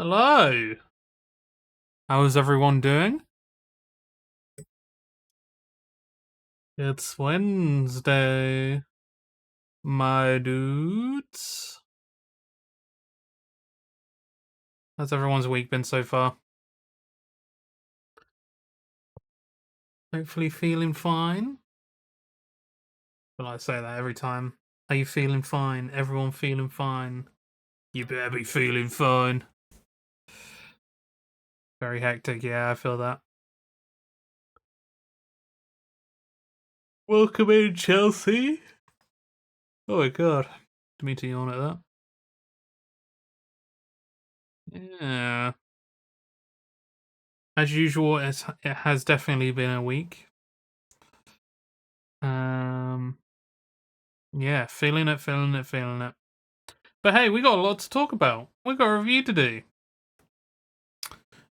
Hello. How is everyone doing? It's Wednesday, my dudes. How's everyone's week been so far? Hopefully feeling fine. But I say that every time. Are you feeling fine? Everyone feeling fine? You better be feeling fine. Very hectic, yeah, I feel that. Welcome in, Chelsea. Oh my god. Didn't mean to yawn at that. Yeah. As usual, it has definitely been a week. Yeah, feeling it, feeling it, feeling it. But hey, we got a lot to talk about. We got a review to do.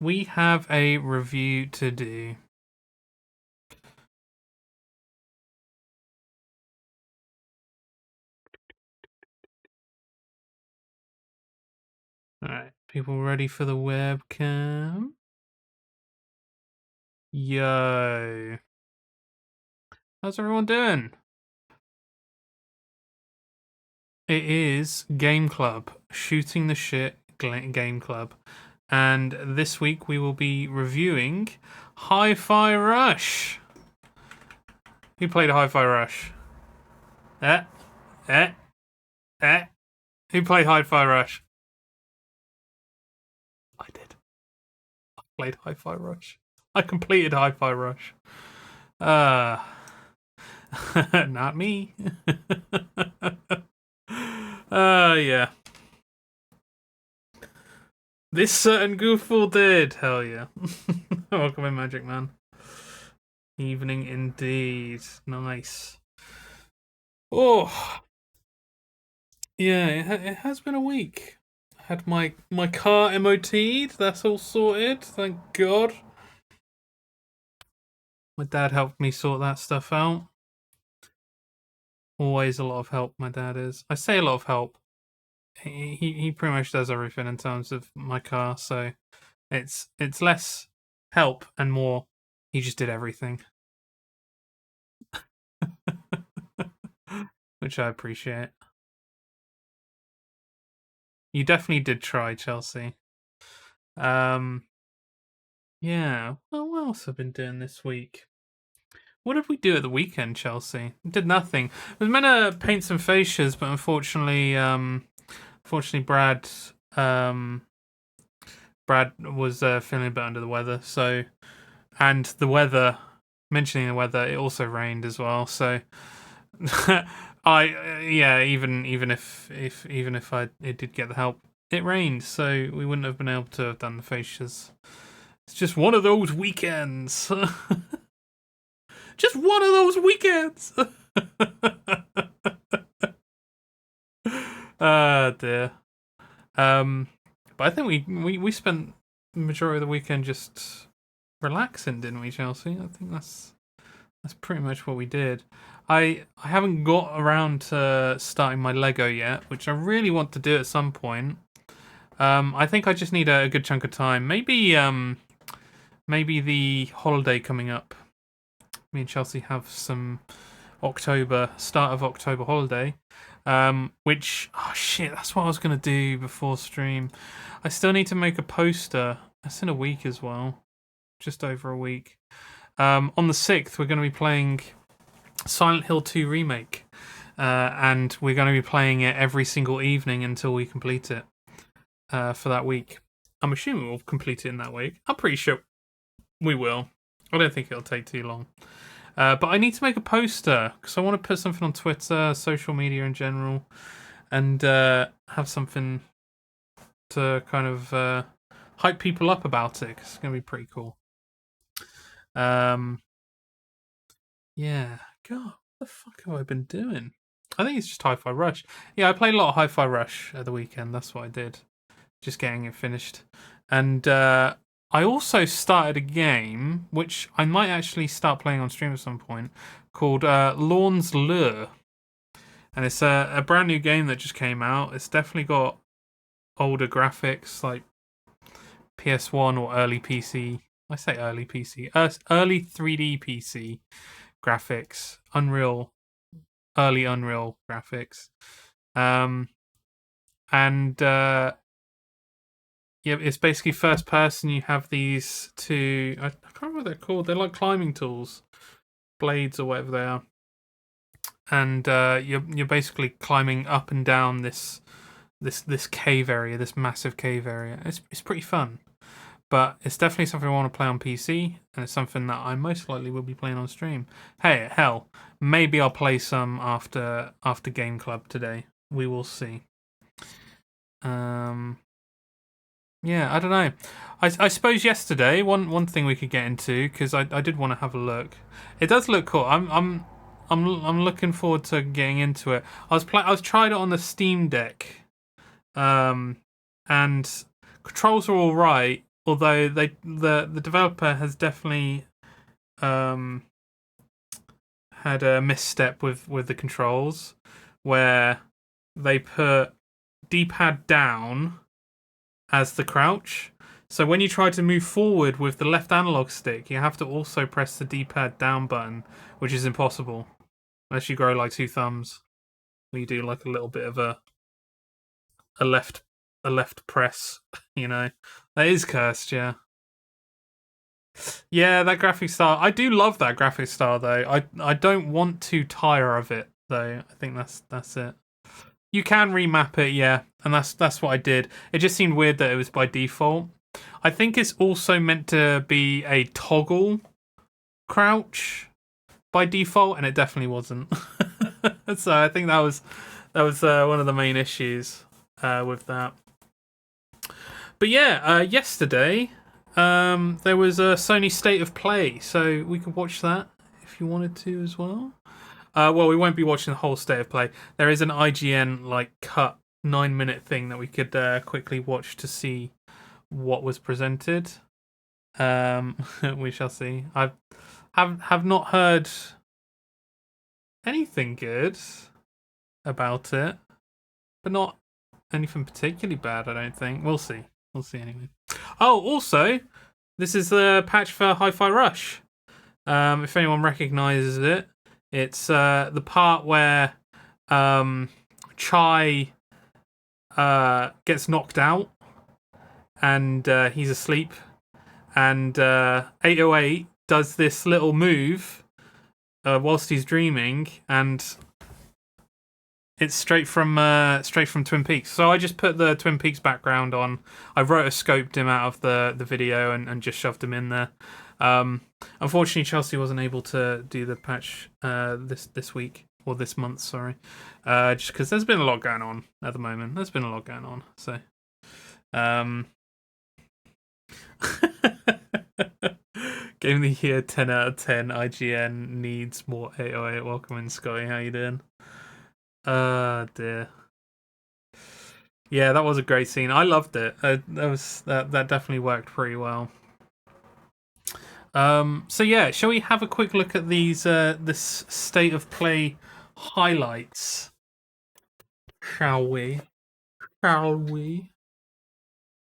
We have a review to do. Alright, people ready for the webcam? Yo. How's everyone doing? It is Game Club, Shooting the Shit Game Club. And this week we will be reviewing Hi-Fi Rush. Who played Hi-Fi Rush? Eh? Eh? Eh? Who played Hi-Fi Rush? I did. I played Hi-Fi Rush. I completed Hi-Fi Rush. Not me. Yeah. This certain goofball did. Hell yeah. Welcome in, Magic Man. Evening indeed. Nice. Oh. Yeah, it has been a week. I had my car MOT'd. That's all sorted. Thank God. My dad helped me sort that stuff out. Always a lot of help, my dad is. I say a lot of help. He pretty much does everything in terms of my car, so it's less help and more he just did everything. Which I appreciate. You definitely did try, Chelsea. Yeah. Well, what else have I been doing this week? What did we do at the weekend, Chelsea? We did nothing. I was meant to paint some fascias, but unfortunately, Brad, Brad was feeling a bit under the weather. So, and the weather, mentioning the weather, it also rained as well. So, yeah, even if it did get the help, it rained, so we wouldn't have been able to have done the fascias. It's just one of those weekends. Just one of those weekends. Dear. But I think we spent the majority of the weekend just relaxing, didn't we, Chelsea? I think that's pretty much what we did. I haven't got around to starting my Lego yet, which I really want to do at some point. I think I just need a good chunk of time. Maybe the holiday coming up. Me and Chelsea have some start of October holiday. Which, oh shit, that's what I was going to do before stream. I still need to make a poster. That's in a week as well. Just over a week. On the 6th, we're going to be playing Silent Hill 2 Remake. And we're going to be playing it every single evening until we complete it for that week. I'm assuming we'll complete it in that week. I'm pretty sure we will. I don't think it'll take too long. But I need to make a poster because I want to put something on Twitter, social media in general, and have something to kind of hype people up about it. 'Cause it's going to be pretty cool. Yeah. God, what the fuck have I been doing? I think it's just Hi-Fi Rush. Yeah, I played a lot of Hi-Fi Rush at the weekend. That's what I did. Just getting it finished. And I also started a game, which I might actually start playing on stream at some point, called Lorn's Lure. And it's a brand new game that just came out. It's definitely got older graphics, like PS1 or early PC. I say early PC, early 3D PC graphics, early Unreal graphics, and yeah, it's basically first person. You have these two. I can't remember what they're called. They're like climbing tools, blades or whatever they are, and you're basically climbing up and down this cave area, this massive cave area. It's pretty fun, but it's definitely something I want to play on PC, and it's something that I most likely will be playing on stream. Hey, hell, maybe I'll play some after Game Club today. We will see. Yeah, I don't know. I suppose yesterday one thing we could get into, because I did want to have a look. It does look cool. I'm looking forward to getting into it. I was tried it on the Steam Deck, and controls are all right. Although the developer has definitely had a misstep with the controls, where they put D-pad down as the crouch. So when you try to move forward with the left analog stick, you have to also press the D-pad down button, which is impossible unless you grow like two thumbs, or you do like a little bit of a left press. You know, that is cursed. Yeah, yeah. That graphic style, I do love that graphic style though. I don't want to tire of it though. I think that's it. You can remap it, yeah, and that's what I did. It just seemed weird that it was by default. I think it's also meant to be a toggle crouch by default, and it definitely wasn't. So I think that was one of the main issues with that. But yeah, yesterday there was a Sony State of Play, so we could watch that if you wanted to as well. Well, we won't be watching the whole State of Play. There is an IGN like cut 9-minute thing that we could quickly watch to see what was presented. We shall see. I have not heard anything good about it, but not anything particularly bad. I don't think. We'll see. We'll see anyway. Oh, also, this is the patch for Hi-Fi Rush. If anyone recognizes it. It's the part where Chai gets knocked out and he's asleep, and 808 does this little move whilst he's dreaming, and it's straight from Twin Peaks. So I just put the Twin Peaks background on. I rotoscoped him out of the video and just shoved him in there. Unfortunately, Chelsea wasn't able to do the patch this week, or this month, sorry, just because there's been a lot going on at the moment. There's been a lot going on, so Game of the Year 10 out of 10. IGN needs more 808. Welcome in, Scotty. How you doing? Dear. Yeah, that was a great scene. I loved it. That definitely worked pretty well. So yeah, shall we have a quick look at these this State of Play highlights? Shall we?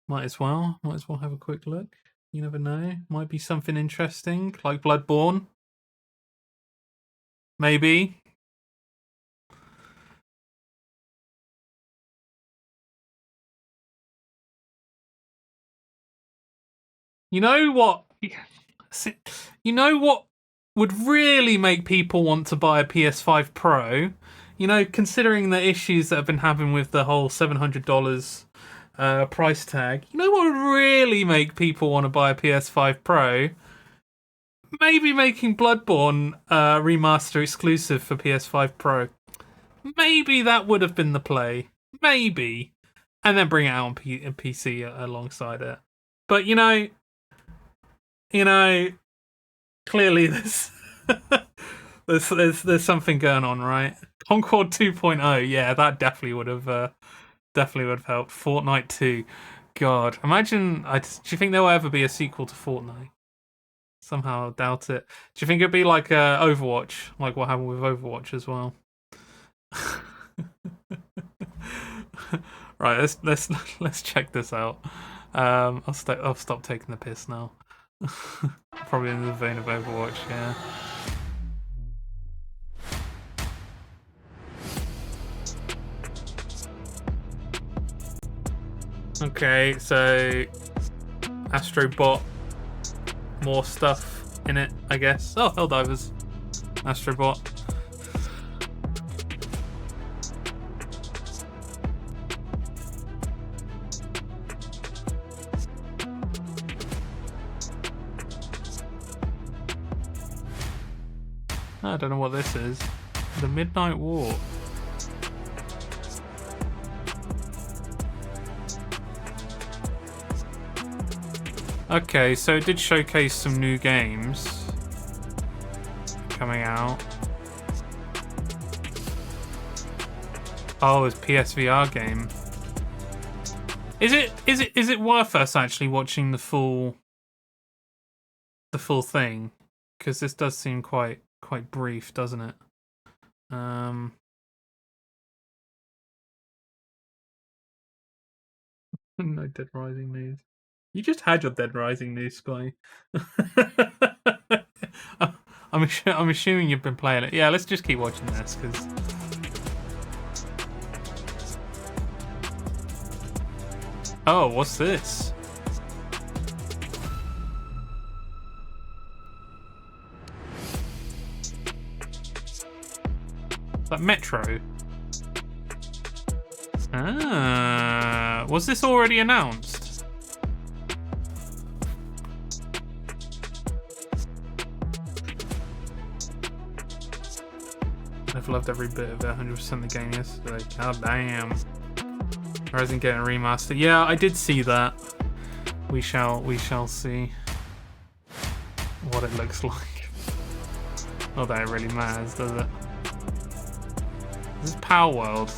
Might as well have a quick look. You never know. Might be something interesting, like Bloodborne. Maybe. You know what? You know what would really make people want to buy a PS5 Pro? You know, considering the issues that have been happening with the whole $700 price tag, you know what would really make people want to buy a PS5 Pro? Maybe making Bloodborne remaster exclusive for PS5 Pro. Maybe that would have been the play. Maybe. And then bring it out on PC alongside it. But, you know, clearly there's something going on, right? Concord 2.0, yeah, that definitely would have helped. Fortnite 2, God, imagine. Do you think there will ever be a sequel to Fortnite? Somehow doubt it. Do you think it'd be like Overwatch, like what happened with Overwatch as well? Right, let's check this out. I'll stop taking the piss now. Probably in the vein of Overwatch, yeah. Okay, so Astrobot, more stuff in it, I guess. Oh, Helldivers, Astrobot. I don't know what this is. The Midnight War. Okay, so it did showcase some new games coming out. Oh, it's PSVR game. Is it worth us actually watching the full thing? Because this does seem quite brief, doesn't it? No Dead Rising news. You just had your Dead Rising news, Sky. I'm assuming you've been playing it. Yeah, let's just keep watching this because. Oh, what's this? Like Metro. Ah, was this already announced? I've loved every bit of it. 100% the game yesterday. God damn. Horizon getting a remaster. Yeah, I did see that. We shall see what it looks like. Not that it really matters, does it? This is Power World.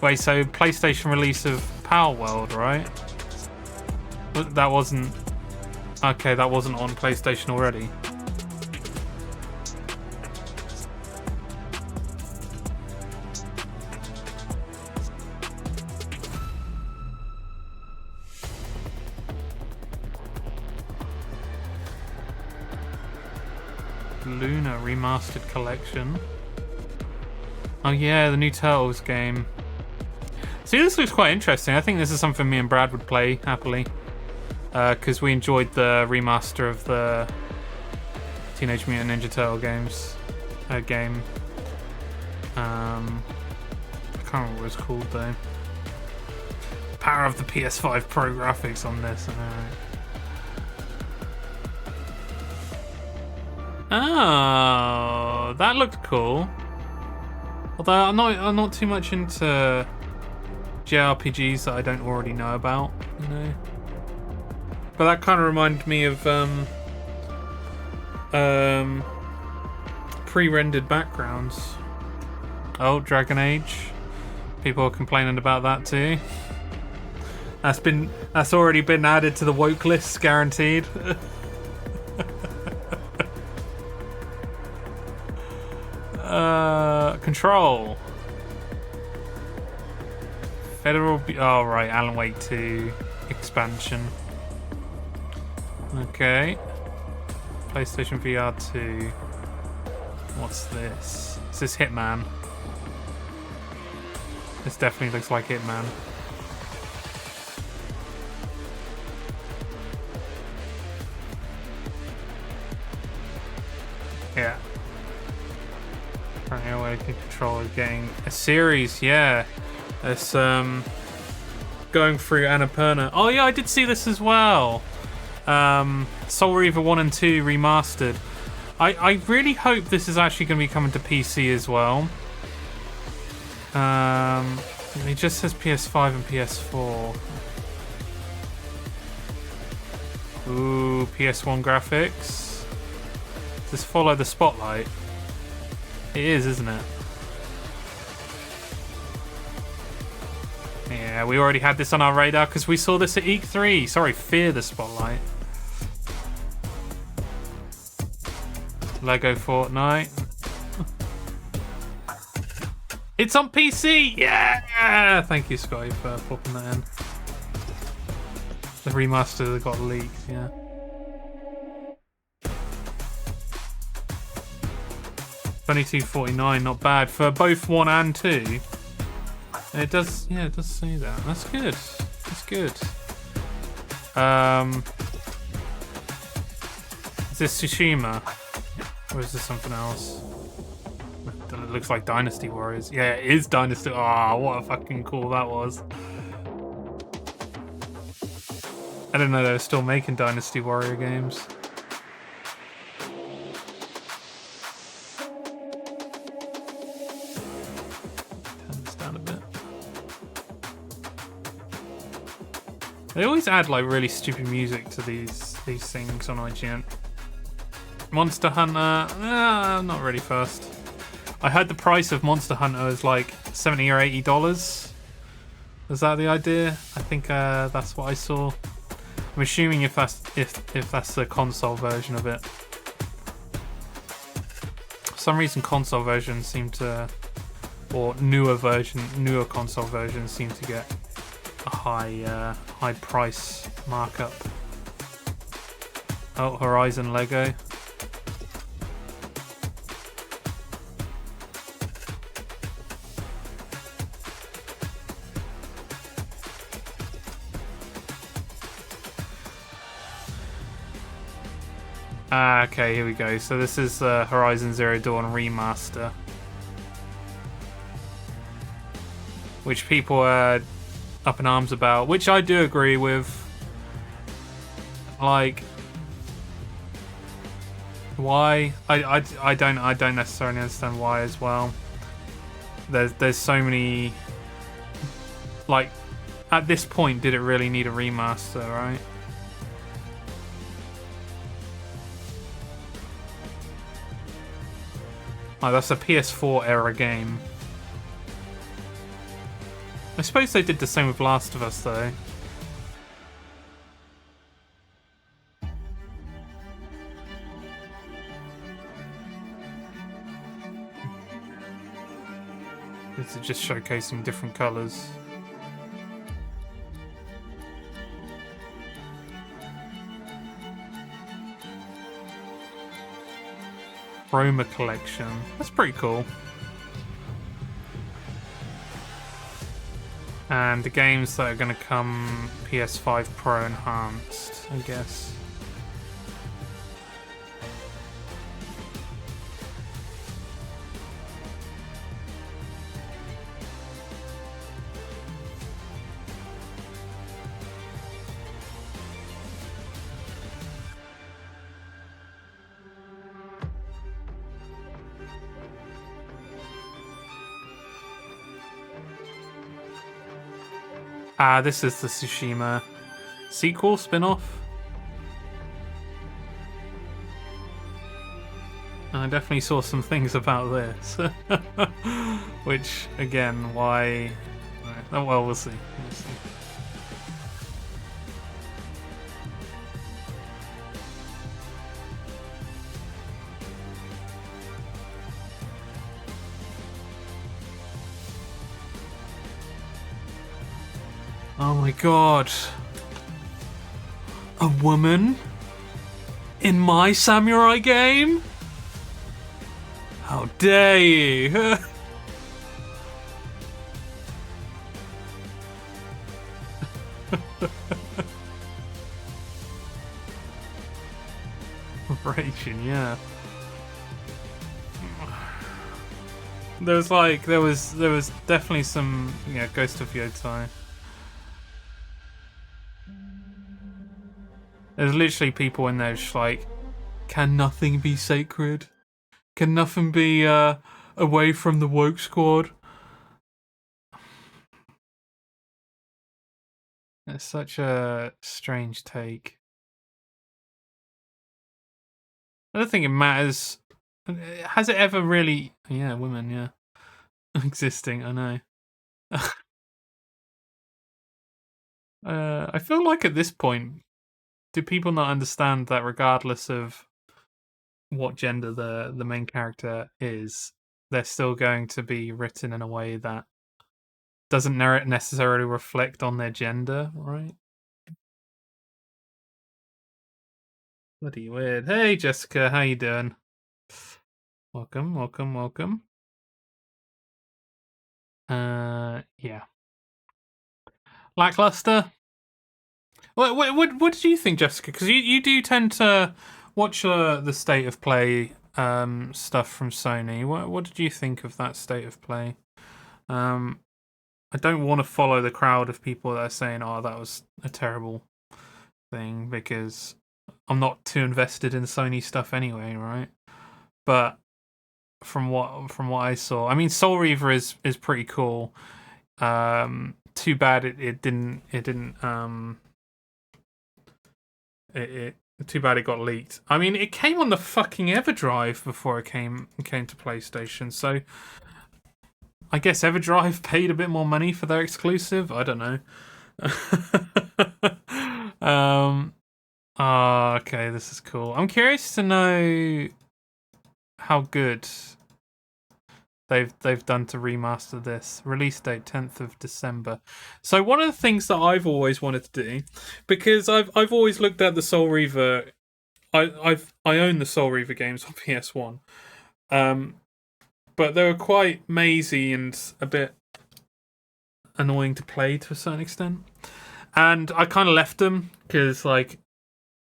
Wait, so PlayStation release of Power World, right? That wasn't... Okay, that wasn't on PlayStation already. Luna Remastered Collection. Oh yeah, the new Turtles game. See, this looks quite interesting. I think this is something me and Brad would play happily. Because we enjoyed the remaster of the Teenage Mutant Ninja Turtle games. Game. I can't remember what it's called though. Power of the PS5 Pro graphics on this. Oh, that looked cool. Although I'm not too much into JRPGs that I don't already know about, you know. But that kind of reminded me of pre-rendered backgrounds. Oh, Dragon Age. People are complaining about that too. That's already been added to the woke list, guaranteed. Control. Oh right, Alan Wake 2 expansion. Okay. PlayStation VR 2. What's this? Is this Hitman? This definitely looks like Hitman. Yeah. Currently Awakened Control is getting a series, yeah. It's going through Annapurna. Oh yeah, I did see this as well. Soul Reaver 1 and 2 remastered. I really hope this is actually going to be coming to PC as well. It just says PS5 and PS4. Ooh, PS1 graphics. Does this follow the spotlight? It is, isn't it? Yeah, we already had this on our radar because we saw this at E3. Sorry, Fear the Spotlight. Lego Fortnite. It's on PC! Yeah! Thank you, Scotty, for popping that in. The remaster that got leaked, yeah. $22.49, not bad for both 1 and 2. It does, yeah, it does say that. That's good. That's good. Is this Tsushima? Or is this something else? It looks like Dynasty Warriors. Yeah, it is Dynasty. Oh, what a fucking cool that was. I didn't know they were still making Dynasty Warrior games. Turn this down a bit. They always add like really stupid music to these things on IGN. Monster Hunter, not really first. I heard the price of Monster Hunter is like $70 or $80. Is that the idea? I think that's what I saw. I'm assuming if that's the console version of it. For some reason, console versions seem to, or newer console versions seem to get a high price markup. Oh, Horizon Lego. Okay, here we go. So this is Horizon Zero Dawn Remaster, which people are up in arms about, which I do agree with. Like, why? I don't necessarily understand why as well. There's so many. Like, at this point, did it really need a remaster, right? Oh, that's a PS4 era game. I suppose they did the same with Last of Us, though. This is just showcasing different colours. Roma collection. That's pretty cool. And the games that are going to come PS5 Pro enhanced, I guess. This is the Tsushima sequel, spin-off. I definitely saw some things about this. Which, again, why... Oh, well, we'll see. We'll see. Oh my god. A woman? In my samurai game? How dare you? Raging, yeah. There was definitely some, yeah, Ghost of Yotai. There's literally people in there just like, can nothing be sacred? Can nothing be away from the woke squad? It's such a strange take. I don't think it matters. Has it ever really... Yeah, women, yeah. Existing, I know. I feel like at this point, do people not understand that regardless of what gender the main character is, they're still going to be written in a way that doesn't necessarily reflect on their gender, right? Bloody weird. Hey, Jessica, how you doing? Welcome, welcome, welcome. Yeah. Lackluster. What did you think, Jessica? Because you do tend to watch the state of play stuff from Sony. What did you think of that state of play? I don't want to follow the crowd of people that are saying, "Oh, that was a terrible thing," because I'm not too invested in Sony stuff anyway, right? But from what I saw, I mean, Soul Reaver is pretty cool. Too bad it didn't too bad it got leaked. I mean, it came on the fucking EverDrive before it came to PlayStation, so I guess EverDrive paid a bit more money for their exclusive. I don't know. Okay, this is cool. I'm curious to know how good they've done to remaster this. Release date 10th of December. So one of the things that I've always wanted to do, because I've always looked at the Soul Reaver. I own the Soul Reaver games on PS1. But they were quite mazy and a bit annoying to play to a certain extent. And I kind of left them because, like,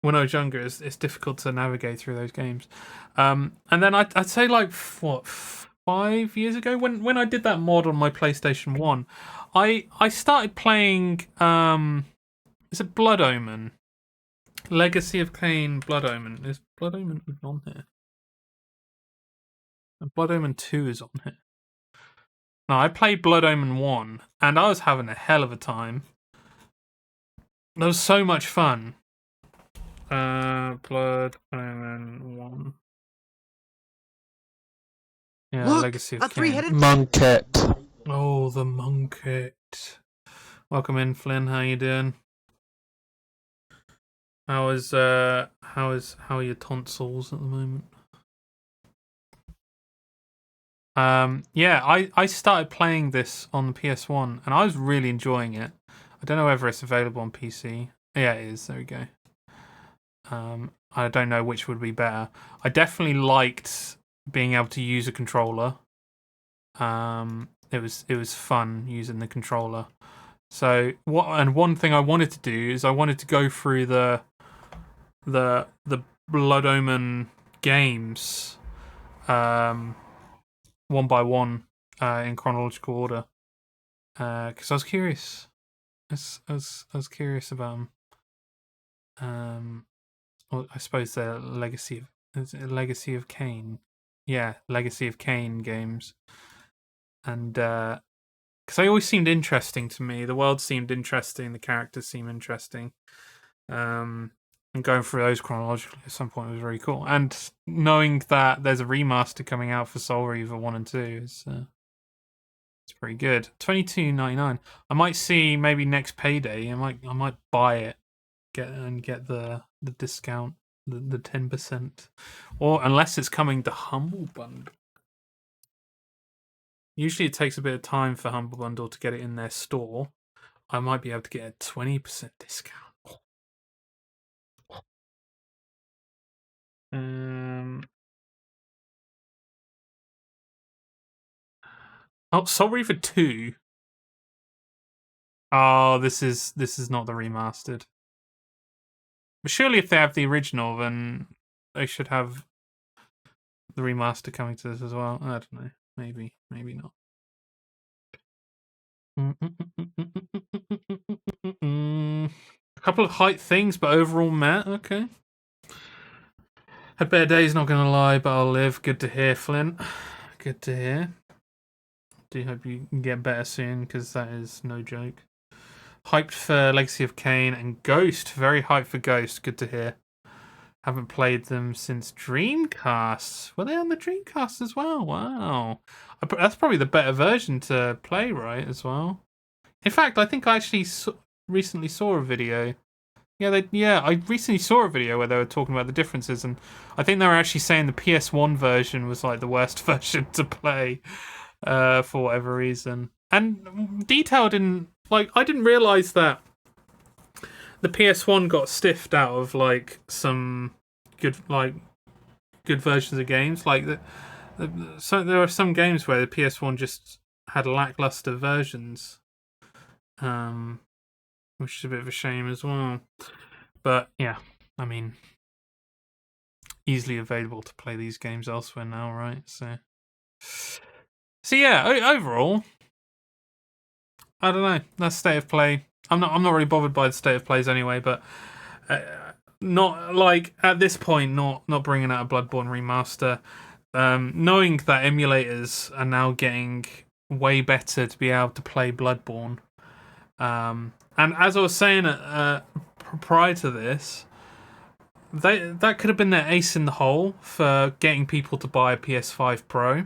when I was younger, it's difficult to navigate through those games. And then I'd say, like, what, 5 years ago, when I did that mod on my PlayStation 1, I started playing, is it Blood Omen? Legacy of Kain, Blood Omen. Is Blood Omen on here? Blood Omen 2 is on here. No, I played Blood Omen 1, and I was having a hell of a time. That was so much fun. Blood Omen 1. Yeah, Look, Legacy of a Kain. three-headed Monket. Oh, the Monket. Welcome in, Flynn. How you doing? How are your tonsils at the moment? Yeah, I started playing this on the PS1 and I was really enjoying it. I don't know whether it's available on PC. Yeah, it is. There we go. I don't know which would be better. I definitely liked being able to use a controller. It was fun using the controller. So one thing I wanted to do is I wanted to go through the Blood Omen games one by one in chronological order because I was curious. I was curious about them. Well, I suppose the Legacy of Kain. Yeah, Legacy of Kain games, and because they always seemed interesting to me. The world seemed interesting. The characters seemed interesting. And going through those chronologically at some point was very cool. And knowing that there's a remaster coming out for Soul Reaver 1 and 2 is it's pretty good. $22.99. I might see maybe next payday. I might buy it, get the discount, the 10%, or unless it's coming to Humble Bundle. Usually it takes a bit of time for Humble Bundle to get it in their store. I might be able to get a 20% discount. Oh, Soul Reaver 2. Oh, this is not the remastered. But surely if they have the original, then they should have the remaster coming to this as well. I don't know. Maybe not. A couple of height things, but overall meh. Okay. Had better days, not gonna lie, but I'll live. Good to hear, Flint. Good to hear. Do hope you can get better soon, because that is no joke. Hyped for Legacy of Kain and Ghost. Very hyped for Ghost. Good to hear. Haven't played them since Dreamcast. Were they on the Dreamcast as well? Wow. That's probably the better version to play, right, as well? In fact, I think I actually recently saw a video. Yeah, I recently saw a video where they were talking about the differences, and I think they were actually saying the PS1 version was like the worst version to play, for whatever reason. And detailed in like I didn't realize that the PS1 got stiffed out of like some good good versions of games. Like so there are some games where the PS1 just had lackluster versions, um, which is a bit of a shame as well. But yeah, I mean, easily available to play these games elsewhere now, right? So yeah, overall, I don't know. That's state of play. I'm not really bothered by the state of plays anyway, but uh, not like at this point, not bringing out a Bloodborne remaster. Knowing that emulators are now getting way better to be able to play Bloodborne. And as I was saying prior to this, that could have been their ace in the hole for getting people to buy a PS5 Pro.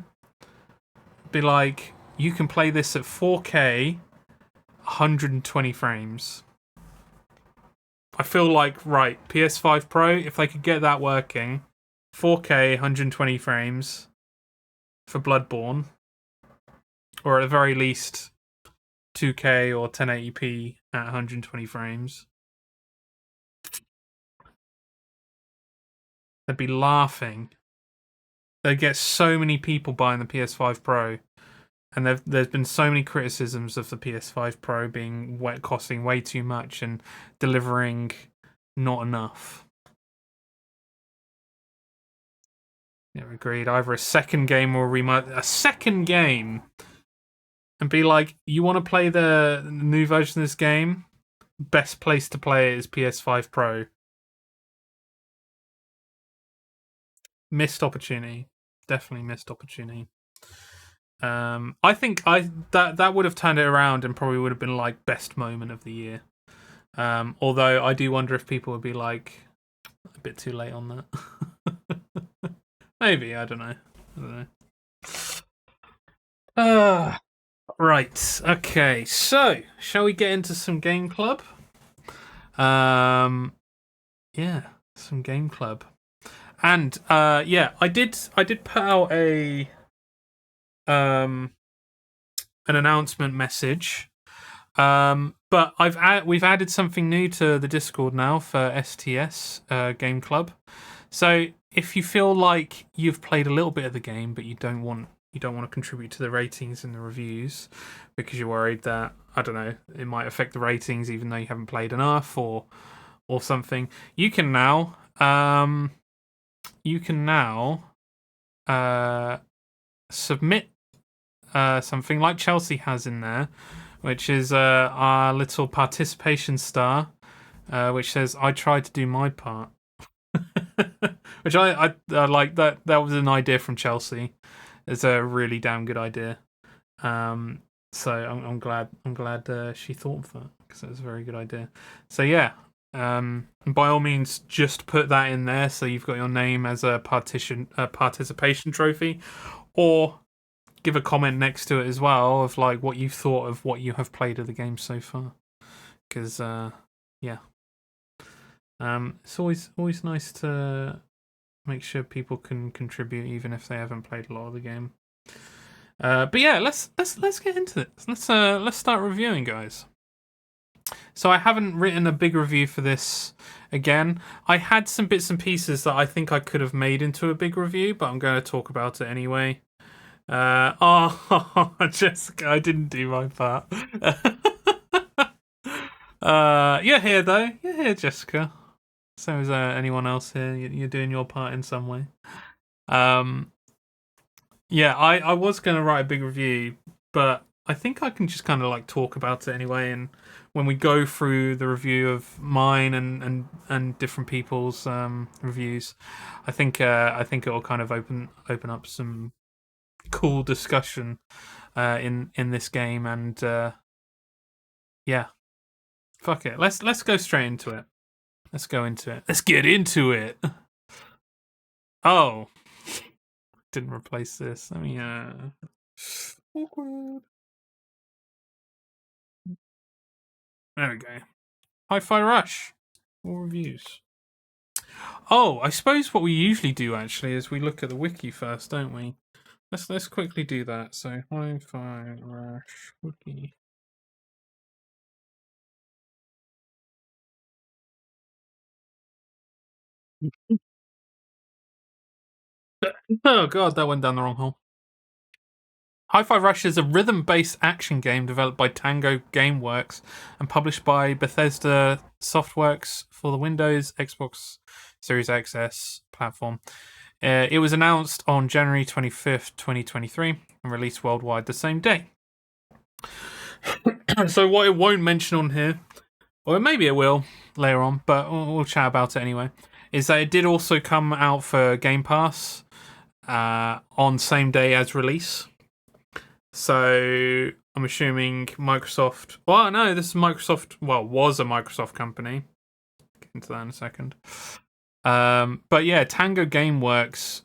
Be like, you can play this at 4K, 120 frames. I feel like, right, PS5 Pro, if they could get that working, 4K, 120 frames for Bloodborne, or at the very least 2K or 1080p at 120 frames, they'd be laughing. They'd get so many people buying the PS5 Pro, and there's been so many criticisms of the PS5 Pro being costing way too much and delivering not enough. Yeah, agreed. Either a second game or a second game, and be like, you want to play the new version of this game? Best place to play it is PS5 Pro. Missed opportunity. Definitely missed opportunity. I think that would have turned it around and probably would have been like best moment of the year. Although I do wonder if people would be like a bit too late on that. Maybe, I don't know. Right. Okay. So, shall we get into some Game Club? Yeah, some Game Club. And yeah, I did put out an announcement message. But we've added something new to the Discord now for STS Game Club. So if you feel like you've played a little bit of the game, but you don't want to contribute to the ratings and the reviews because you're worried that, I don't know, it might affect the ratings even though you haven't played enough or something, you can now submit something like Chelsea has in there, which is our little participation star, which says, "I tried to do my part." Which I like. That was an idea from Chelsea. It's a really damn good idea. So I'm glad she thought of that, because it was a very good idea. So yeah, by all means, just put that in there so you've got your name as a participation trophy, or give a comment next to it as well of like what you thought of what you have played of the game so far. Because yeah, it's always nice to make sure people can contribute even if they haven't played a lot of the game. But yeah, let's get into it. Let's start reviewing, guys. So I haven't written a big review for this again. I had some bits and pieces that I think I could have made into a big review, but I'm going to talk about it anyway. Jessica, I didn't do my part. You're here though. You're here, Jessica. So is anyone else here? You're doing your part in some way. Yeah, I was going to write a big review, but I think I can just kind of like talk about it anyway. And when we go through the review of mine and different people's reviews, I think it will kind of open up some cool discussion in this game. And yeah, fuck it. Let's go straight into it. Let's go into it. Let's get into it. Oh. Didn't replace this. I mean, awkward. There we go. Hi-Fi Rush. More reviews. Oh, I suppose what we usually do actually is we look at the wiki first, don't we? Let's quickly do that. So Hi-Fi Rush wiki. Oh god, that went down the wrong hole. Hi-Fi Rush is a rhythm-based action game developed by Tango Gameworks and published by Bethesda Softworks for the Windows, Xbox Series XS platform. It was announced on January 25th, 2023, and released worldwide the same day. So what it won't mention on here, or maybe it will later on, but we'll chat about it anyway, is that it did also come out for Game Pass on same day as release. So I'm assuming Microsoft. Well, no, this is Microsoft. Well, was a Microsoft company. Get into that in a second. But yeah, Tango Gameworks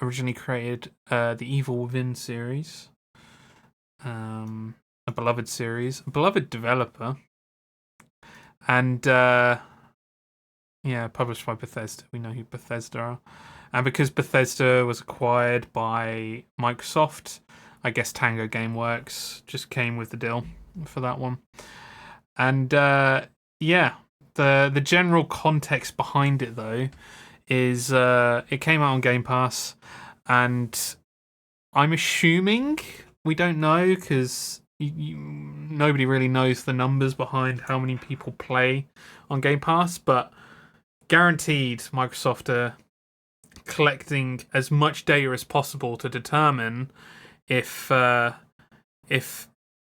originally created the Evil Within series, a beloved series, a beloved developer, and yeah, published by Bethesda. We know who Bethesda are, and because Bethesda was acquired by Microsoft, I guess Tango Gameworks just came with the deal for that one. And yeah, the general context behind it though is it came out on Game Pass, and I'm assuming, we don't know because nobody really knows the numbers behind how many people play on Game Pass, but guaranteed Microsoft are collecting as much data as possible to determine if the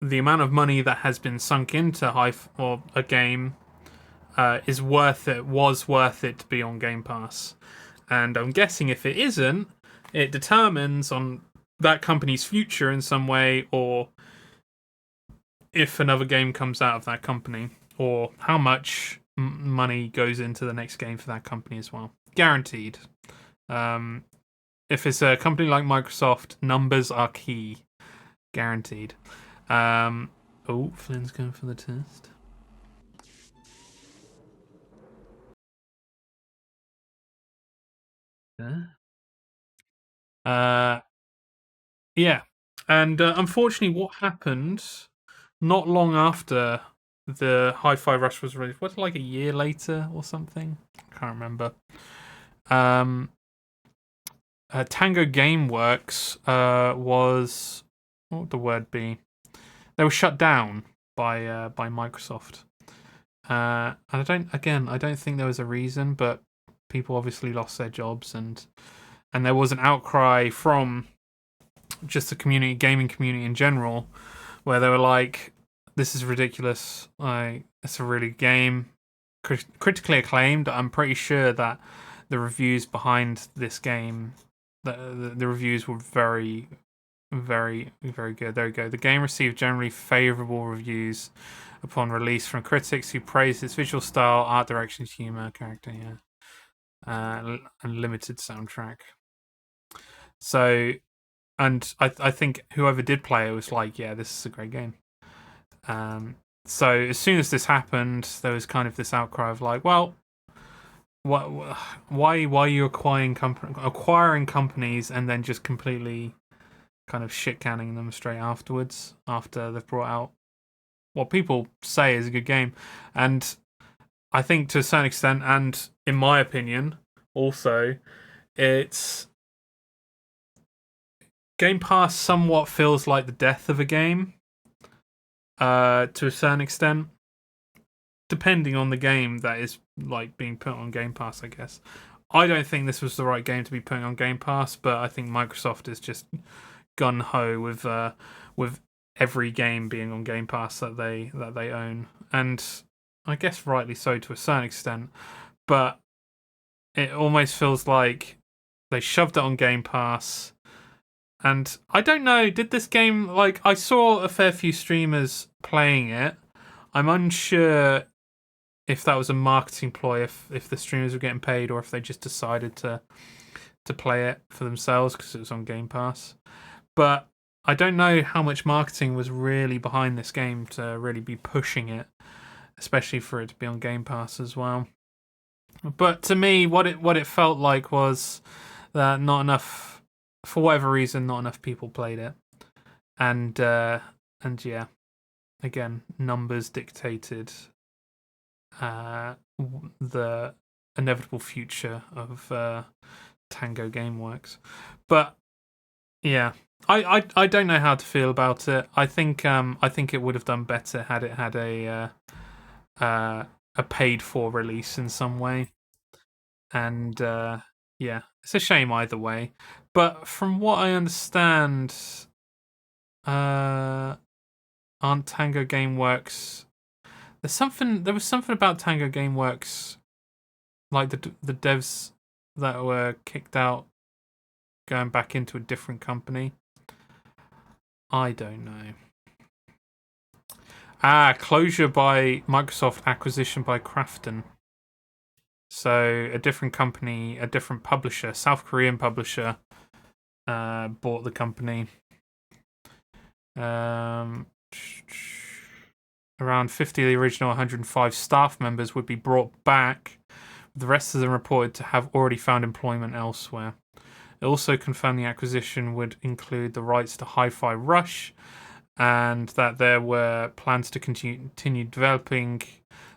amount of money that has been sunk into a game is worth it, was worth it to be on Game Pass. And I'm guessing if it isn't, it determines on that company's future in some way, or if another game comes out of that company, or how much money goes into the next game for that company as well. Guaranteed. If it's a company like Microsoft, numbers are key. Guaranteed. Oh, Flynn's going for the test. Yeah. And unfortunately, what happened not long after the Hi-Fi Rush was released, was it like a year later or something? I can't remember. Tango Gameworks was, what would the word be? They were shut down by Microsoft. And I don't think there was a reason, but people obviously lost their jobs, and there was an outcry from just the gaming community in general, where they were like, "This is ridiculous. Like, it's a really good game, critically acclaimed." I'm pretty sure that the reviews behind this game, the reviews were very, very, very good. There we go. The game received generally favorable reviews upon release from critics who praised its visual style, art direction, humor, character, and limited soundtrack. So, and I think whoever did play it was like, yeah, this is a great game. So as soon as this happened, there was kind of this outcry of like, well, why are you acquiring companies and then just completely kind of shit canning them straight afterwards, after they've brought out what people say is a good game. And I think to a certain extent, and in my opinion also, it's Game Pass somewhat feels like the death of a game, to a certain extent, depending on the game that is like being put on Game Pass, I guess. I don't think this was the right game to be putting on Game Pass, but I think Microsoft is just gun ho with every game being on Game Pass that they own, and I guess rightly so to a certain extent. But it almost feels like they shoved it on Game Pass, and I don't know. Did this game, like, I saw a fair few streamers playing it. I'm unsure if that was a marketing ploy, if the streamers were getting paid, or if they just decided to play it for themselves because it was on Game Pass. But I don't know how much marketing was really behind this game to really be pushing it, especially for it to be on Game Pass as well. But to me, what it felt like was that not enough, for whatever reason, not enough people played it, and yeah, again, numbers dictated the inevitable future of Tango GameWorks. But yeah, I don't know how to feel about it. I think it would have done better had it had a paid for release in some way. And yeah, it's a shame either way. But from what I understand, aren't Tango GameWorks? There was something about Tango GameWorks, like the devs that were kicked out, going back into a different company. I don't know. Closure by Microsoft, acquisition by Krafton. So a different company, a different publisher, South Korean publisher, bought the company. Around 50 of the original 105 staff members would be brought back. The rest of them reported to have already found employment elsewhere. It also confirmed the acquisition would include the rights to Hi-Fi Rush, and that there were plans to continue developing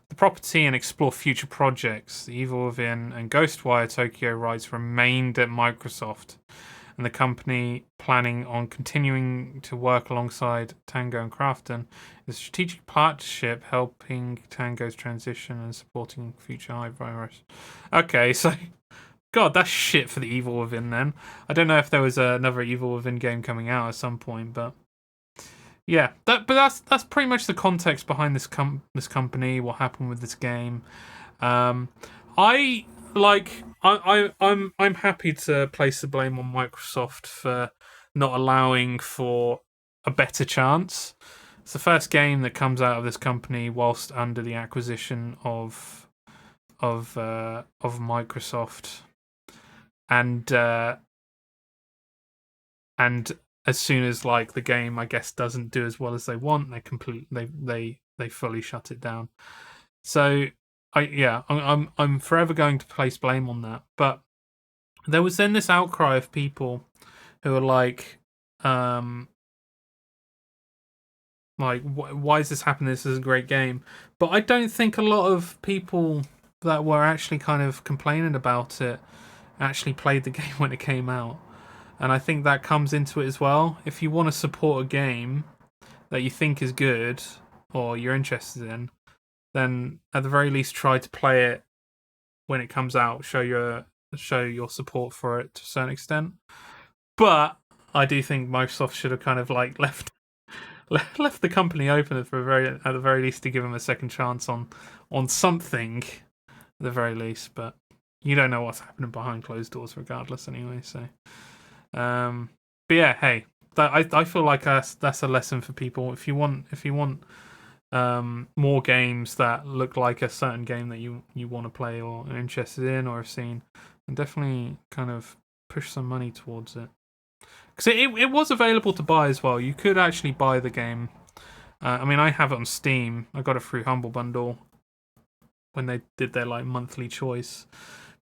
the property and explore future projects. The Evil Within and Ghostwire Tokyo rights remained at Microsoft, and the company planning on continuing to work alongside Tango and Krafton. The strategic partnership helping Tango's transition and supporting future Hi-Fi Rush. Okay, so God, that's shit for the Evil Within then. I don't know if there was another Evil Within game coming out at some point, but yeah, that's pretty much the context behind this company, what happened with this game. I like I'm happy to place the blame on Microsoft for not allowing for a better chance. It's the first game that comes out of this company whilst under the acquisition of Microsoft, and as soon as like the game, I guess, doesn't do as well as they want, they fully shut it down. So I'm forever going to place blame on that. But there was then this outcry of people who are like why is this happening? This is a great game. But I don't think a lot of people that were actually kind of complaining about it actually played the game when it came out. And I think that comes into it as well. If you want to support a game that you think is good or you're interested in, then at the very least try to play it when it comes out. Show your support for it to a certain extent. But I do think Microsoft should have kind of like left the company open at the very least to give them a second chance on something, at the very least. But you don't know what's happening behind closed doors, regardless, anyway. So. But yeah, hey, I feel like that's a lesson for people. If you want more games that look like a certain game that you want to play or are interested in or have seen, then definitely kind of push some money towards it. Because it was available to buy as well. You could actually buy the game. I mean, I have it on Steam. I got it through Humble Bundle when they did their like monthly choice.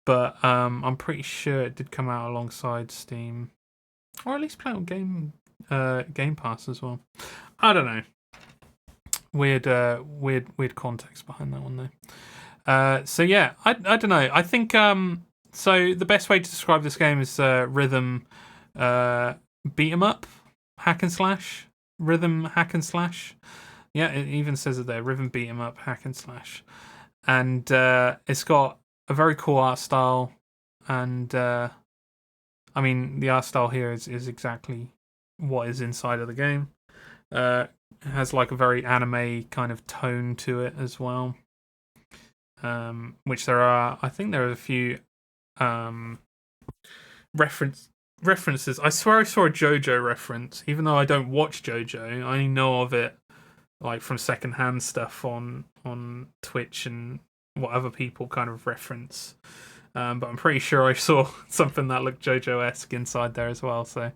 But I'm pretty sure it did come out alongside Steam, or at least play on Game Pass as well. I don't know. Weird context behind that one though. So yeah, I don't know. I think so the best way to describe this game is rhythm beat 'em up, hack and slash, rhythm hack and slash. Yeah, it even says it there, rhythm beat 'em up, hack and slash, and it's got a very cool art style, and I mean the art style here is exactly what is inside of the game. It has like a very anime kind of tone to it as well, which I think there are a few references. I swear I saw a JoJo reference, even though I don't watch JoJo. I only know of it like from secondhand stuff on Twitch and what other people kind of reference. But I'm pretty sure I saw something that looked JoJo-esque inside there as well. So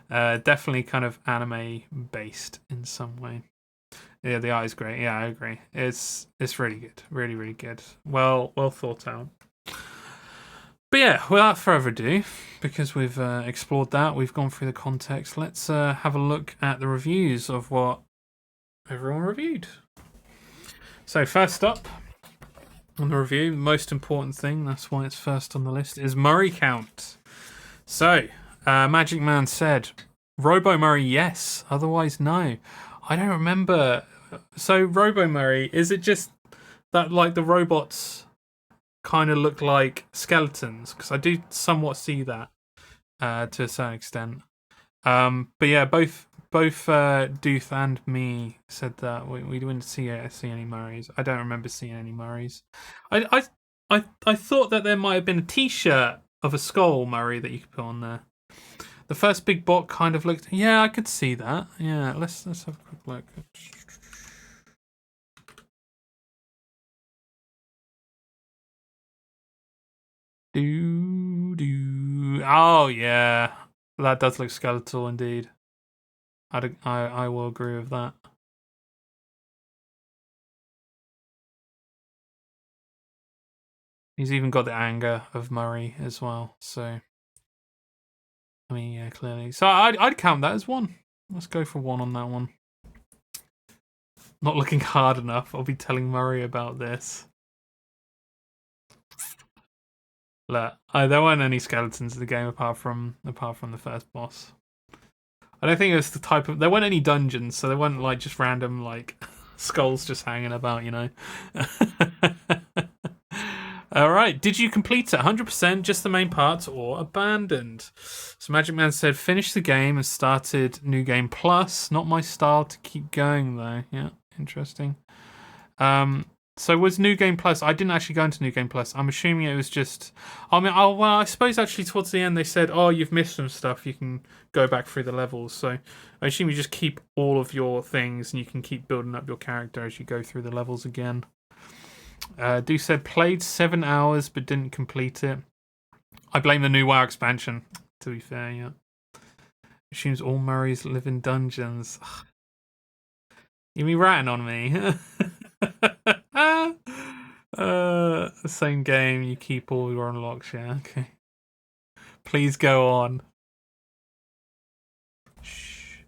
definitely kind of anime based in some way. Yeah, the art is great. Yeah, I agree. It's really good. Really, really good. Well thought out. But yeah, without further ado, because we've explored that, we've gone through the context, let's have a look at the reviews of what everyone reviewed. So first up on the review, the most important thing, that's why it's first on the list, is Murray count. So, Magic Man said, Robo Murray, yes, otherwise no. I don't remember. So Robo Murray, is it just that like the robots kind of look like skeletons? Because I do somewhat see that to a certain extent. But yeah, both Dooth and me said that we didn't see any Murrays. I don't remember seeing any Murrays. I thought that there might have been a T-shirt of a skull Murray that you could put on there. The first big bot kind of looked. Yeah, I could see that. Yeah, let's have a quick look. Oh yeah, that does look skeletal indeed. I will agree with that. He's even got the anger of Murray as well. So, I mean, yeah, clearly. So I'd count that as one. Let's go for one on that one. Not looking hard enough. I'll be telling Murray about this. Look, there weren't any skeletons in the game apart from the first boss. I don't think it was the type of. There weren't any dungeons, so there weren't like just random like skulls just hanging about, you know. All right. Did you complete it 100%, just the main parts, or abandoned? So Magic Man said, finish the game and started New Game Plus. Not my style to keep going, though. Yeah, interesting. So was New Game Plus? I didn't actually go into New Game Plus. I'm assuming it was just. I mean, well, I suppose actually towards the end they said, "Oh, you've missed some stuff. You can go back through the levels." So I assume you just keep all of your things and you can keep building up your character as you go through the levels again. Do said played 7 hours but didn't complete it. I blame the new WoW expansion. To be fair, yeah. Assumes all Murrays live in dungeons. You mean ratting on me? Same game, you keep all your unlocks, yeah, okay. Please go on. Shh.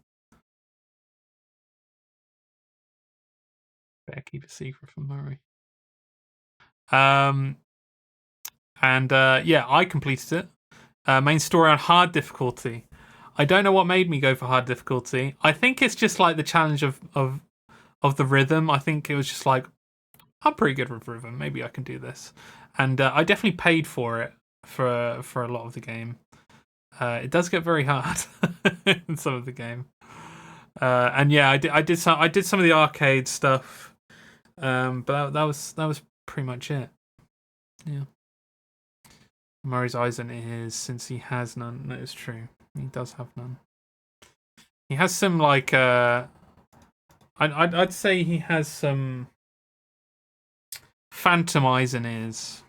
Better keep a secret from Murray. Yeah, I completed it. Main story on hard difficulty. I don't know what made me go for hard difficulty. I think it's just like the challenge of the rhythm. I think it was just like, I'm pretty good with rhythm. Maybe I can do this. And I definitely paid for it for a lot of the game. It does get very hard in some of the game. And yeah, I did some of the arcade stuff. But that was pretty much it. Yeah. Murray's eyes and ears, since he has none. That is true. He does have none. He has some like I'd say he has some phantom eyes and ears.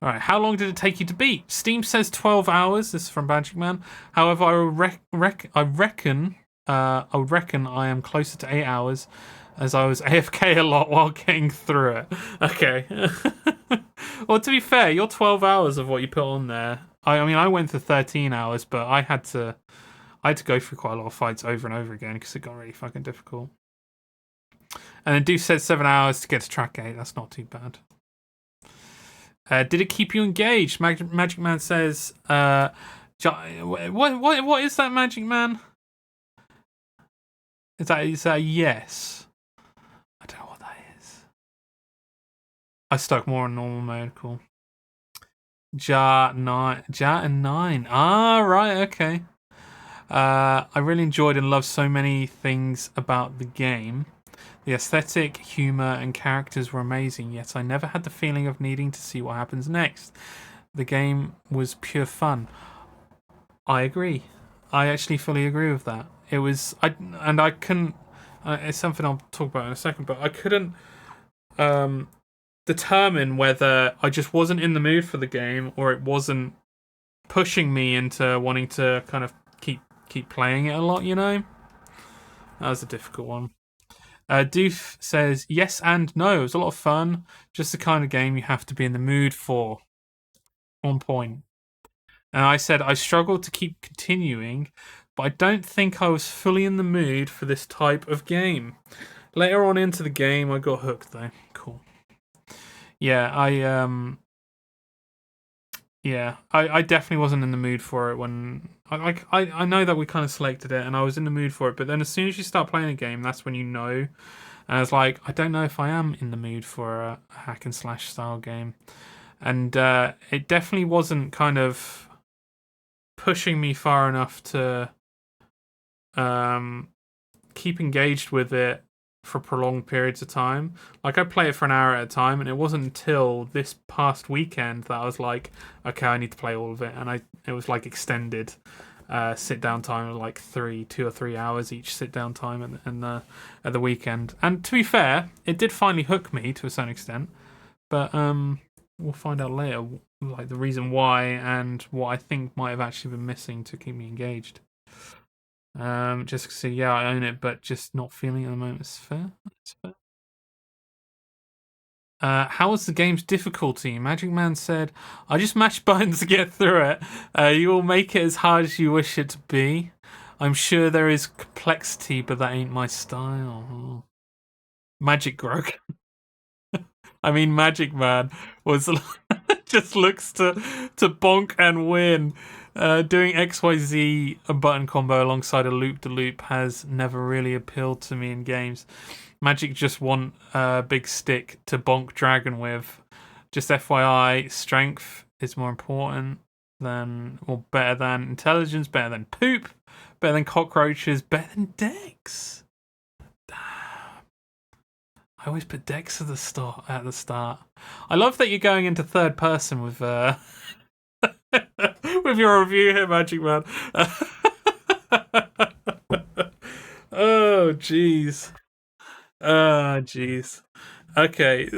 All right, how long did it take you to beat? Steam says 12 hours. This is from Magic Man. However, I reckon I am closer to 8 hours, as I was AFK a lot while getting through it. Okay. Well, to be fair, your 12 hours of what you put on there. I mean, I went for 13 hours, but I had to go through quite a lot of fights over and over again because it got really fucking difficult. And then Deuce said 7 hours to get to track 8. That's not too bad. Did it keep you engaged? Magic Man says, what is that, Magic Man? Is that a yes? I don't know what that is. I stuck more on normal mode. Cool. Ja and 9. Ah, right, okay. I really enjoyed and loved so many things about the game. The aesthetic, humour, and characters were amazing, yet I never had the feeling of needing to see what happens next. The game was pure fun. I agree. I actually fully agree with that. It was, I couldn't. It's something I'll talk about in a second, but I couldn't determine whether I just wasn't in the mood for the game or it wasn't pushing me into wanting to kind of keep playing it a lot. You know, that was a difficult one. Doof says, yes and no. It was a lot of fun. Just the kind of game you have to be in the mood for. On point. And I said, I struggled to keep continuing, but I don't think I was fully in the mood for this type of game. Later on into the game, I got hooked, though. Cool. Yeah, I definitely wasn't in the mood for it when I know that we kind of selected it and I was in the mood for it, but then as soon as you start playing a game, that's when you know. And I was like, I don't know if I am in the mood for a hack and slash style game, and it definitely wasn't kind of pushing me far enough to keep engaged with it for prolonged periods of time. Like I play it for an hour at a time, and it wasn't until this past weekend that I was like, okay, I need to play all of it, and it was like extended sit down time of like 2 or 3 hours each sit down time at the weekend. And to be fair, it did finally hook me to a certain extent, but we'll find out later like the reason why and what I think might have actually been missing to keep me engaged. Just to say, yeah, I own it, but just not feeling it at the moment. It's fair. It's fair. How was the game's difficulty? Magic Man said, I just mash buttons to get through it. You will make it as hard as you wish it to be. I'm sure there is complexity, but that ain't my style. Oh. Magic Grog. I mean, Magic Man was just looks to bonk and win. Doing XYZ a button combo alongside a loop-de-loop has never really appealed to me in games. Magic just want a big stick to bonk dragon with. Just FYI, strength is more important than, or better than intelligence, better than poop, better than cockroaches, better than Dex. I always put Dex at the start. I love that you're going into third person with with your review here, Magic Man. Oh, jeez. Jeez. Okay.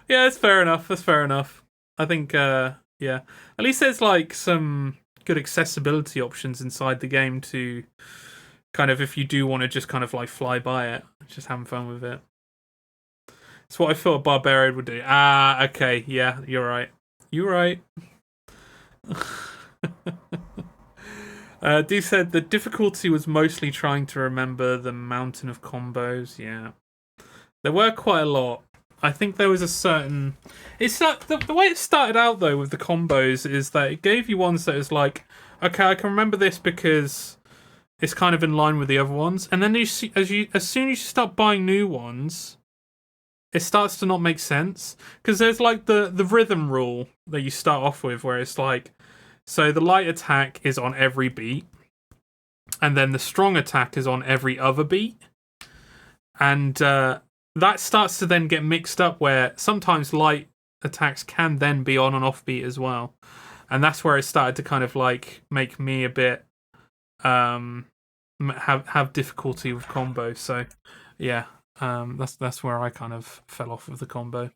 Yeah, it's fair enough. That's fair enough. I think, yeah. At least there's like some good accessibility options inside the game to kind of, if you do want to just kind of like fly by it, just having fun with it. It's what I thought a barbarian would do. Okay. Yeah, you're right. You're right. Dee said the difficulty was mostly trying to remember the mountain of combos. Yeah, there were quite a lot. I think there was a certain. It's not the way it started out though with the combos is that it gave you ones that is like, okay, I can remember this because it's kind of in line with the other ones, and then you see, as soon as you start buying new ones, it starts to not make sense because there's like the rhythm rule that you start off with, where it's like, so the light attack is on every beat, and then the strong attack is on every other beat, and that starts to then get mixed up where sometimes light attacks can then be on and off beat as well, and that's where it started to kind of like make me a bit have difficulty with combos. So yeah. That's where I kind of fell off with the combo.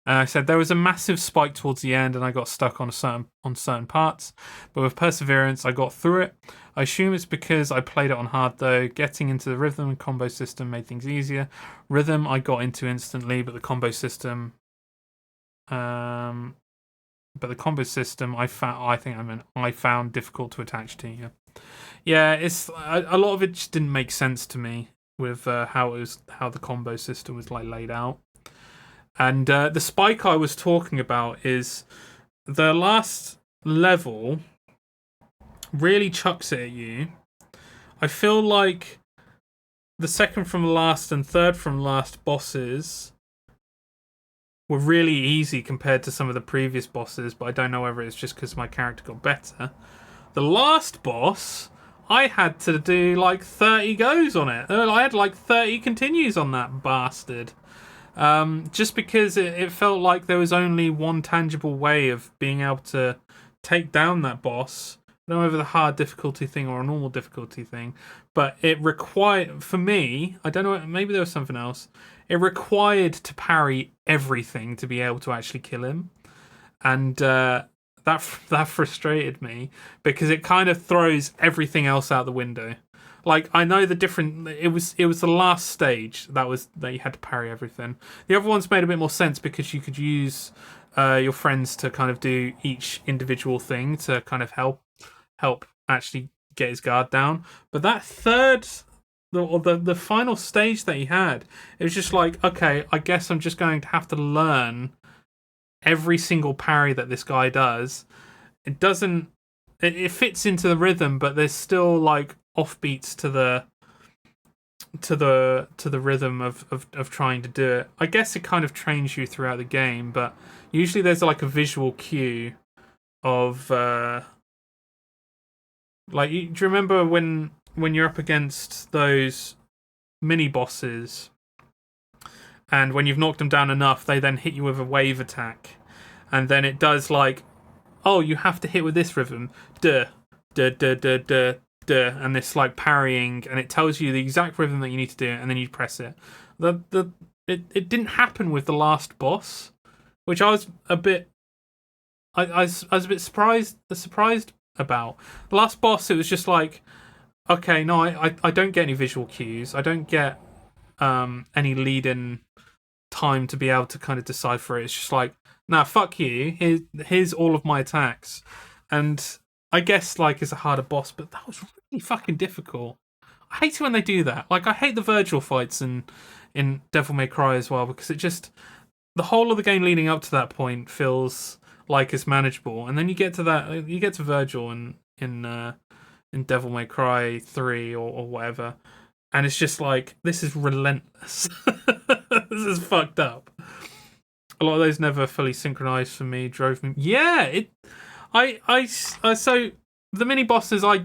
I said there was a massive spike towards the end, and I got stuck on certain parts. But with perseverance, I got through it. I assume it's because I played it on hard, though. Getting into the rhythm and combo system made things easier. Rhythm I got into instantly, but the combo system, I found difficult to attach to. Yeah. It's a lot of it just didn't make sense to me with how the combo system was like laid out. And the spike I was talking about is the last level really chucks it at you. I feel like the second from last and third from last bosses were really easy compared to some of the previous bosses, but I don't know whether it's just because my character got better. The last boss, I had to do like 30 goes on it. I had like 30 continues on that bastard. Just because it felt like there was only one tangible way of being able to take down that boss. I don't know whether the hard difficulty thing or a normal difficulty thing, but it required, for me, I don't know, maybe there was something else. It required to parry everything to be able to actually kill him. And that frustrated me because it kind of throws everything else out the window. Like, I know the different. It was the last stage that you had to parry everything. The other ones made a bit more sense because you could use your friends to kind of do each individual thing to kind of help actually get his guard down. But that third, the final stage that he had, it was just like, okay, I guess I'm just going to have to learn every single parry that this guy does. It doesn't. It fits into the rhythm, but there's still like offbeats to the rhythm of trying to do it. I guess it kind of trains you throughout the game, but usually there's like a visual cue of like do you remember when you're up against those mini bosses and when you've knocked them down enough they then hit you with a wave attack and then it does like, oh, you have to hit with this rhythm, duh duh duh duh duh duh, and this like parrying, and it tells you the exact rhythm that you need to do, and then you press it. It didn't happen with the last boss, which I was a bit I was a bit surprised about. The last boss, it was just like, okay, no, I don't get any visual cues. I don't get any lead-in time to be able to kind of decipher it. It's just like, nah, fuck you. Here's all of my attacks. And I guess like it's a harder boss, but that was really fucking difficult. I hate it when they do that. Like I hate the Virgil fights in Devil May Cry as well, because it just, the whole of the game leading up to that point feels like it's manageable, and then you get to Virgil in Devil May Cry 3 or whatever, and it's just like, this is relentless. This is fucked up. A lot of those never fully synchronized for me. Drove me. Yeah, so the mini bosses I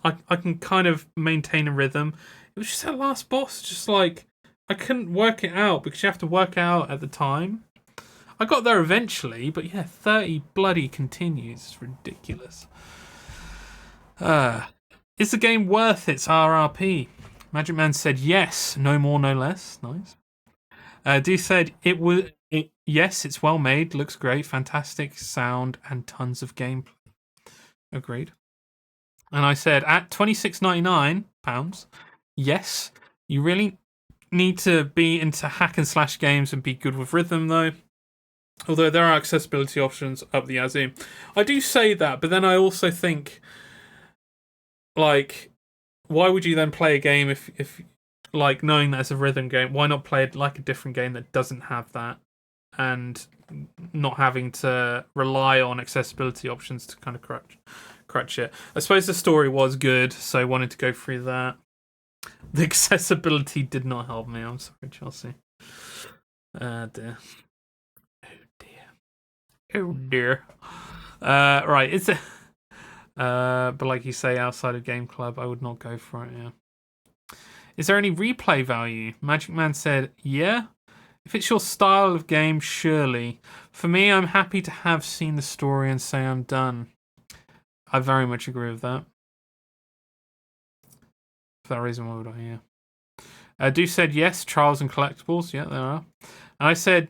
can kind of maintain a rhythm. It was just that last boss, just like I couldn't work it out because you have to work out at the time. I got there eventually, but yeah, 30 bloody continues. It's ridiculous. Is the game worth its RRP? Magic Man said yes, no more, no less. Nice. D said yes, it's well made, looks great, fantastic sound, and tons of gameplay. Agreed. And I said at £26.99, yes, you really need to be into hack and slash games and be good with rhythm though. Although there are accessibility options up the yazoo. I do say that, but then I also think, like, why would you then play a game if like, knowing that it's a rhythm game, why not play it like a different game that doesn't have that, and not having to rely on accessibility options to kind of crutch it. I suppose the story was good, so I wanted to go through that. The accessibility did not help me. I'm sorry, Chelsea. Dear. Oh dear. Right, it's a but like you say, outside of Game Club, I would not go for it. Yeah. Is there any replay value? Magic Man said, yeah. If it's your style of game, surely. For me, I'm happy to have seen the story and say I'm done. I very much agree with that. For that reason, why would I? Yeah. Do said yes, trials and collectibles. Yeah, there are. And I said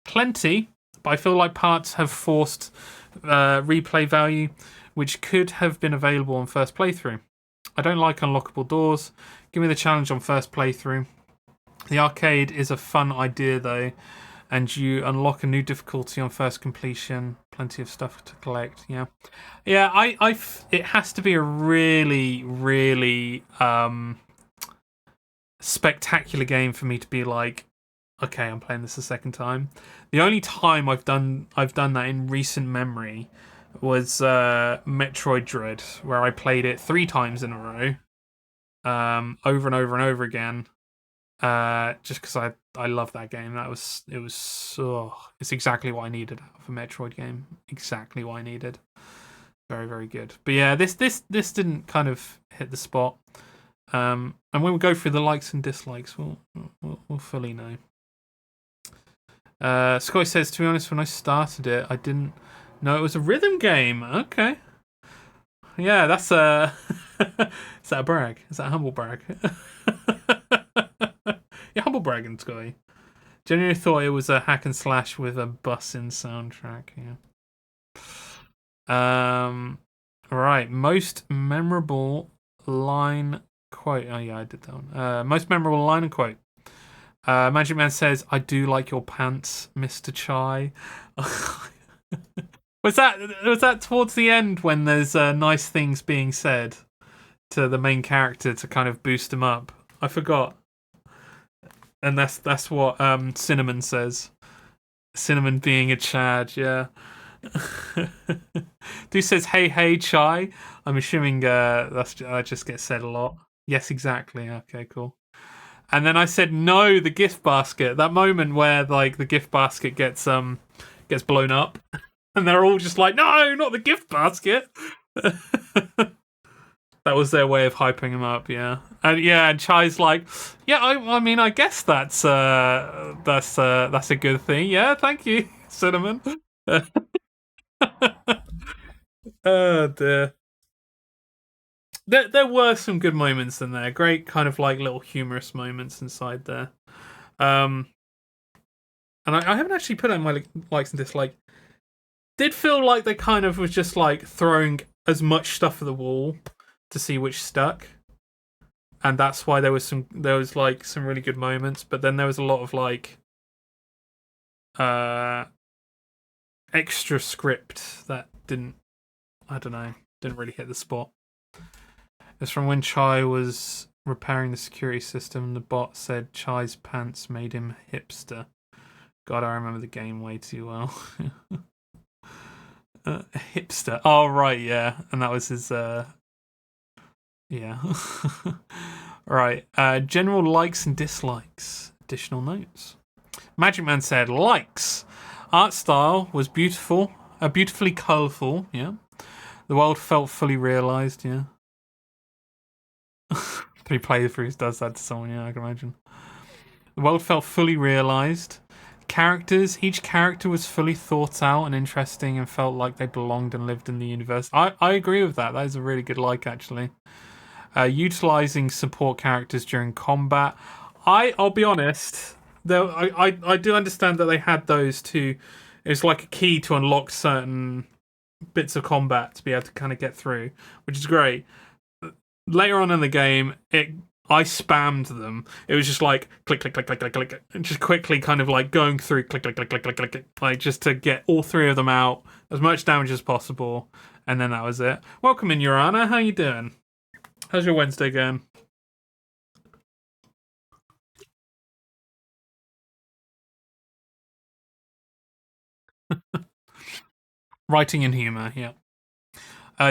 plenty, but I feel like parts have forced replay value, which could have been available on first playthrough. I don't like unlockable doors. Give me the challenge on first playthrough. The arcade is a fun idea though, and you unlock a new difficulty on first completion. Plenty of stuff to collect. Yeah. It has to be a really, really spectacular game for me to be like, okay, I'm playing this a second time. The only time I've done that in recent memory was Metroid Dread, where I played it 3 times in a row, over and over and over again, just because I love that game. It's exactly what I needed out of a Metroid game. Exactly what I needed. Very, very good. But yeah, this didn't kind of hit the spot. And when we go through the likes and dislikes, we'll fully know. Scotty says, to be honest, when I started it, I didn't know it was a rhythm game. Okay. Yeah, that's a... Is that a brag? Is that a humble brag? Yeah, humble bragging, Scotty. Genuinely thought it was a hack and slash with a bus-in soundtrack. Yeah. Right. Most memorable line quote. Oh yeah, I did that one. Most memorable line and quote. Magic Man says, "I do like your pants, Mr. Chai." was that towards the end when there's nice things being said to the main character to kind of boost him up? I forgot. And that's what Cinnamon says. Cinnamon being a Chad, yeah. Dude says, "Hey, Chai." I'm assuming that just gets said a lot. Yes, exactly. Okay, cool. And then I said, "No, the gift basket." That moment where like the gift basket gets blown up, and they're all just like, "No, not the gift basket." That was their way of hyping him up, yeah. And Chai's like, "Yeah, I mean, I guess that's a good thing. Yeah, thank you, Cinnamon." Oh dear. There were some good moments in there. Great kind of like little humorous moments inside there. And I haven't actually put out my likes and dislikes. Did feel like they kind of was just like throwing as much stuff at the wall to see which stuck. And that's why there was like some really good moments, but then there was a lot of like extra script that didn't really hit the spot. It's from when Chai was repairing the security system. The bot said Chai's pants made him hipster. God, I remember the game way too well. Hipster. Oh right, yeah, and that was his. Yeah. Right. General likes and dislikes. Additional notes. Magic Man said likes. Art style was beautiful. Beautifully colourful. Yeah. The world felt fully realised. Yeah. 3 playthroughs does that to someone. Yeah, I can imagine. The world felt fully realised. Characters. Each character was fully thought out and interesting, and felt like they belonged and lived in the universe. I agree with that. That is a really good like, actually. Utilizing support characters during combat. I'll be honest. Though I do understand that they had those to. It's like a key to unlock certain bits of combat to be able to kind of get through, which is great. Later on in the game, I spammed them. It was just like click, click, click, click, click, click, and just quickly kind of like going through click, click, click, click, click, click, like just to get all 3 of them out, as much damage as possible, and then that was it. Welcome in, Your Honor. How you doing? How's your Wednesday going? Writing and humor, yeah.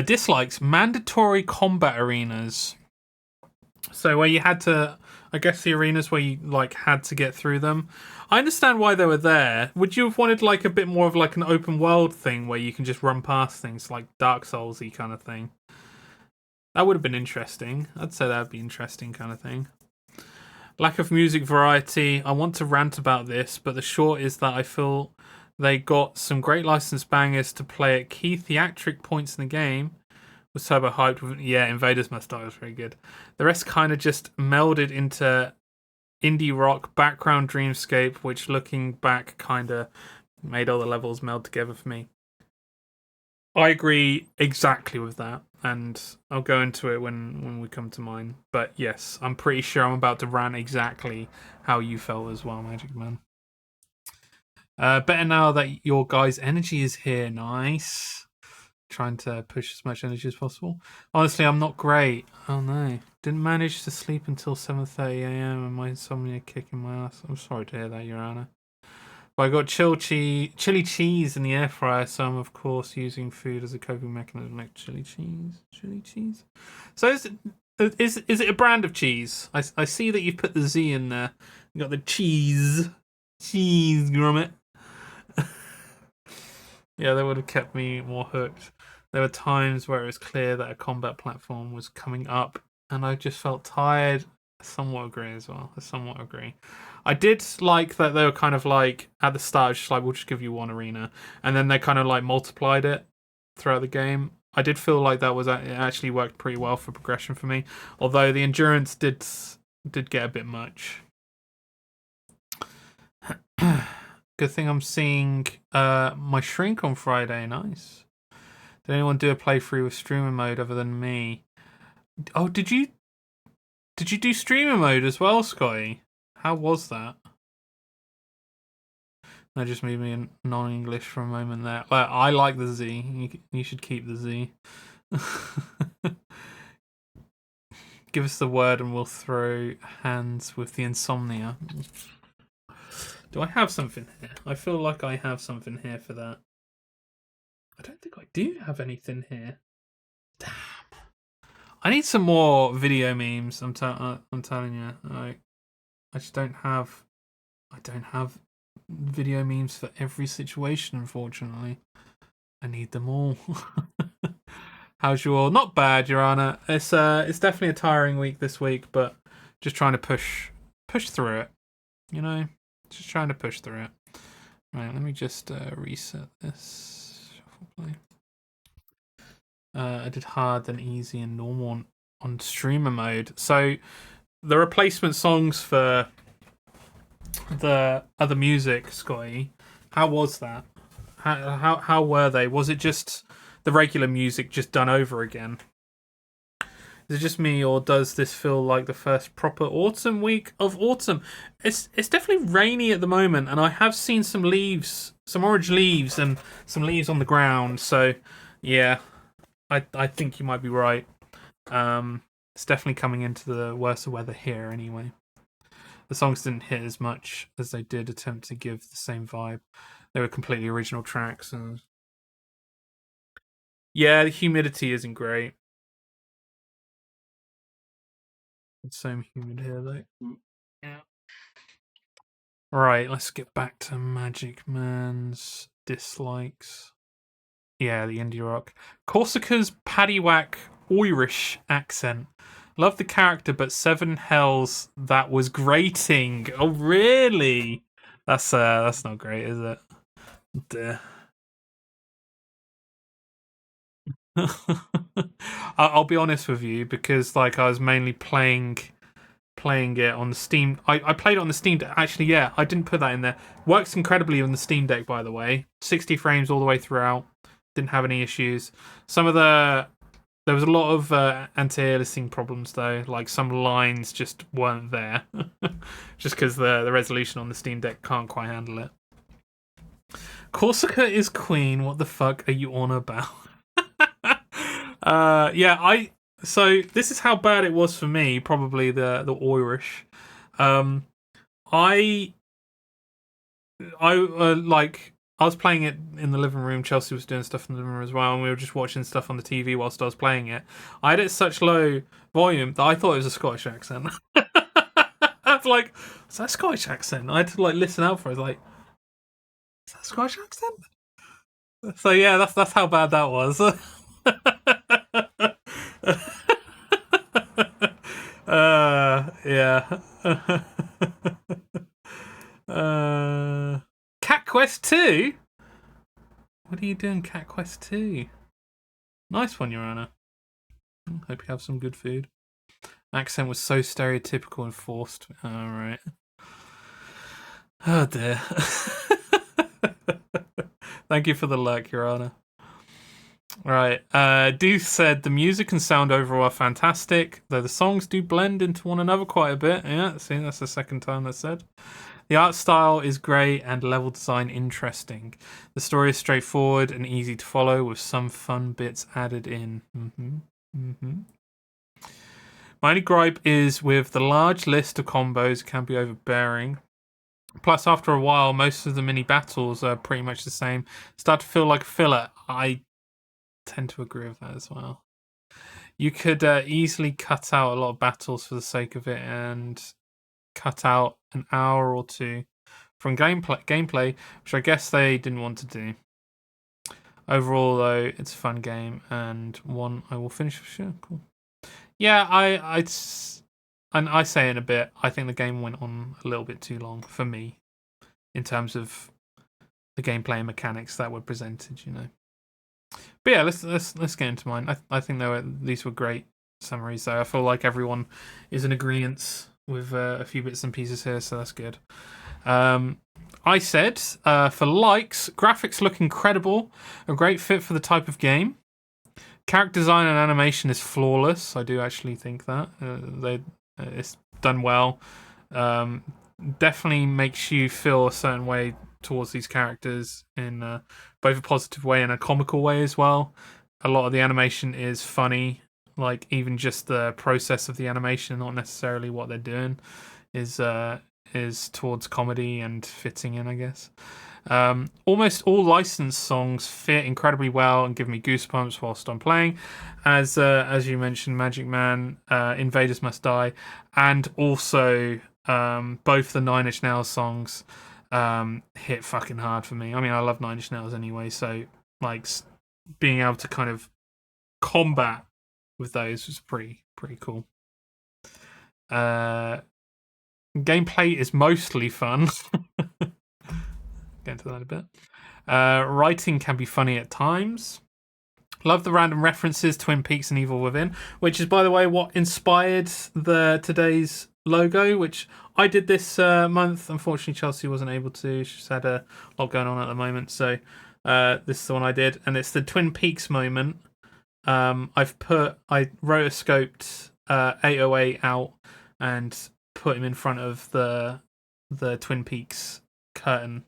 Dislikes mandatory combat arenas. So where you had to, I guess the arenas where you like had to get through them. I understand why they were there. Would you have wanted like a bit more of like an open world thing where you can just run past things like Dark Souls-y kind of thing? That would have been interesting. I'd say that would be interesting kind of thing. Lack of music variety. I want to rant about this, but the short is that I feel they got some great licensed bangers to play at key theatric points in the game. Was turbo hyped with, yeah, Invaders Must Die was very good. The rest kind of just melded into indie rock background dreamscape, which looking back kind of made all the levels meld together for me. I agree exactly with that, and I'll go into it when we come to mine. But yes, I'm pretty sure I'm about to rant exactly how you felt as well, Magic Man. Better now that your guys' energy is here. Nice. Trying to push as much energy as possible. Honestly, I'm not great. Oh no. Didn't manage to sleep until 7:30 a.m. and my insomnia kicking my ass. I'm sorry to hear that, Your Honor. But I got chili cheese in the air fryer, so I'm of course using food as a coping mechanism like chili cheese. Chili cheese. So is it a brand of cheese? I see that you've put the Z in there. You got the cheese grommet. Yeah, that would have kept me more hooked. There were times where it was clear that a combat platform was coming up, and I just felt tired. I somewhat agree as well. I somewhat agree. I did like that they were kind of like, at the start, just like, we'll just give you one arena. And then they kind of like multiplied it throughout the game. I did feel like it actually worked pretty well for progression for me. Although the endurance did get a bit much. Good thing I'm seeing my shrink on Friday. Nice. Did anyone do a playthrough with streamer mode other than me? Oh, did you do streamer mode as well, Scotty? How was that? That just made me non-English for a moment there. Well, I like the Z. You should keep the Z. Give us the word and we'll throw hands with the insomnia. Do I have something here? I feel like I have something here for that. I don't think I do have anything here. Damn. I need some more video memes. I'm telling you. I just don't have. I don't have video memes for every situation. Unfortunately, I need them all. How's you all? Not bad, Your Honor. It's definitely a tiring week this week, but just trying to push through it. You know, just trying to push through it. Right, let me just reset this. I did hard, then easy, and normal on streamer mode. So the replacement songs for the other music, Scotty. How was that? How were they? Was it just the regular music just done over again? Is it just me, or does this feel like the first proper autumn week of autumn? It's definitely rainy at the moment, and I have seen some leaves, some orange leaves, and some leaves on the ground. So, yeah, I think you might be right. It's definitely coming into the worse weather here, anyway. The songs didn't hit as much as they did attempt to give the same vibe. They were completely original tracks, and yeah, the humidity isn't great. It's so humid here, though. Yeah. Right, let's get back to Magic Man's dislikes. Yeah, the indie rock. Corsica's paddywhack Irish accent. Love the character, but Seven Hells, that was grating. Oh, really? That's not great, is it? Duh. I'll be honest with you, because like I was mainly playing it on the Steam. I played it on the Steam Deck. Actually, yeah, I didn't put that in there. Works incredibly on the Steam Deck, by the way. 60 frames all the way throughout. Didn't have any issues. There was a lot of anti-aliasing problems though. Like some lines just weren't there, just because the resolution on the Steam Deck can't quite handle it. Corsica is queen. What the fuck are you on about? Yeah, so this is how bad it was for me. Probably the Irish. I like. I was playing it in the living room. Chelsea was doing stuff in the living room as well, and we were just watching stuff on the TV whilst I was playing it. I had it at such low volume that I thought it was a Scottish accent. I was like, "Is that a Scottish accent?" I had to like listen out for it. I was like, "Is that a Scottish accent?" So yeah, that's how bad that was. Yeah. Cat Quest 2? What are you doing, Cat Quest 2? Nice one, Your Honor. Hope you have some good food. Accent was so stereotypical and forced. Alright. Oh dear. Thank you for the lurk, Your Honor. Right. Deuce said the music and sound overall are fantastic, though the songs do blend into one another quite a bit. Yeah, see, that's the second time that's said. The art style is great and level design interesting. The story is straightforward and easy to follow with some fun bits added in. My only gripe is with the large list of combos can be overbearing. Plus, after a while, most of the mini battles are pretty much the same. Start to feel like a filler. I tend to agree with that as well. You could easily cut out a lot of battles for the sake of it and cut out an hour or two from gameplay, which I guess they didn't want to do. Overall, though, it's a fun game and one I will finish for sure. Cool. Yeah, I say in a bit. I think the game went on a little bit too long for me, in terms of the gameplay and mechanics that were presented. You know. But yeah, let's get into mine. I think these were great summaries. So I feel like everyone is in agreement with a few bits and pieces here, so that's good. I said for likes, graphics look incredible, a great fit for the type of game. character design and animation is flawless. I do actually think that it's done well. Definitely makes you feel a certain way towards these characters in both a positive way and a comical way as well. A lot of the animation is funny, like even just the process of the animation, not necessarily what they're doing, is towards comedy and fitting in, I guess. Almost all licensed songs fit incredibly well and give me goosebumps whilst I'm playing, as you mentioned, Magic Man, Invaders Must Die, and also both the Nine Inch Nails songs hit fucking hard for me. I mean, I love Nine Inch Nails anyway, so like being able to kind of combat with those was pretty cool. Gameplay is mostly fun. Get into that a bit. Writing can be funny at times. Love the random references, Twin Peaks and Evil Within, which is, by the way, what inspired today's logo, which I did this month. Unfortunately, Chelsea wasn't able to. She's had a lot going on at the moment, so this is the one I did, and it's the Twin Peaks moment. I rotoscoped 808 out and put him in front of the Twin Peaks curtain.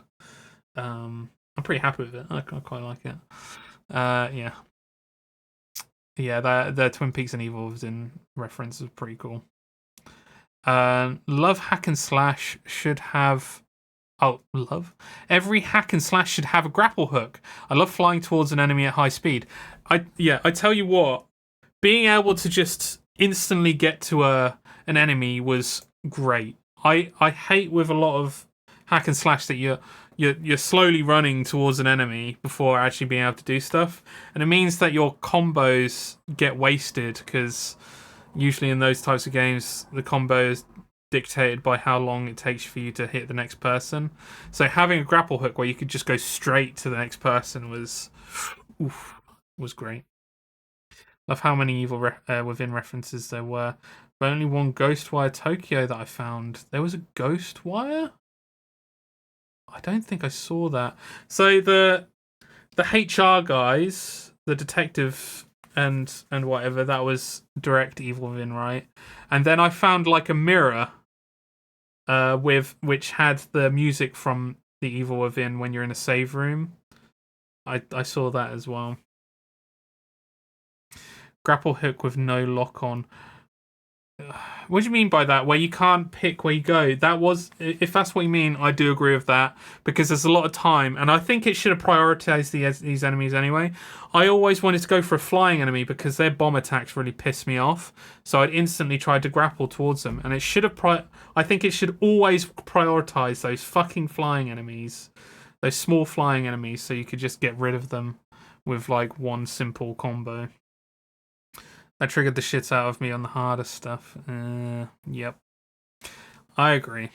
I'm pretty happy with it. I quite like it. Yeah, the Twin Peaks and Evil Within reference is pretty cool. Love hack and slash should have. Oh, love. Every hack and slash should have a grapple hook. I love flying towards an enemy at high speed. I tell you what, being able to just instantly get to an enemy was great. I hate with a lot of hack and slash that you're slowly running towards an enemy before actually being able to do stuff, and it means that your combos get wasted because usually in those types of games the combo is dictated by how long it takes for you to hit the next person. So having a grapple hook where you could just go straight to the next person was great. Love how many Evil Within references there were. But only one Ghostwire Tokyo that I found. There was a Ghostwire? I don't think I saw that. So the HR guys, the detective and whatever, that was direct Evil Within, right? And then I found like a mirror which had the music from the Evil Within when you're in a save room. I saw that as well. Grapple hook with no lock on. What do you mean by that? Where you can't pick where you go? That was, if that's what you mean, I do agree with that, because there's a lot of time, and I think it should have prioritized these enemies anyway. I always wanted to go for a flying enemy because their bomb attacks really pissed me off, so I'd instantly tried to grapple towards them, and it should have I think it should always prioritize those fucking flying enemies, those small flying enemies, so you could just get rid of them with like one simple combo. That triggered the shit out of me on the harder stuff. Yep. I agree.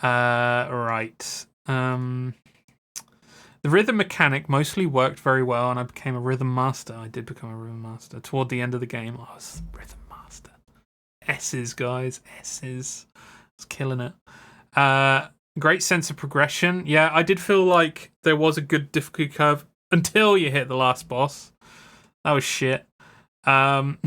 Right. The rhythm mechanic mostly worked very well, and I became a rhythm master. I did become a rhythm master. Toward the end of the game, I was rhythm master. S's, guys. S's. I was killing it. Great sense of progression. Yeah, I did feel like there was a good difficulty curve until you hit the last boss. That was shit. Nin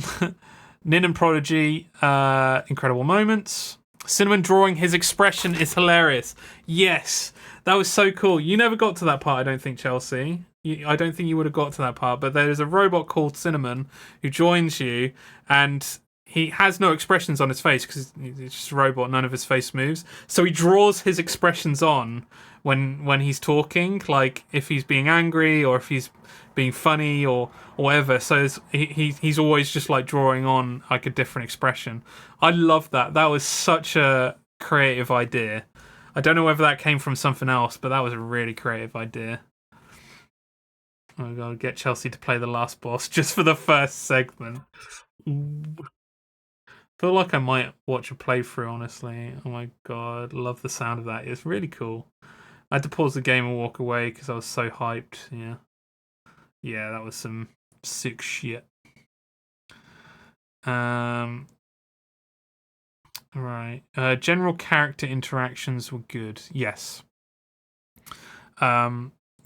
and Prodigy, incredible moments. Cinnamon drawing his expression is hilarious. Yes, that was so cool. You never got to that part, I don't think, Chelsea. I don't think you would have got to that part, but there's a robot called Cinnamon who joins you, and he has no expressions on his face because he's just a robot. None of his face moves. So he draws his expressions on when he's talking, like if he's being angry or if he's being funny or whatever. So he's always just like drawing on like a different expression. I love that. That was such a creative idea. I don't know whether that came from something else, but that was a really creative idea. I'm gonna get Chelsea to play the last boss just for the first segment. Feel like I might watch a playthrough, honestly. Oh my god, love the sound of that. It's really cool. I had to pause the game and walk away because I was so hyped. Yeah, that was some sick shit. Right. General character interactions were good. Yes.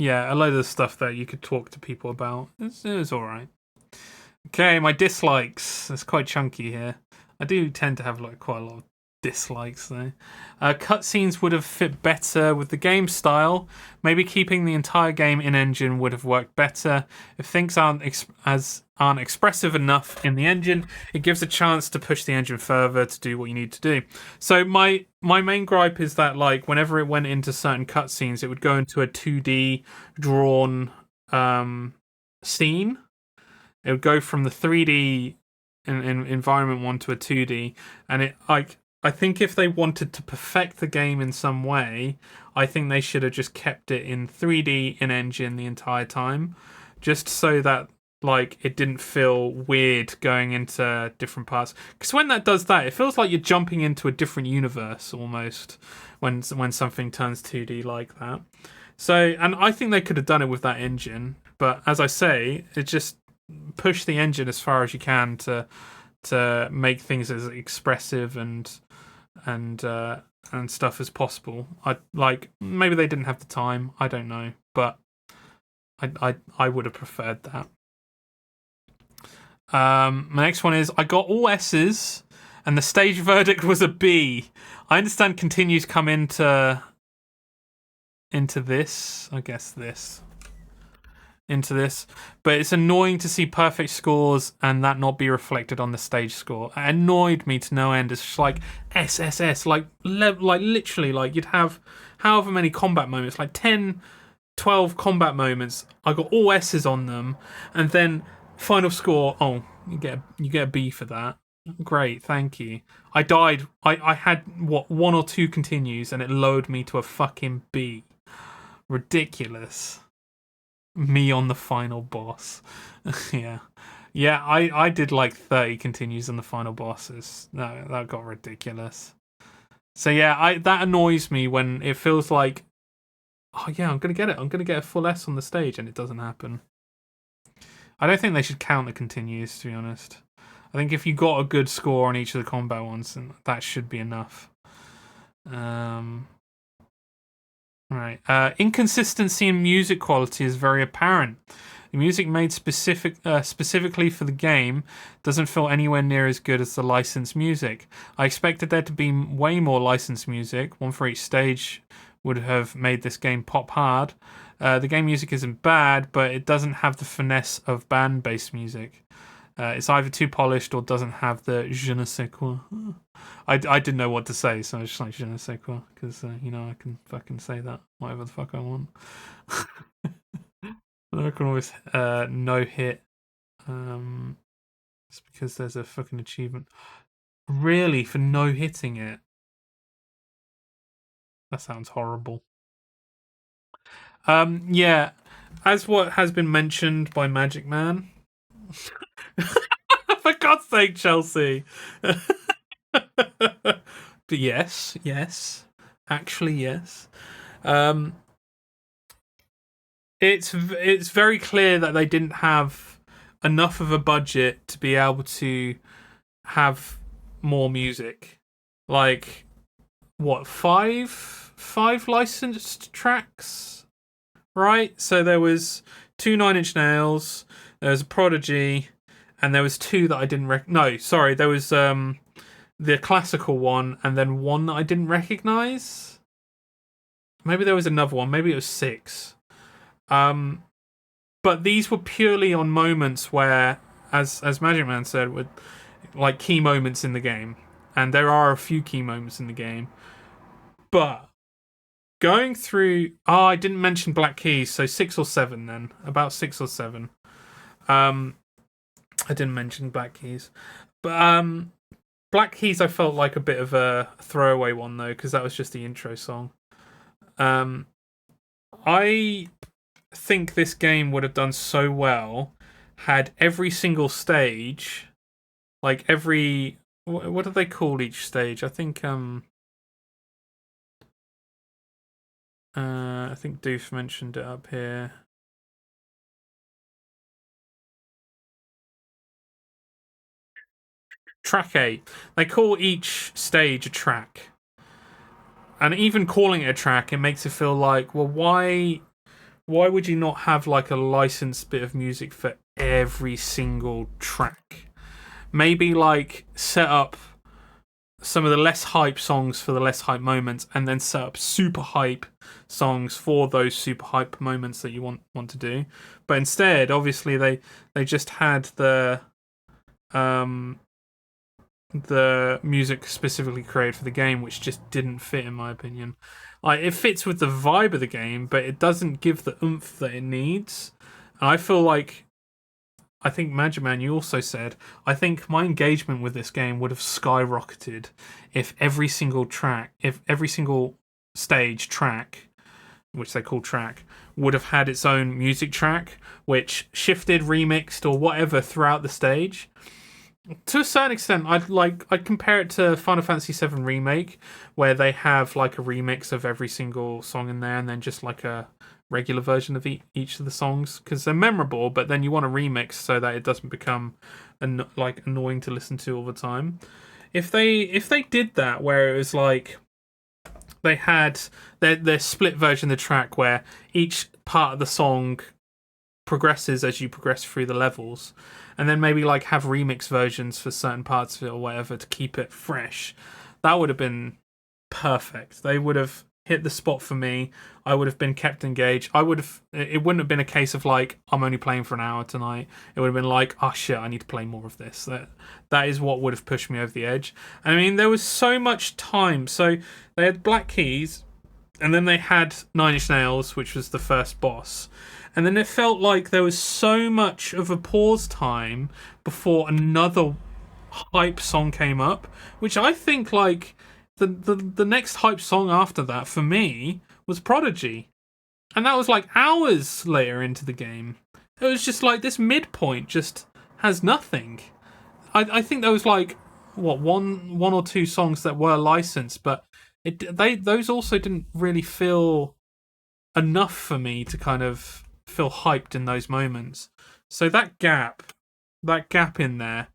yeah, a load of the stuff that you could talk to people about. It was all right. Okay, my dislikes. It's quite chunky here. I do tend to have like quite a lot of dislikes though. Cutscenes would have fit better with the game style. Maybe keeping the entire game in engine would have worked better. If things aren't expressive enough in the engine, it gives a chance to push the engine further to do what you need to do. So my main gripe is that like whenever it went into certain cutscenes, it would go into a 2D drawn scene. It would go from the 3D in environment one to a 2D, and it like I think if they wanted to perfect the game in some way, I think they should have just kept it in 3D in engine the entire time, just so that like it didn't feel weird going into different parts. Because when that does that, it feels like you're jumping into a different universe almost when something turns 2D like that. So, and I think they could have done it with that engine, but as I say, it just push the engine as far as you can to make things as expressive and stuff as possible. I like maybe they didn't have the time. I don't know, but I would have preferred that. My next one is I got all S's and the stage verdict was a B. I understand continues come into this. I guess this. Into this, but it's annoying to see perfect scores and that not be reflected on the stage score. It annoyed me to no end. It's just like SSS, like literally, like you'd have however many combat moments, like 10, 12 combat moments. I got all S's on them, and then final score. Oh, you get a B for that. Great, thank you. I died. I had one or two continues, and it lowered me to a fucking B. Ridiculous. Me on the final boss. Yeah. I did like 30 continues on the final bosses. That got ridiculous. So yeah, that annoys me when it feels like, oh yeah, I'm gonna get it. I'm gonna get a full S on the stage, and it doesn't happen. I don't think they should count the continues, to be honest. I think if you got a good score on each of the combat ones, then that should be enough. Right. Inconsistency in music quality is very apparent. The music made specifically for the game doesn't feel anywhere near as good as the licensed music. I expected there to be way more licensed music, one for each stage would have made this game pop hard. The game music isn't bad, but it doesn't have the finesse of band-based music. It's either too polished or doesn't have the je ne sais quoi. I didn't know what to say, so I was just like je ne sais quoi, because I can fucking say that whatever the fuck I want. I can always no hit, just because there's a fucking achievement. Really, for no hitting it? That sounds horrible. Yeah, as what has been mentioned by Magic Man. For God's sake, Chelsea. But yes, actually yes. It's very clear that they didn't have enough of a budget to be able to have more music. Like what, five licensed tracks, right? So there was 2 Nine Inch Nails, there was a Prodigy, and there was 2 that I didn't no, sorry, there was the classical one, and then 1 that I didn't recognize. Maybe there was another one. Maybe it was 6. But these were purely on moments where, as Magic Man said, with like key moments in the game, and there are a few key moments in the game. But going through, I didn't mention Black Keys, so 6 or 7 then, about 6 or 7. I didn't mention Black Keys, but Black Keys I felt like a bit of a throwaway one though, because that was just the intro song. I think this game would have done so well had every single stage, like every, what do they call each stage? I think Doof mentioned it up here. Track 8. They call each stage a track. And even calling it a track, it makes it feel like, well, why why would you not have like a licensed bit of music for every single track? Maybe like set up some of the less hype songs for the less hype moments, and then set up super hype songs for those super hype moments that you want to do. But instead, obviously, they just had the music specifically created for the game, which just didn't fit, in my opinion. Like, it fits with the vibe of the game, but it doesn't give the oomph that it needs. And I feel like, I think Magic Man, you also said, I think my engagement with this game would have skyrocketed if every single stage track, which they call track, would have had its own music track, which shifted, remixed, or whatever throughout the stage. To a certain extent, I'd compare it to Final Fantasy VII Remake, where they have like a remix of every single song in there, and then just like a regular version of each of the songs, because they're memorable. But then you want a remix so that it doesn't become like annoying to listen to all the time. If they did that, where it was like they had their split version of the track, where each part of the song progresses as you progress through the levels, and then maybe like have remix versions for certain parts of it or whatever to keep it fresh, that would have been perfect. They would have hit the spot for me. I would have been kept engaged. It wouldn't have been a case of like, I'm only playing for an hour tonight. It would have been like, oh shit, I need to play more of this. That is what would have pushed me over the edge. I mean, there was so much time. So they had Black Keys, and then they had Nine Inch Nails, which was the first boss. And then it felt like there was so much of a pause time before another hype song came up, which I think like the next hype song after that for me was Prodigy. And that was like hours later into the game. It was just like this midpoint just has nothing. I think there was like one or two songs that were licensed, but those also didn't really feel enough for me to kind of feel hyped in those moments. So that gap in there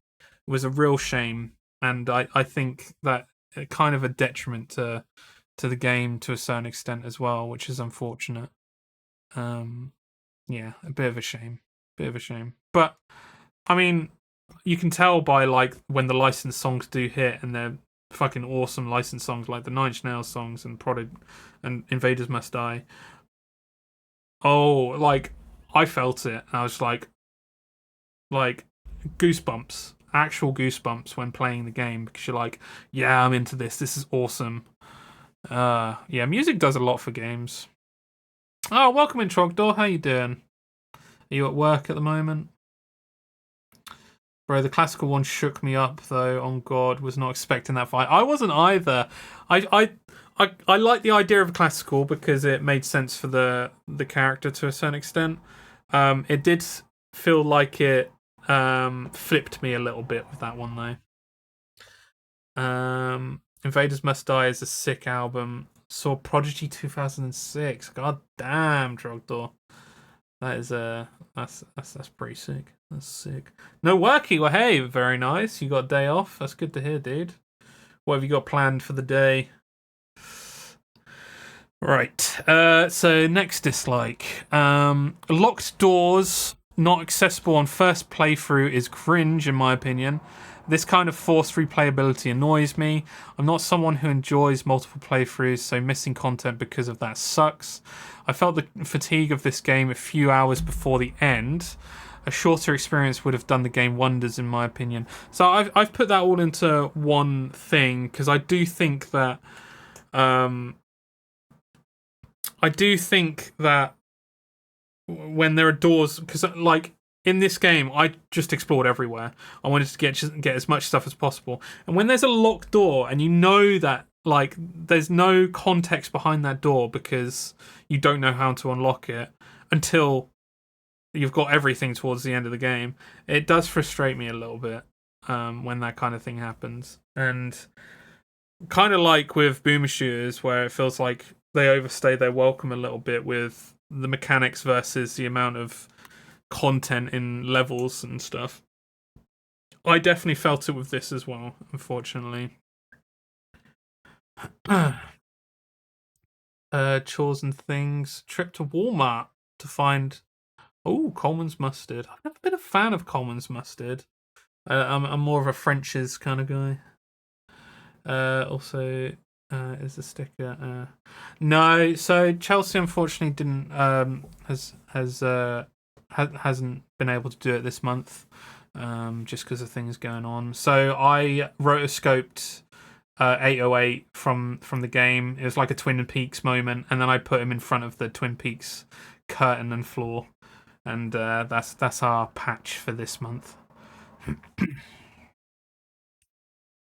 was a real shame, and I think that kind of a detriment to the game to a certain extent as well, which is unfortunate. Yeah, a bit of a shame. But I mean, you can tell by like when the licensed songs do hit, and they're fucking awesome licensed songs like the Nine Inch Nails songs and and Invaders Must Die. Oh, like I felt it. I was like goosebumps, actual goosebumps when playing the game, because you're like, yeah, I'm into this. This is awesome. Yeah, music does a lot for games. Oh, welcome in, Trogdor. How you doing? Are you at work at the moment? Bro, the classical one shook me up though. On God, was not expecting that fight. I wasn't either. I like the idea of classical because it made sense for the character to a certain extent. It did feel like it flipped me a little bit with that one though. Invaders Must Die is a sick album. Saw Prodigy 2006. God damn, Trogdor. That is that's pretty sick. That's sick. No worky. Well, hey, very nice. You got a day off. That's good to hear, dude. What have you got planned for the day? Right. So next dislike. Locked doors not accessible on first playthrough is cringe, in my opinion. This kind of forced replayability annoys me. I'm not someone who enjoys multiple playthroughs, so missing content because of that sucks. I felt the fatigue of this game a few hours before the end. A shorter experience would have done the game wonders, in my opinion. So I've put that all into one thing, because I do think that when there are doors, because like in this game, I just explored everywhere. I wanted to get as much stuff as possible. And when there's a locked door, and you know that like there's no context behind that door because you don't know how to unlock it until you've got everything towards the end of the game, it does frustrate me a little bit when that kind of thing happens. And kind of like with boomer shooters, where it feels like they overstay their welcome a little bit with the mechanics versus the amount of content in levels and stuff. I definitely felt it with this as well, unfortunately. Chores and things. Trip to Walmart to find. Oh, Coleman's mustard. I've never been a fan of Coleman's mustard. I'm more of a French's kind of guy. Also, is the sticker? No. So Chelsea unfortunately didn't hasn't been able to do it this month, just because of things going on. So I rotoscoped 808 from the game. It was like a Twin Peaks moment, and then I put him in front of the Twin Peaks curtain and floor, and that's our patch for this month.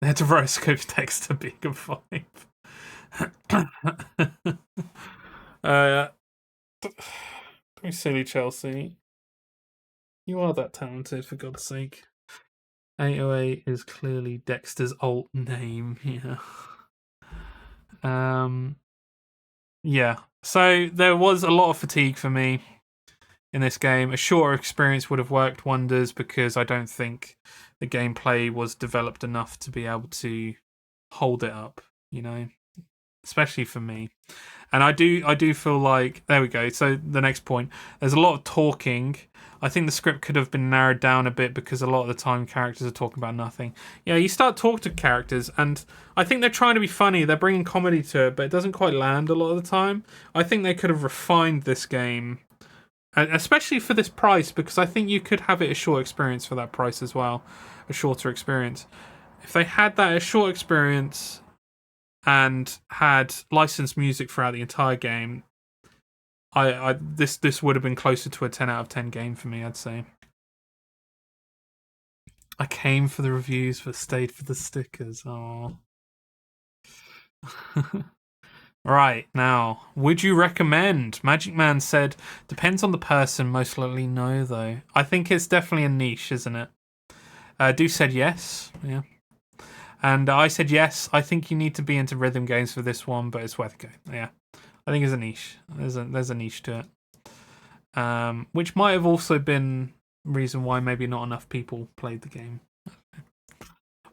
They had to rotoscope text to be a 5. Don't be silly, Chelsea. You are that talented, for God's sake. 808 is clearly Dexter's alt name. Yeah. So there was a lot of fatigue for me in this game. A shorter experience would have worked wonders, because I don't think the gameplay was developed enough to be able to hold it up, especially for me. And I do feel like, there we go. So the next point, there's a lot of talking. I think the script could have been narrowed down a bit, because a lot of the time characters are talking about nothing. Yeah, you start talking to characters, and I think they're trying to be funny. They're bringing comedy to it, but it doesn't quite land a lot of the time. I think they could have refined this game, especially for this price, because I think you could have it a short experience for that price as well, a shorter experience. If they had that a short experience and had licensed music throughout the entire game, this would have been closer to a 10 out of 10 game for me, I'd say. I came for the reviews but stayed for the stickers. Oh. Right, now, would you recommend? Magic Man said, depends on the person, most likely no, though. I think it's definitely a niche, isn't it? Do said yes, yeah. And I said yes, I think you need to be into rhythm games for this one, but it's worth a go. Yeah, I think it's a niche. There's a niche to it. Which might have also been reason why maybe not enough people played the game.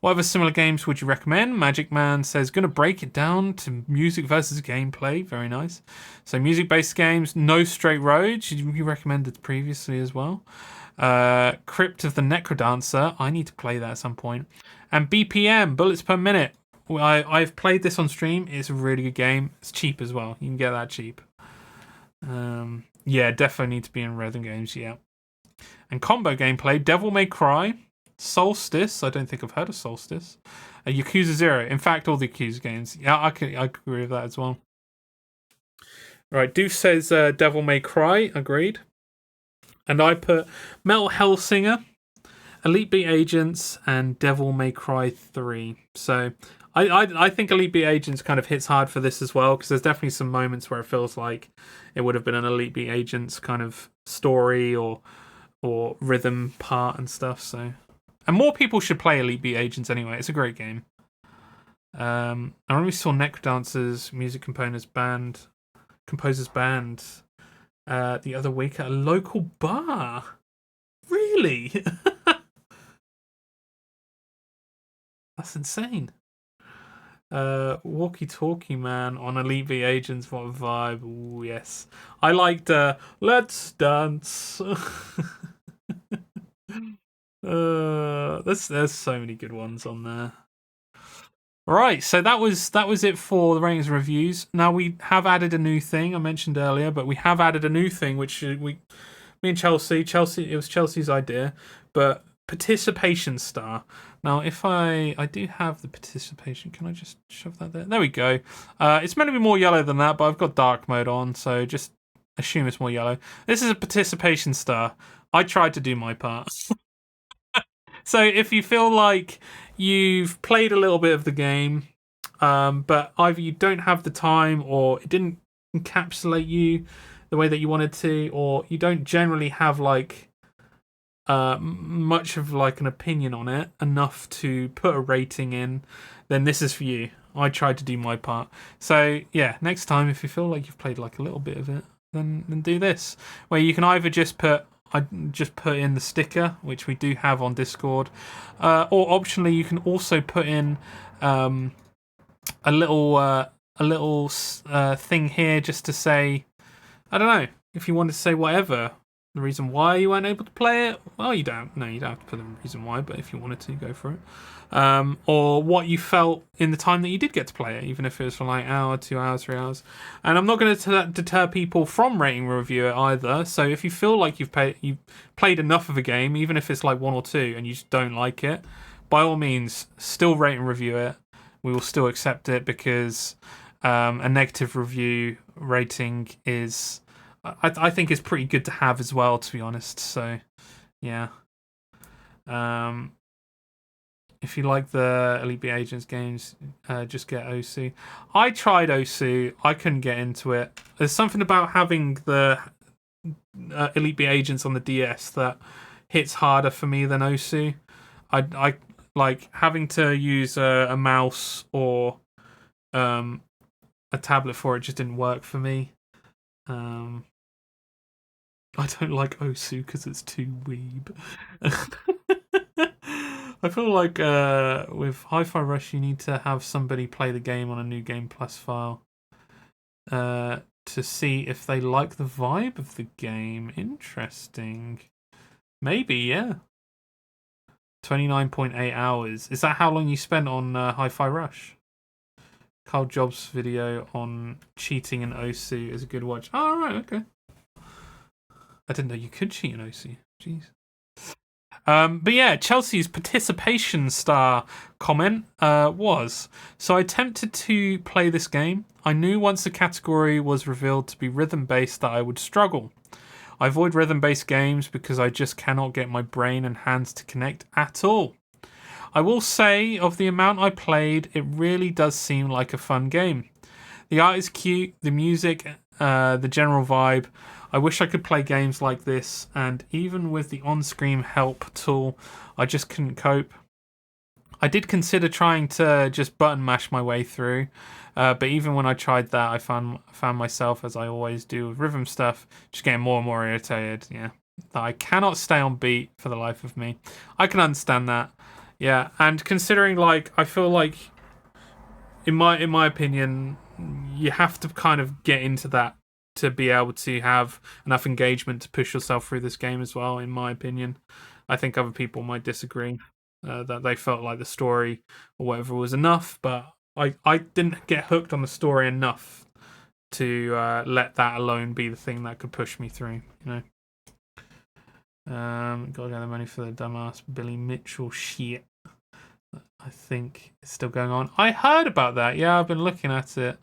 What other similar games would you recommend? Magic Man says, going to break it down to music versus gameplay. Very nice. So music-based games, No Straight Road. You recommended previously as well. Crypt of the Necrodancer. I need to play that at some point. And BPM, Bullets Per Minute. I've played this on stream. It's a really good game. It's cheap as well. You can get that cheap. Yeah, definitely need to be in rhythm games, yeah. And combo gameplay, Devil May Cry. Solstice, I don't think I've heard of Solstice. Yakuza 0. In fact, all the Yakuza games. Yeah, I agree with that as well. Right, Doof says Devil May Cry. Agreed. And I put Metal Hellsinger, Elite Beat Agents, and Devil May Cry 3. So I think Elite Beat Agents kind of hits hard for this as well, because there's definitely some moments where it feels like it would have been an Elite Beat Agents kind of story or rhythm part and stuff. So. And more people should play Elite Beat Agents anyway. It's a great game. I only saw Necrodancer's music composers band the other week at a local bar. Really? That's insane. Walkie Talkie Man on Elite Beat Agents. What a vibe. Ooh, yes. I liked Let's Dance. There's so many good ones on there. Right, so that was it for the ratings and reviews. Now we have added a new thing I mentioned earlier, but we have added a new thing which me and Chelsea, it was Chelsea's idea, but participation star. Now if I do have the participation, can I just shove that there? There we go. It's meant to be more yellow than that, but I've got dark mode on, so just assume it's more yellow. This is a participation star. I tried to do my part. So if you feel like you've played a little bit of the game, but either you don't have the time, or it didn't encapsulate you the way that you wanted to, or you don't generally have like much of like an opinion on it enough to put a rating in, then this is for you. I tried to do my part. So yeah, next time if you feel like you've played like a little bit of it, then do this, where you can either just put in the sticker, which we do have on Discord, or optionally you can also put in a little thing here just to say, I don't know, if you wanted to say whatever, the reason why you weren't able to play it, well, you don't. No, you don't have to put the reason why, but if you wanted to, go for it. Or what you felt in the time that you did get to play it, even if it was for like an hour, 2 hours, 3 hours. And I'm not going to deter people from rating and review it either. So if you feel like you've played enough of a game, even if it's like 1 or 2, and you just don't like it, by all means, still rate and review it. We will still accept it because a negative review rating is, I think, is pretty good to have as well, to be honest. So, yeah. If you like the Elite Beat Agents games, just get Osu. I tried Osu. I couldn't get into it. There's something about having the Elite Beat Agents on the DS that hits harder for me than Osu. I like having to use a mouse or a tablet for it just didn't work for me. I don't like Osu because it's too weeb. I feel like with Hi-Fi Rush, you need to have somebody play the game on a New Game Plus file to see if they like the vibe of the game. Interesting. Maybe, yeah. 29.8 hours. Is that how long you spent on Hi-Fi Rush? Carl Jobs' video on cheating in Osu is a good watch. Oh, right, okay. I didn't know you could cheat in Osu. Jeez. But yeah, Chelsea's participation star comment was, so I attempted to play this game. I knew once the category was revealed to be rhythm-based that I would struggle. I avoid rhythm-based games because I just cannot get my brain and hands to connect at all. I will say, of the amount I played, it really does seem like a fun game. The art is cute, the music, the general vibe. I wish I could play games like this, and even with the on-screen help tool, I just couldn't cope. I did consider trying to just button mash my way through, but even when I tried that, I found myself, as I always do with rhythm stuff, just getting more and more irritated. Yeah, I cannot stay on beat for the life of me. I can understand that. Yeah, and considering, like, I feel like, in my opinion, you have to kind of get into that to be able to have enough engagement to push yourself through this game as well, in my opinion. I think other people might disagree, that they felt like the story or whatever was enough, but I didn't get hooked on the story enough to let that alone be the thing that could push me through, you know. Gotta get the money for the dumbass Billy Mitchell shit. I think it's still going on. I heard about that. Yeah, I've been looking at it.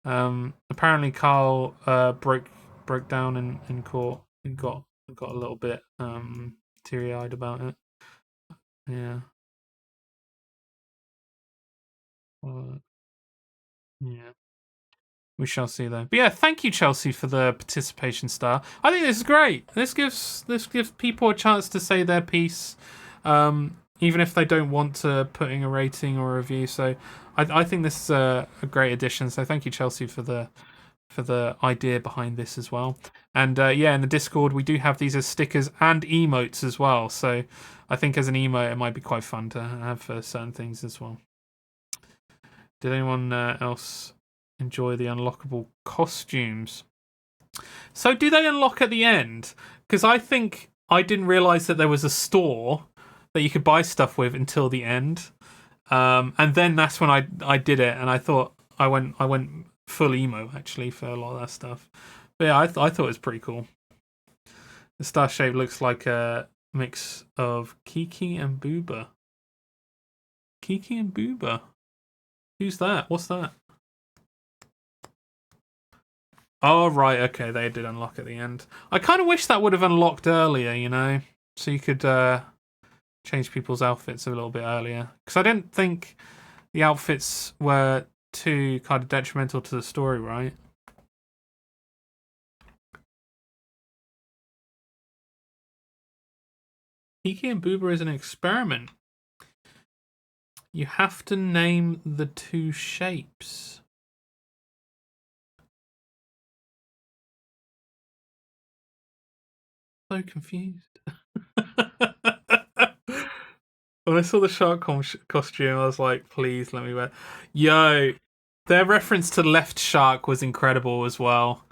Apparently Carl broke down in court and got a little bit teary-eyed about it. Yeah. Yeah. We shall see though. But yeah, thank you, Chelsea, for the participation star. I think this is great. This gives people a chance to say their piece, even if they don't want to put in a rating or a review. So I think this is a great addition. So thank you, Chelsea, for the idea behind this as well. And yeah, in the Discord we do have these as stickers and emotes as well. So I think as an emote it might be quite fun to have for certain things as well. Did anyone else enjoy the unlockable costumes? So do they unlock at the end? Because I think I didn't realise that there was a store that you could buy stuff with until the end. And then that's when I did it, and I thought I went full emo actually for a lot of that stuff. But yeah, I thought it was pretty cool. The star shape looks like a mix of Kiki and Booba. Kiki and Booba. Who's that? What's that? Oh, right, okay, they did unlock at the end. I kind of wish that would have unlocked earlier, you know, so you could change people's outfits a little bit earlier. Because I didn't think the outfits were too kind of detrimental to the story, right? Kiki and Booba is an experiment. You have to name the two shapes. So confused. When I saw the shark costume, I was like, please let me wear. Yo, their reference to Left Shark was incredible as well.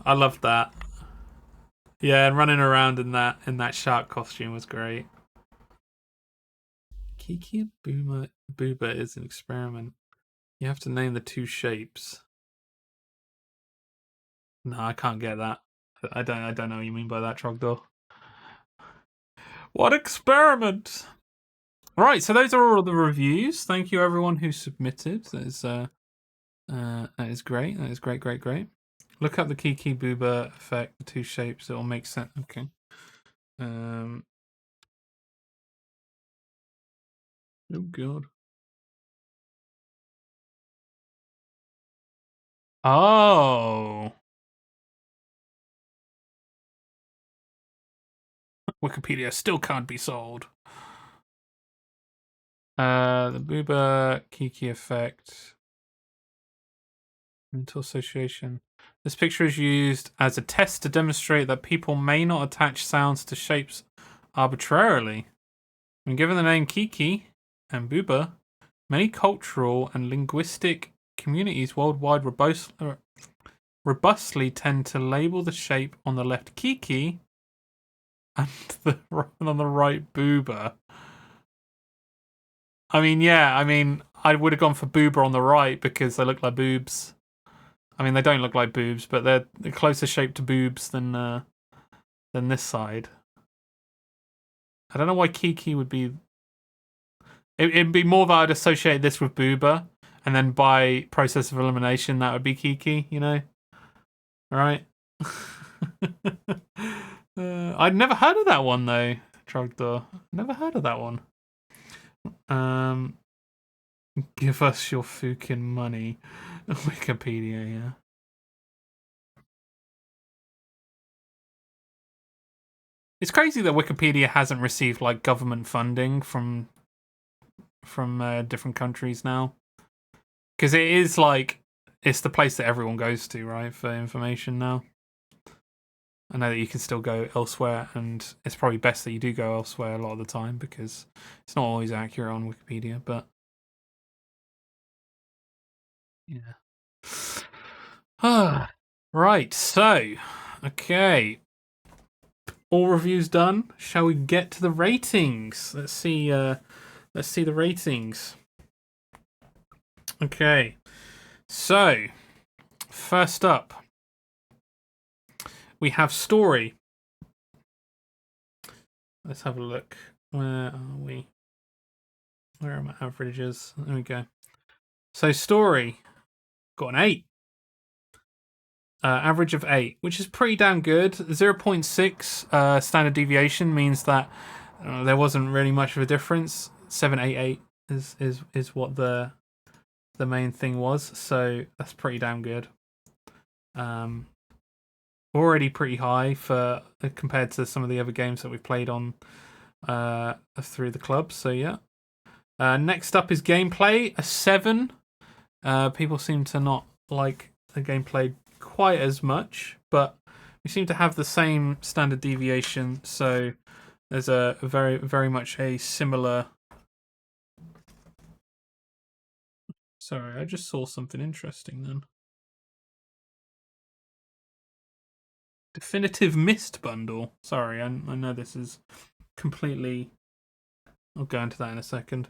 I loved that. Yeah, and running around in that shark costume was great. Kiki Booba is an experiment. You have to name the two shapes. No, I can't get that. I don't know what you mean by that, Trogdor. What experiment? Right, so those are all the reviews. Thank you everyone who submitted. That is great. That is great, great, great. Look up the Kiki Booba effect, the two shapes. It will make sense. Okay. Oh god. Oh. Wikipedia still can't be sold. The Booba Kiki effect. Mental association. This picture is used as a test to demonstrate that people may not attach sounds to shapes arbitrarily. When given the name Kiki and Booba, many cultural and linguistic communities worldwide robustly tend to label the shape on the left Kiki and on the right Booba. I would have gone for Booba on the right because they look like boobs. I mean, they don't look like boobs, but they're closer shaped to boobs than this side. I don't know why Kiki would be. It'd be more that I'd associate this with Booba, and then by process of elimination, that would be Kiki. You know, right? I'd never heard of that one though, Trogdor. Never heard of that one. Give us your fucking money, Wikipedia. Yeah. It's crazy that Wikipedia hasn't received like government funding from different countries now, because it is like it's the place that everyone goes to, right, for information now. I know that you can still go elsewhere, and it's probably best that you do go elsewhere a lot of the time because it's not always accurate on Wikipedia. But yeah. Right. So, okay. All reviews done. Shall we get to the ratings? Let's see. Let's see the ratings. Okay. So, first up, we have story. Let's have a look. Where are we? Where are my averages? There we go. So, story got an 8. Average of 8, which is pretty damn good. 0.6 standard deviation means that there wasn't really much of a difference. 788 is what the main thing was, so that's pretty damn good. Already pretty high for compared to some of the other games that we've played on through the club. So yeah. Next up is gameplay, a 7. People seem to not like the gameplay quite as much, but we seem to have the same standard deviation, so there's a very, very much a similar. Sorry, I just saw something interesting then. Definitive Mist bundle. Sorry, I know this is completely. I'll go into that in a second.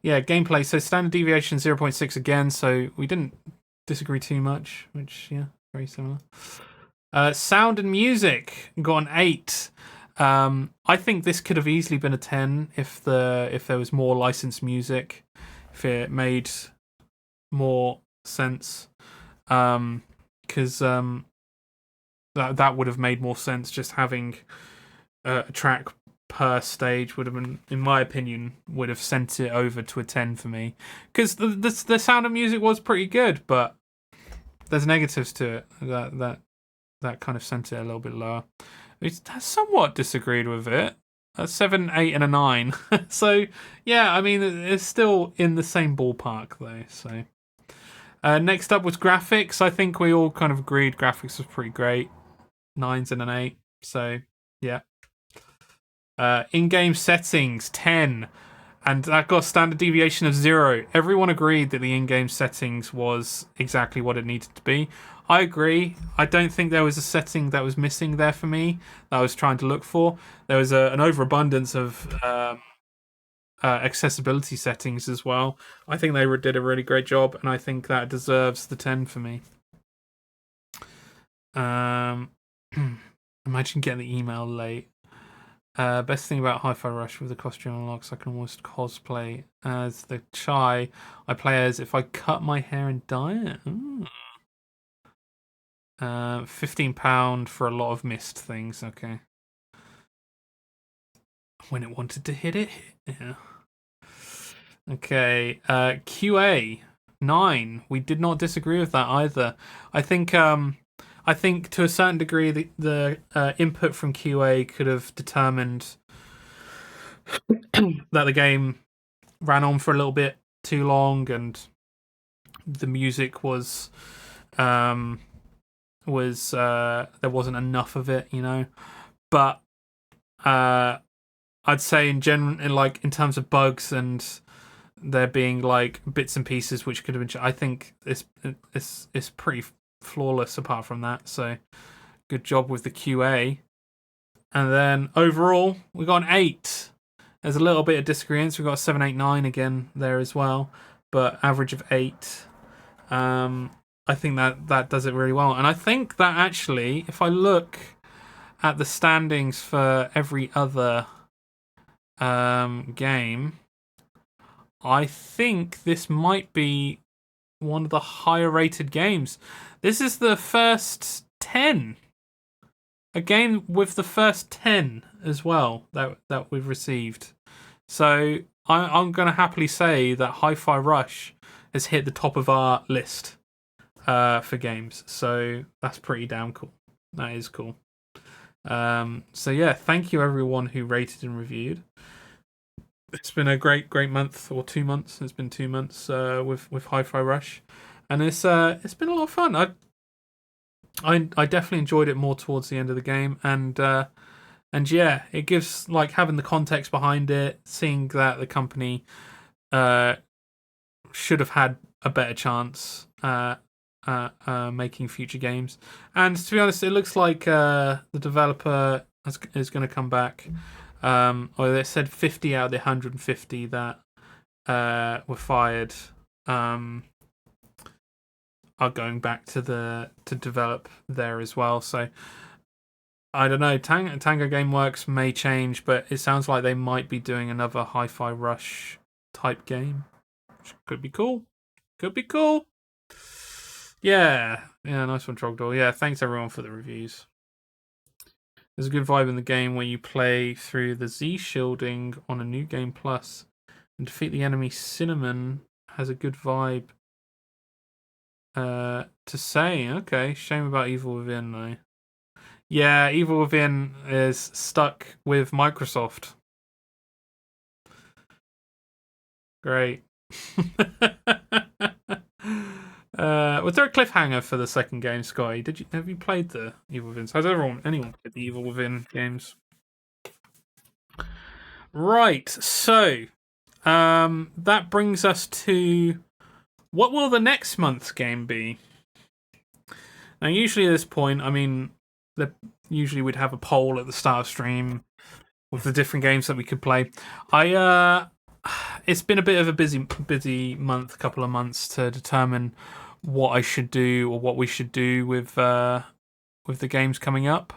Yeah, gameplay. So standard deviation 0.6 again, so we didn't disagree too much, which, yeah, very similar. Sound and music got an 8. I think this could have easily been a 10 if there was more licensed music, if it made more sense. Because that would have made more sense. Just having a track per stage would have been, in my opinion, would have sent it over to a 10 for me. Because the sound of music was pretty good, but there's negatives to it that kind of sent it a little bit lower. I somewhat disagreed with it. A 7, 8, and a 9. So yeah, I mean it's still in the same ballpark though. So next up was graphics. I think we all kind of agreed graphics was pretty great. 9s and an 8. So yeah. In-game settings 10, and that got a standard deviation of 0. Everyone agreed that the in-game settings was exactly what it needed to be. I agree. I don't think there was a setting that was missing there for me that I was trying to look for. There was an overabundance of accessibility settings as well. I think they did a really great job, and I think that deserves the 10 for me. Imagine getting the email late. Best thing about Hi-Fi Rush with the costume unlocks, I can almost cosplay as the Chai I play as if I cut my hair and dye it. £15 for a lot of missed things. Okay. When it wanted to hit it, yeah. Okay. QA 9. We did not disagree with that either. I think to a certain degree the input from QA could have determined that the game ran on for a little bit too long and the music was there wasn't enough of it, you know. But I'd say in general, in terms of bugs and there being like bits and pieces which could have been, I think it's pretty flawless apart from that. So good job with the QA. And then overall, we got an 8. There's a little bit of disagreement. We got a 7, 8, 9 again there as well, but average of 8. I think that does it really well. And I think that actually, if I look at the standings for every other game, I think this might be one of the higher rated games. This is the first 10. A game with the first 10 as well that we've received. So I'm going to happily say that Hi-Fi Rush has hit the top of our list for games. So that's pretty damn cool. That is cool. So yeah, thank you everyone who rated and reviewed. It's been a great month, or 2 months. It's been 2 months with Hi-Fi Rush, and it's been a lot of fun. I definitely enjoyed it more towards the end of the game, and yeah, it gives, like, having the context behind it, seeing that the company should have had a better chance making future games. And to be honest, it looks like the developer is going to come back. Or they said 50 out of the 150 that were fired are going back to develop there as well. So I don't know. Tango Gameworks may change, but it sounds like they might be doing another Hi-Fi Rush type game, which could be cool. Could be cool. Yeah, nice one, Trogdor. Yeah, thanks everyone for the reviews. There's a good vibe in the game where you play through the Z shielding on a New Game Plus and defeat the enemy. Cinnamon has a good vibe to say. Okay, shame about Evil Within though. Yeah, Evil Within is stuck with Microsoft. Great. Was there a cliffhanger for the second game, Scotty? Have you played the Evil Within? Has anyone played the Evil Within games? Right, so that brings us to what will the next month's game be? Now, usually at this point, I mean, usually we'd have a poll at the start of stream with the different games that we could play. It's been a bit of a busy month, couple of months to determine what I should do or what we should do with the games coming up.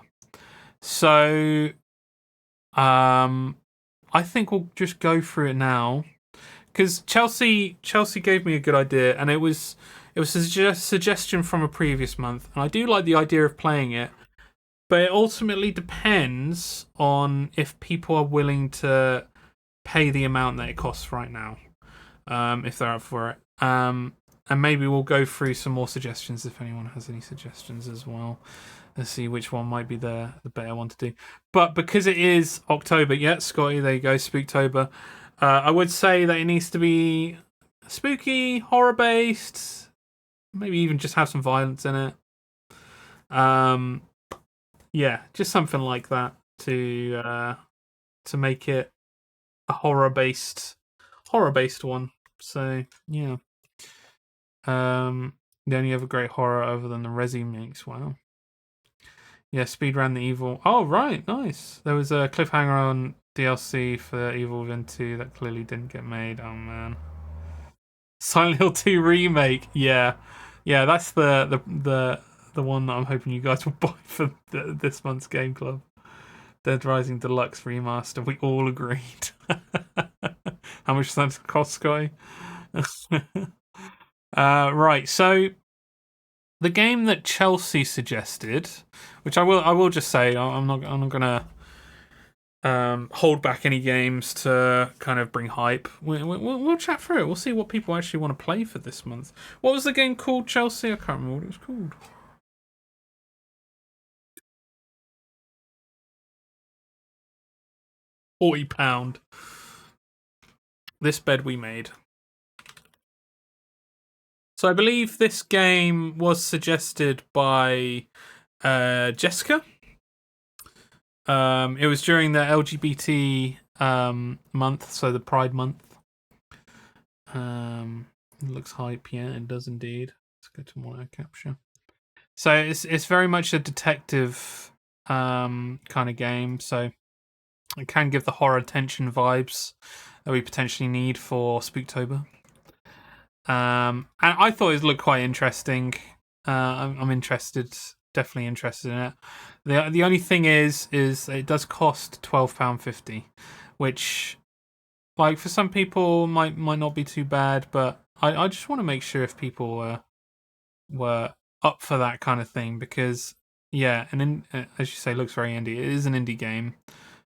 So, I think we'll just go through it now because Chelsea gave me a good idea, and it was a suggestion from a previous month, and I do like the idea of playing it, but it ultimately depends on if people are willing to pay the amount that it costs right now, if they're up for it. And maybe we'll go through some more suggestions if anyone has any suggestions as well. Let's see which one might be the better one to do. But because it is October, yeah, Scotty, there you go, Spooktober. I would say that it needs to be spooky, horror-based, maybe even just have some violence in it. Yeah, just something like that to make it a horror-based one. So yeah. The only other great horror other than the Resi makes. Wow. Yeah, speed ran the Evil. Oh, right, nice. There was a cliffhanger on DLC for Evil Within 2 that clearly didn't get made. Oh man. Silent Hill 2 remake. Yeah, yeah, that's the one that I'm hoping you guys will buy for this month's Game Club. Dead Rising Deluxe Remaster. We all agreed. How much does that cost, Sky? Right, so the game that Chelsea suggested, which I will just say, I'm not gonna hold back any games to kind of bring hype. We'll chat through it. We'll see what people actually want to play for this month. What was the game called, Chelsea? I can't remember what it was called. £40. This bed we made. So I believe this game was suggested by Jessica. It was during the LGBT month, so the Pride month. It looks hype, yeah, it does indeed. Let's go to monitor capture. So it's very much a detective kind of game. So it can give the horror tension vibes that we potentially need for Spooktober. And I thought it looked quite interesting. I'm interested, definitely interested in it. The only thing is it does cost £12.50, which, like, for some people might not be too bad, but I just want to make sure if people were up for that kind of thing, because yeah, and as you say, looks very indie. It is an indie game,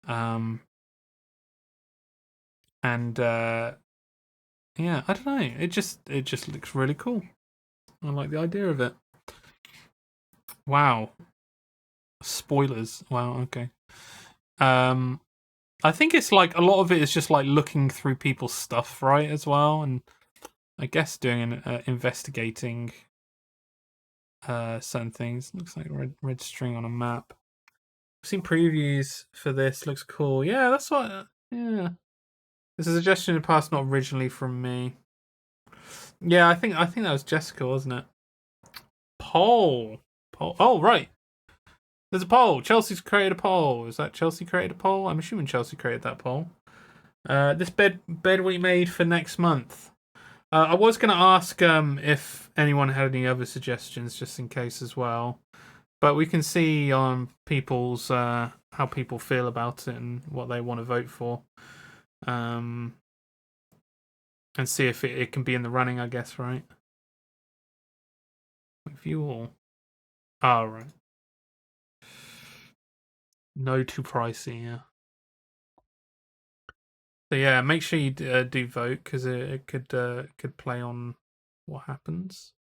and yeah, I don't know. It just looks really cool. I like the idea of it. Wow, spoilers. Wow, okay. I think it's like a lot of it is just like looking through people's stuff, right, as well, and I guess doing an investigating certain things. Looks like red string on a map. I've seen previews for this. Looks cool. Yeah, that's what. Yeah, it's a suggestion in the past, not originally from me. Yeah, I think that was Jessica, wasn't it? Poll. Oh, right. There's a poll. Chelsea's created a poll. Is that Chelsea created a poll? I'm assuming Chelsea created that poll. This bed we made for next month. I was going to ask if anyone had any other suggestions, just in case as well. But we can see on people's how people feel about it and what they want to vote for, and see if it can be in the running. I guess, right? View all. Oh, right. No, too pricey. Yeah. So yeah, make sure you do vote, because it could play on what happens.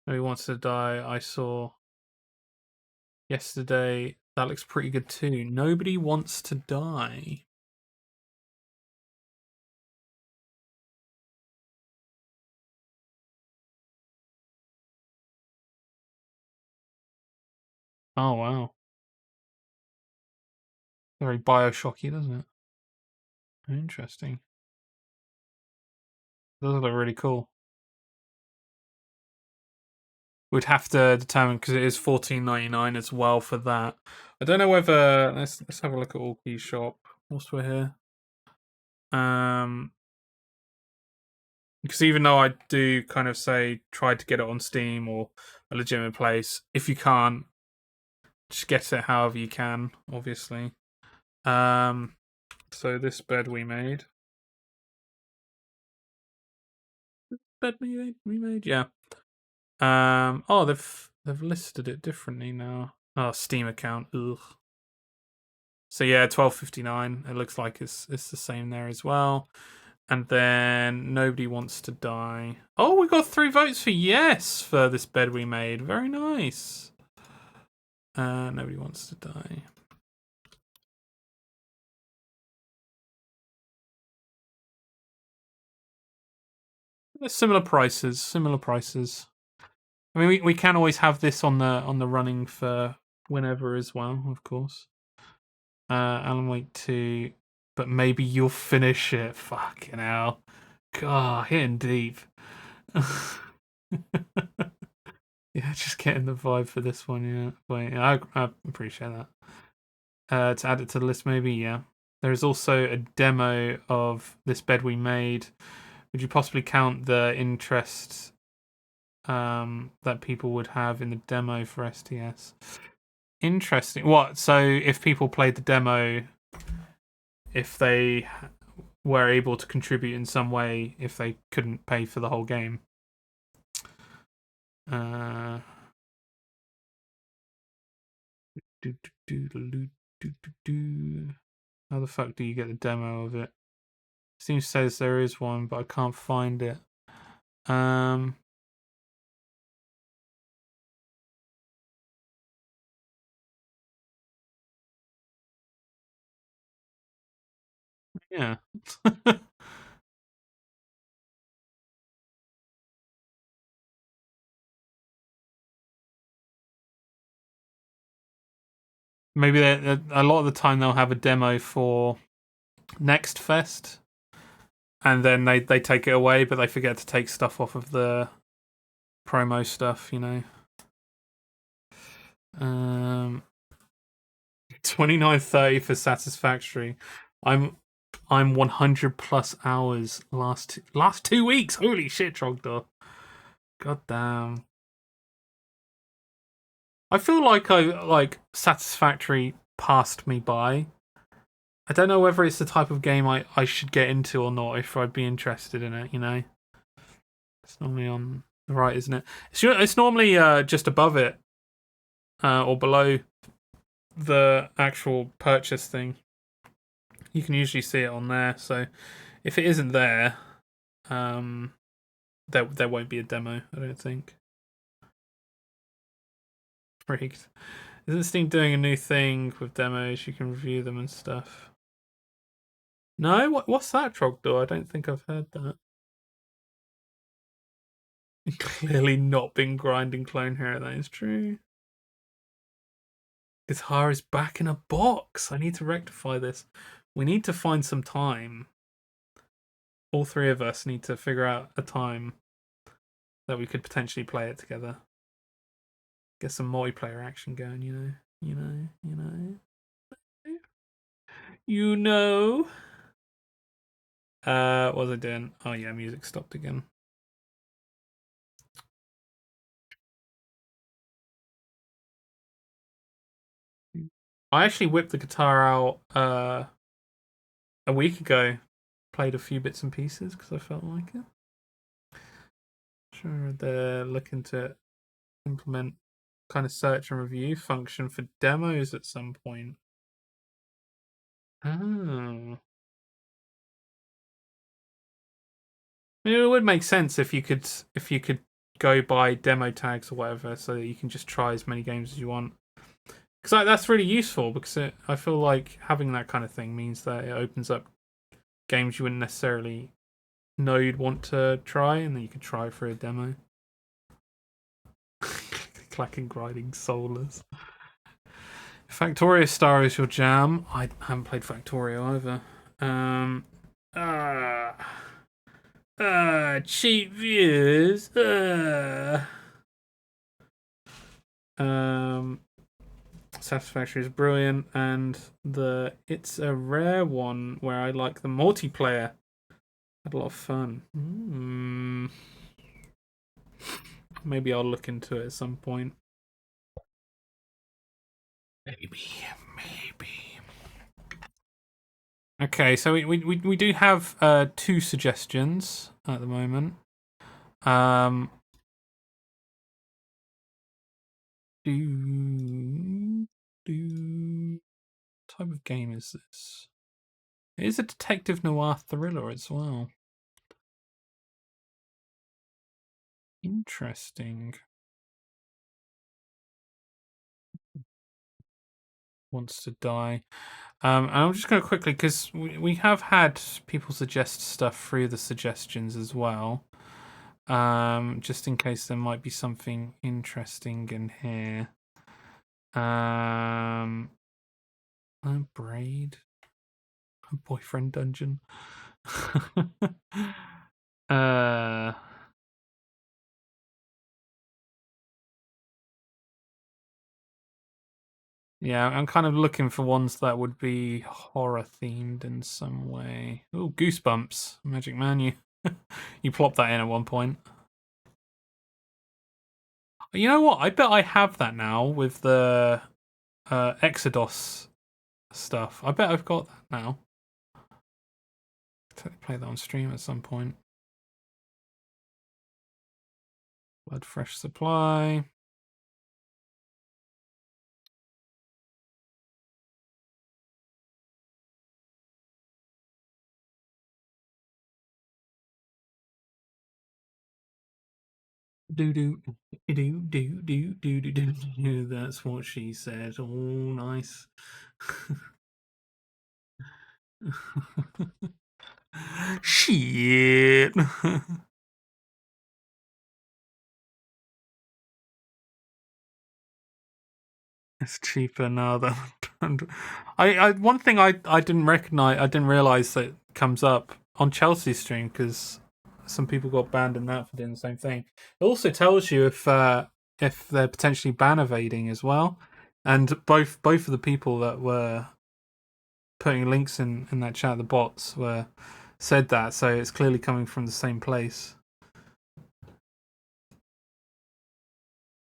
Nobody wants to die. I saw yesterday. That looks pretty good too. Nobody wants to die. Oh wow. Very Bioshocky, doesn't it? Interesting. Those look really cool. We'd have to determine, because it is $14.99 as well for that. I don't know whether let's have a look at All Key Shop whilst we're here. Because even though I do kind of say try to get it on Steam or a legitimate place, if you can't, just get it however you can, obviously. So this bed we made. Yeah. Oh, they've listed it differently now. Oh, Steam account. Ugh. So yeah, $12.59. It looks like it's the same there as well. And then Nobody Wants to Die. Oh, we got 3 votes for yes for this bed we made. Very nice. Nobody Wants to Die. There's similar prices. I mean, we can always have this on the running for whenever as well, of course. Alan Wake 2, but maybe you'll finish it. Fucking hell. God, hitting deep. Yeah, just getting the vibe for this one. Yeah, wait, I appreciate that. To add it to the list, maybe. Yeah, there is also a demo of this bed we made. Would you possibly count the interest that people would have in the demo for STS? Interesting. What? So if people played the demo, if they were able to contribute in some way, if they couldn't pay for the whole game. Uh, do, do, do, do, do, do, do. How the fuck do you get the demo of it? Steam says there is one, but I can't find it. Um, yeah. Maybe a lot of the time they'll have a demo for Next Fest, and then they take it away, but they forget to take stuff off of the promo stuff. 29.30 for Satisfactory. I'm 100 plus hours last 2 weeks. Holy shit, Trogdor. God damn. I feel like Satisfactory passed me by. I don't know whether it's the type of game I should get into or not, if I'd be interested in it. It's normally on the right, isn't it? It's normally just above it, or below the actual purchase thing. You can usually see it on there, so if it isn't there, there won't be a demo, I don't think. Freaked. Isn't Steam doing a new thing with demos? You can review them and stuff. No, what's that, Trogdor? I don't think I've heard that. Clearly not been grinding clone hair. That is true. Guitar is back in a box. I need to rectify this. We need to find some time. All three of us need to figure out a time that we could potentially play it together. Get some multiplayer action going. You know. What was I doing? Oh yeah, music stopped again. I actually whipped the guitar out a week ago. Played a few bits and pieces because I felt like it. Sure, they're looking to implement kind of search and review function for demos at some point. Oh. I mean, it would make sense if you could go by demo tags or whatever, so that you can just try as many games as you want. Because that's really useful. Because I feel like having that kind of thing means that it opens up games you wouldn't necessarily know you'd want to try, and then you can try for a demo. Clacking grinding soulless. Factorio Star is your jam. I haven't played Factorio either. Cheap views. Satisfactory is brilliant, and it's a rare one where I like the multiplayer. Had a lot of fun. Maybe I'll look into it at some point. Maybe. Okay, so we do have two suggestions at the moment. What type of game is this? It is a detective noir thriller as well. Interesting. Wants to die. And I'm just going to quickly, because we have had people suggest stuff through the suggestions as well. Just in case there might be something interesting in here. Braid. A boyfriend dungeon. Yeah, I'm kind of looking for ones that would be horror themed in some way. Oh, Goosebumps, Magic Man, you you plopped that in at one point. You know what? I bet I have that now with the Exodus stuff. I bet I've got that now. Play that on stream at some point. Blood Fresh Supply. Do do do do do do do do. That's what she said. Oh, nice. Shit. It's cheaper now than. I one thing I didn't recognize, I didn't realize that comes up on Chelsea's stream because some people got banned in that for doing the same thing. It also tells you if they're potentially ban evading as well, and both of the people that were putting links in that chat, the bots were said that, so it's clearly coming from the same place.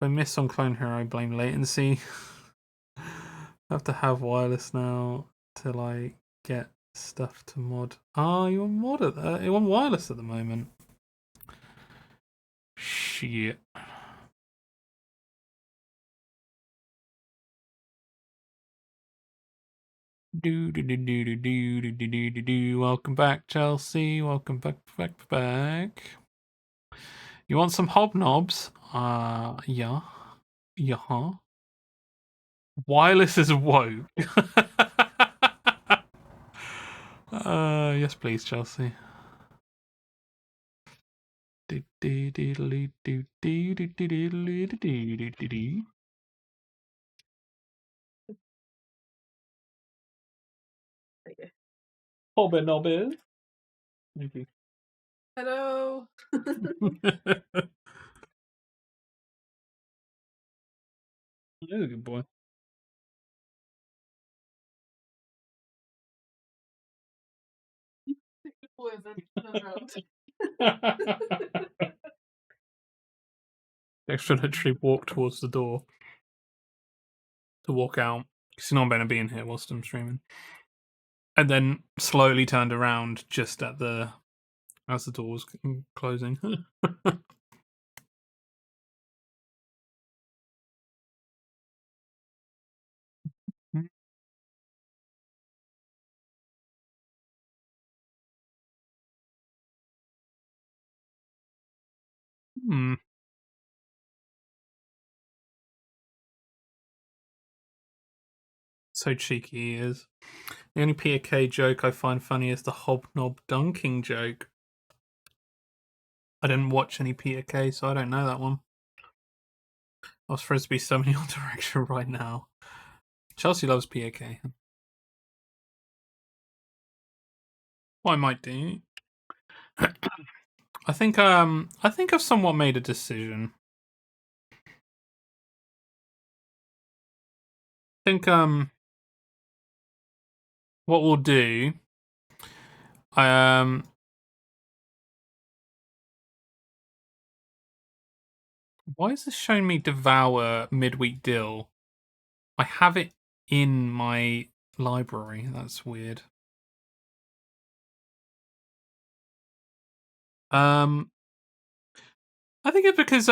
If I miss on Clone Hero, I blame latency. I have to have wireless now till I get stuff to mod. Ah, you're you're on wireless at the moment. Shit. Do. Welcome back, Chelsea. Welcome back. You want some hobnobs? Yeah. Yeah. Wireless is woke. Yes, please, Chelsea. Hobnobbers. Thank you. Hello. You're a good boy. Dexter literally walked towards the door to walk out because he's not going to be in here whilst I'm streaming, and then slowly turned around just as the door was closing. Hmm. So cheeky he is. The only PK joke I find funny is the hobnob dunking joke. I didn't watch any PK, so I don't know that one. I was supposed to be summoning your direction right now. Chelsea loves PK. What I might do. I think I've somewhat made a decision. I think what we'll do. Why is this showing me Devour midweek deal? I have it in my library. That's weird. I think it's because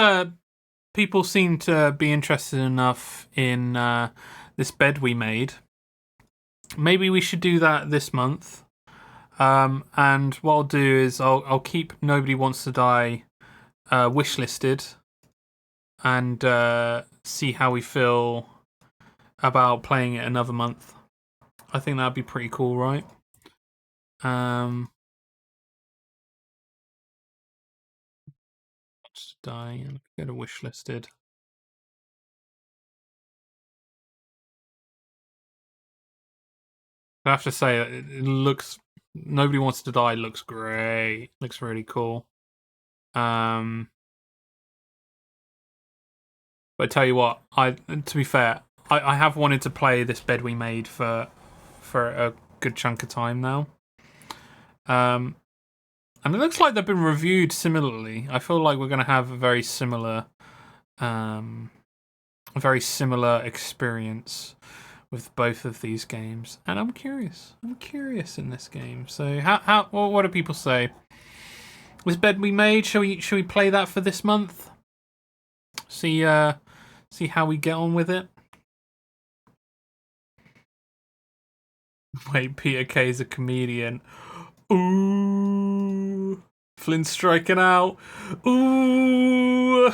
people seem to be interested enough in this bed we made. Maybe we should do that this month. And what I'll do is I'll keep Nobody Wants to Die wishlisted and see how we feel about playing it another month. I think that'd be pretty cool, right? Just die and get a wishlisted. I have to say, it looks. Nobody Wants to Die looks great. Looks really cool. But I tell you what, to be fair, I have wanted to play this bed we made for a good chunk of time now. And it looks like they've been reviewed similarly. I feel like we're going to have a very similar experience with both of these games, and I'm curious. I'm curious in this game. So, what do people say? This bed we made. Shall we play that for this month? See how we get on with it. Wait, Peter Kay is a comedian. Ooh, Flynn's striking out. Ooh.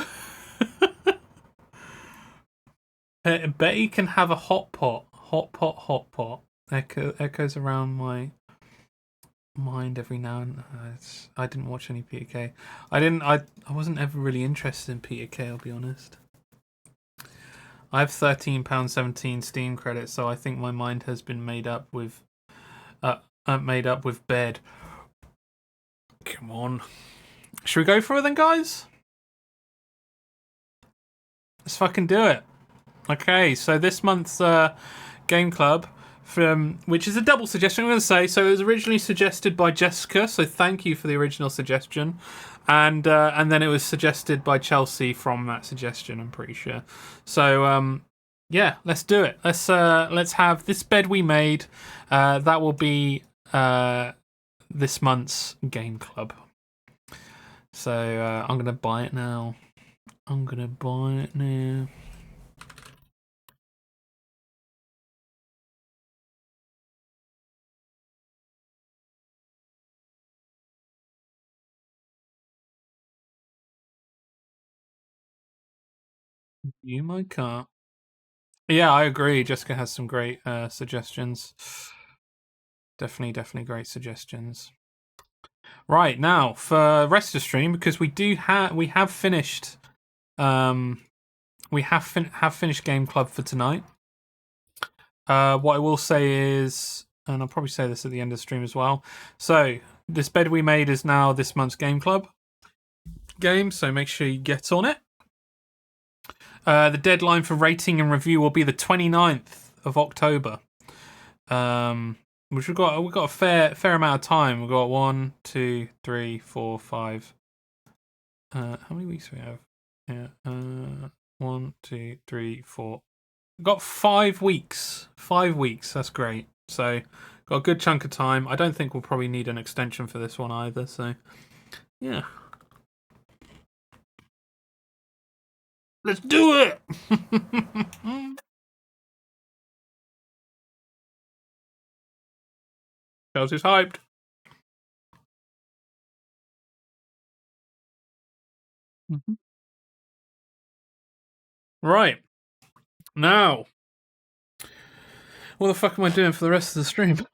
Betty can have a hot pot. Hot pot. Echoes around my mind every now and then. I didn't watch any Peter Kay. I wasn't ever really interested in Peter Kay, I'll be honest. I have £13.17 Steam credits, so I think my mind has been made up with bed. Come on. Should we go for it then, guys? Let's fucking do it. Okay, so this month's game club, which is a double suggestion, I'm going to say. So it was originally suggested by Jessica, so thank you for the original suggestion. And then it was suggested by Chelsea from that suggestion, I'm pretty sure. So, yeah, let's do it. Let's have this bed we made. That will be this month's game club. So I'm going to buy it now. You my car. Yeah, I agree. Jessica has some great suggestions. Definitely great suggestions. Right, now for rest of the stream, because we have finished finished game club for tonight. What I will say is, and I'll probably say this at the end of the stream as well. So this bed we made is now this month's game club game, so make sure you get on it. The deadline for rating and review will be the 29th of October. Which we've got a fair amount of time. We've got 1, 2, 3, 4, 5. How many weeks do we have? Yeah. 1, 2, 3, 4. We've got 5 weeks. 5 weeks. That's great. So got a good chunk of time. I don't think we'll probably need an extension for this one either. So yeah. Let's do it! Chelsea's hyped. Mm-hmm. Right. Now, what the fuck am I doing for the rest of the stream?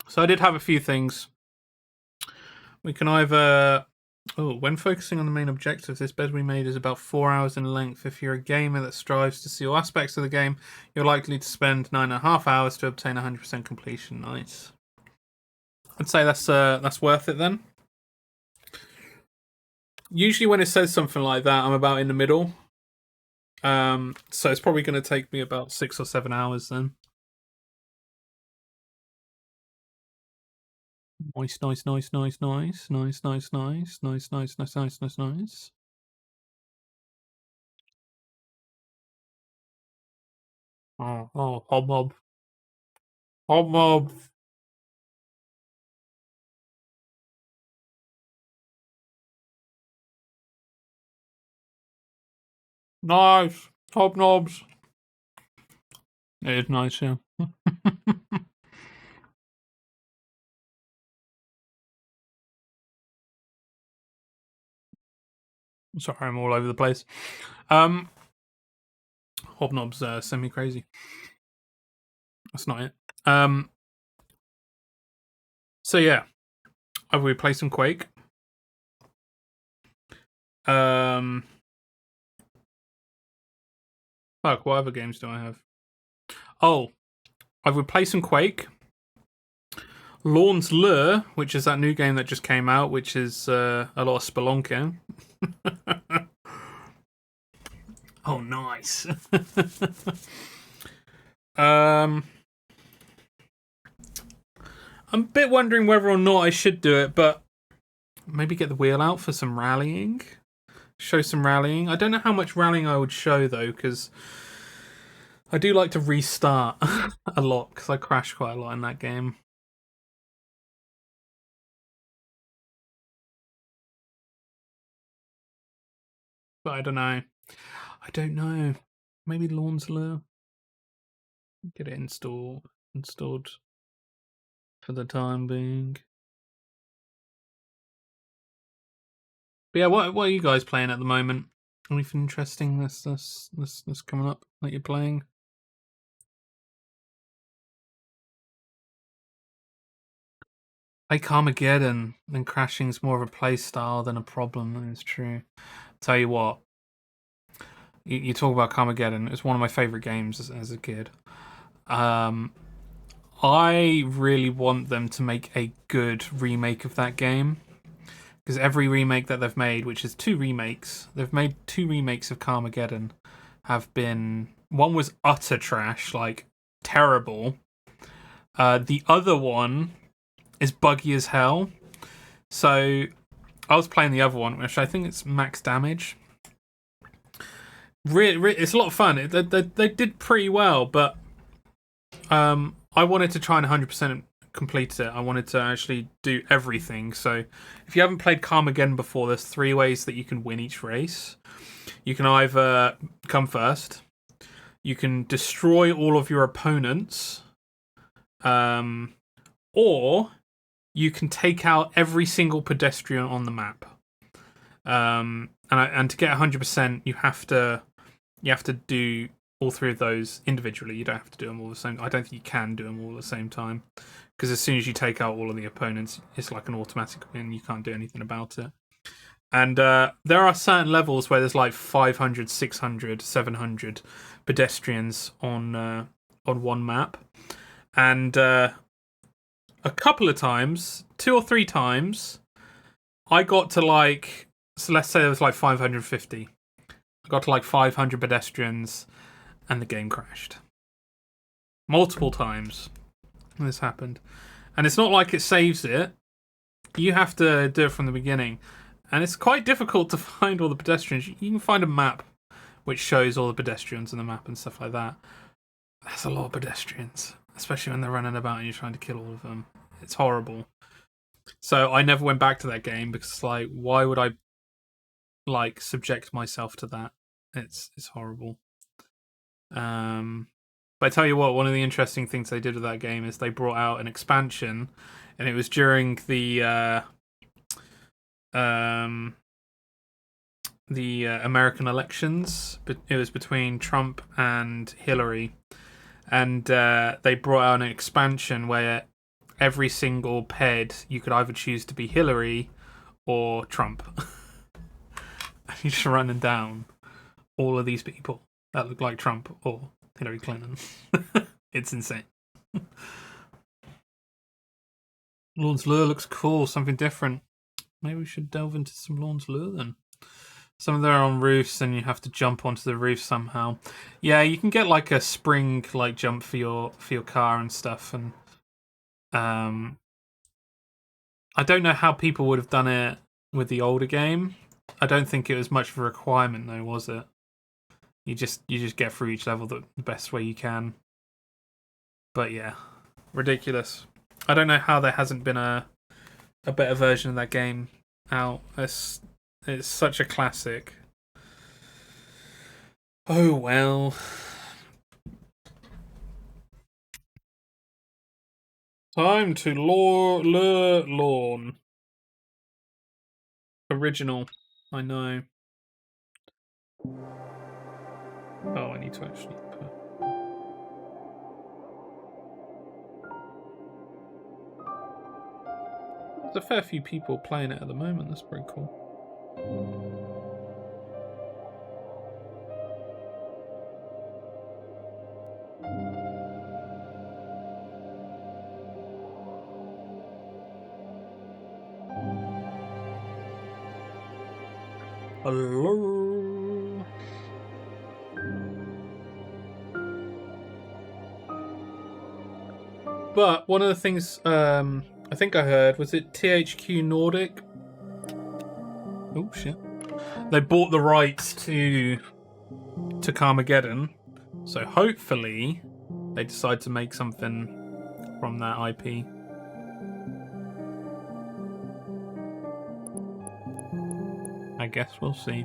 So I did have a few things. We can either... when focusing on the main objective, this bed we made is about 4 hours in length. If you're a gamer that strives to see all aspects of the game, you're likely to spend 9.5 hours to obtain 100% completion. Nice. I'd say that's worth it then. Usually when it says something like that, I'm about in the middle. So it's probably going to take me about 6 or 7 hours then. Nice. Oh, hobnob. Hobnob. Nice. Hobnobs. It is nice, yeah. Sorry, I'm all over the place. Hobnob's send me crazy. That's not it. So yeah, have we played some Quake? Fuck, what other games do I have? Oh, I've replaced some Quake. Lorn's Lure, which is that new game that just came out, which is a lot of spelunking. Oh, nice. I'm a bit wondering whether or not I should do it, but maybe get the wheel out for some rallying. Show some rallying. I don't know how much rallying I would show though, because I do like to restart a lot because I crash quite a lot in that game. But I don't know. I don't know. Maybe Lorn's Lure. Get it installed for the time being. But yeah, what are you guys playing at the moment? Anything interesting that's coming up that you're playing? Like Carmageddon, then crashing's more of a play style than a problem. That is true. Tell you what, you talk about Carmageddon. It's one of my favorite games as a kid. I really want them to make a good remake of that game. Because every remake that they've made, which is 2 remakes, they've made 2 remakes of Carmageddon, have been... One was utter trash, like, terrible. The other one is buggy as hell. So, I was playing the other one, which I think it's max damage. It's a lot of fun. They did pretty well, but I wanted to try and 100% complete it. I wanted to actually do everything. So if you haven't played Carmageddon before, there's 3 ways that you can win each race. You can either come first, you can destroy all of your opponents, or you can take out every single pedestrian on the map. And to get 100%, you have to do all 3 of those individually. You don't have to do them all the same. I don't think you can do them all at the same time, because as soon as you take out all of the opponents, it's like an automatic win. You can't do anything about it. And there are certain levels where there's like 500, 600, 700 pedestrians on one map, and a couple of times, 2 or 3 times, I got to like, so let's say there was like 550. I got to like 500 pedestrians, and the game crashed. Multiple times this happened. And it's not like it saves it. You have to do it from the beginning. And it's quite difficult to find all the pedestrians. You can find a map which shows all the pedestrians on the map and stuff like that. That's a lot of pedestrians, especially when they're running about and you're trying to kill all of them. It's horrible. So I never went back to that game because, like, why would I like subject myself to that? It's horrible. But I tell you what, one of the interesting things they did with that game is they brought out an expansion, and it was during the American elections. But it was between Trump and Hillary, and they brought out an expansion where every single ped you could either choose to be Hillary or Trump. And you're just running down all of these people that look like Trump or Hillary Clinton. It's insane. Lorn's Lure looks cool, something different. Maybe we should delve into some Lorn's Lure then. Some of them are on roofs and you have to jump onto the roof somehow. Yeah, you can get like a spring like jump for your car and stuff, and I don't know how people would have done it with the older game. I don't think it was much of a requirement though, was it? You just get through each level the best way you can. But yeah, ridiculous. I don't know how there hasn't been a better version of that game out. It's such a classic. Oh well. Time to lure Lorn. Original. I know. Oh, I need to actually put... There's a fair few people playing it at the moment. That's pretty cool. Hello. But one of the things I think I heard was it THQ Nordic. Oh shit! They bought the rights to Carmageddon, so hopefully they decide to make something from that IP. I guess we'll see.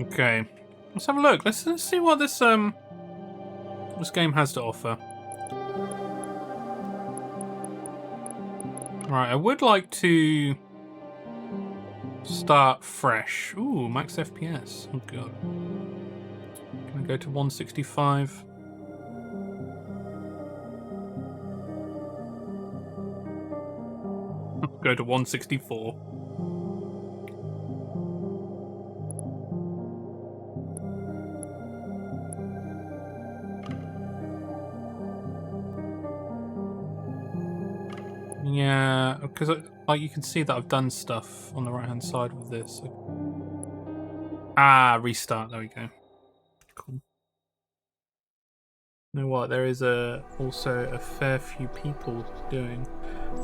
Okay, let's have a look. Let's see what this game has to offer. Right, I would like to start fresh. Ooh, max FPS. Oh god. Can I go to 165? Go to 164. Yeah, because like you can see that I've done stuff on the right hand side with this. Ah, restart. There we go. Cool. You know what? There is also a fair few people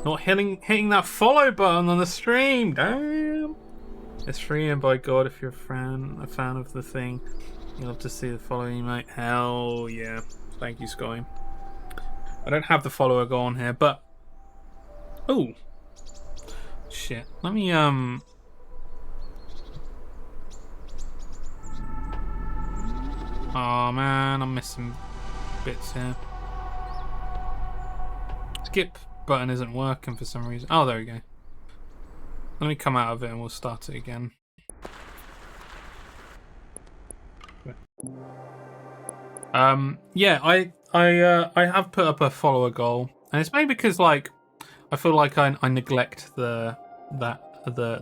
not hitting that follow button on the stream. Damn. It's free, and by God, if you're a fan of the thing, you'll have to see the following, mate. Hell yeah! Thank you, Sky. I don't have the follower go on here, but oh shit! Let me Oh man, I'm missing bits here. Skip button isn't working for some reason. Oh, there we go. Let me come out of it and we'll start it again. Yeah, I have put up a follower goal, and it's maybe because like I feel like I neglect the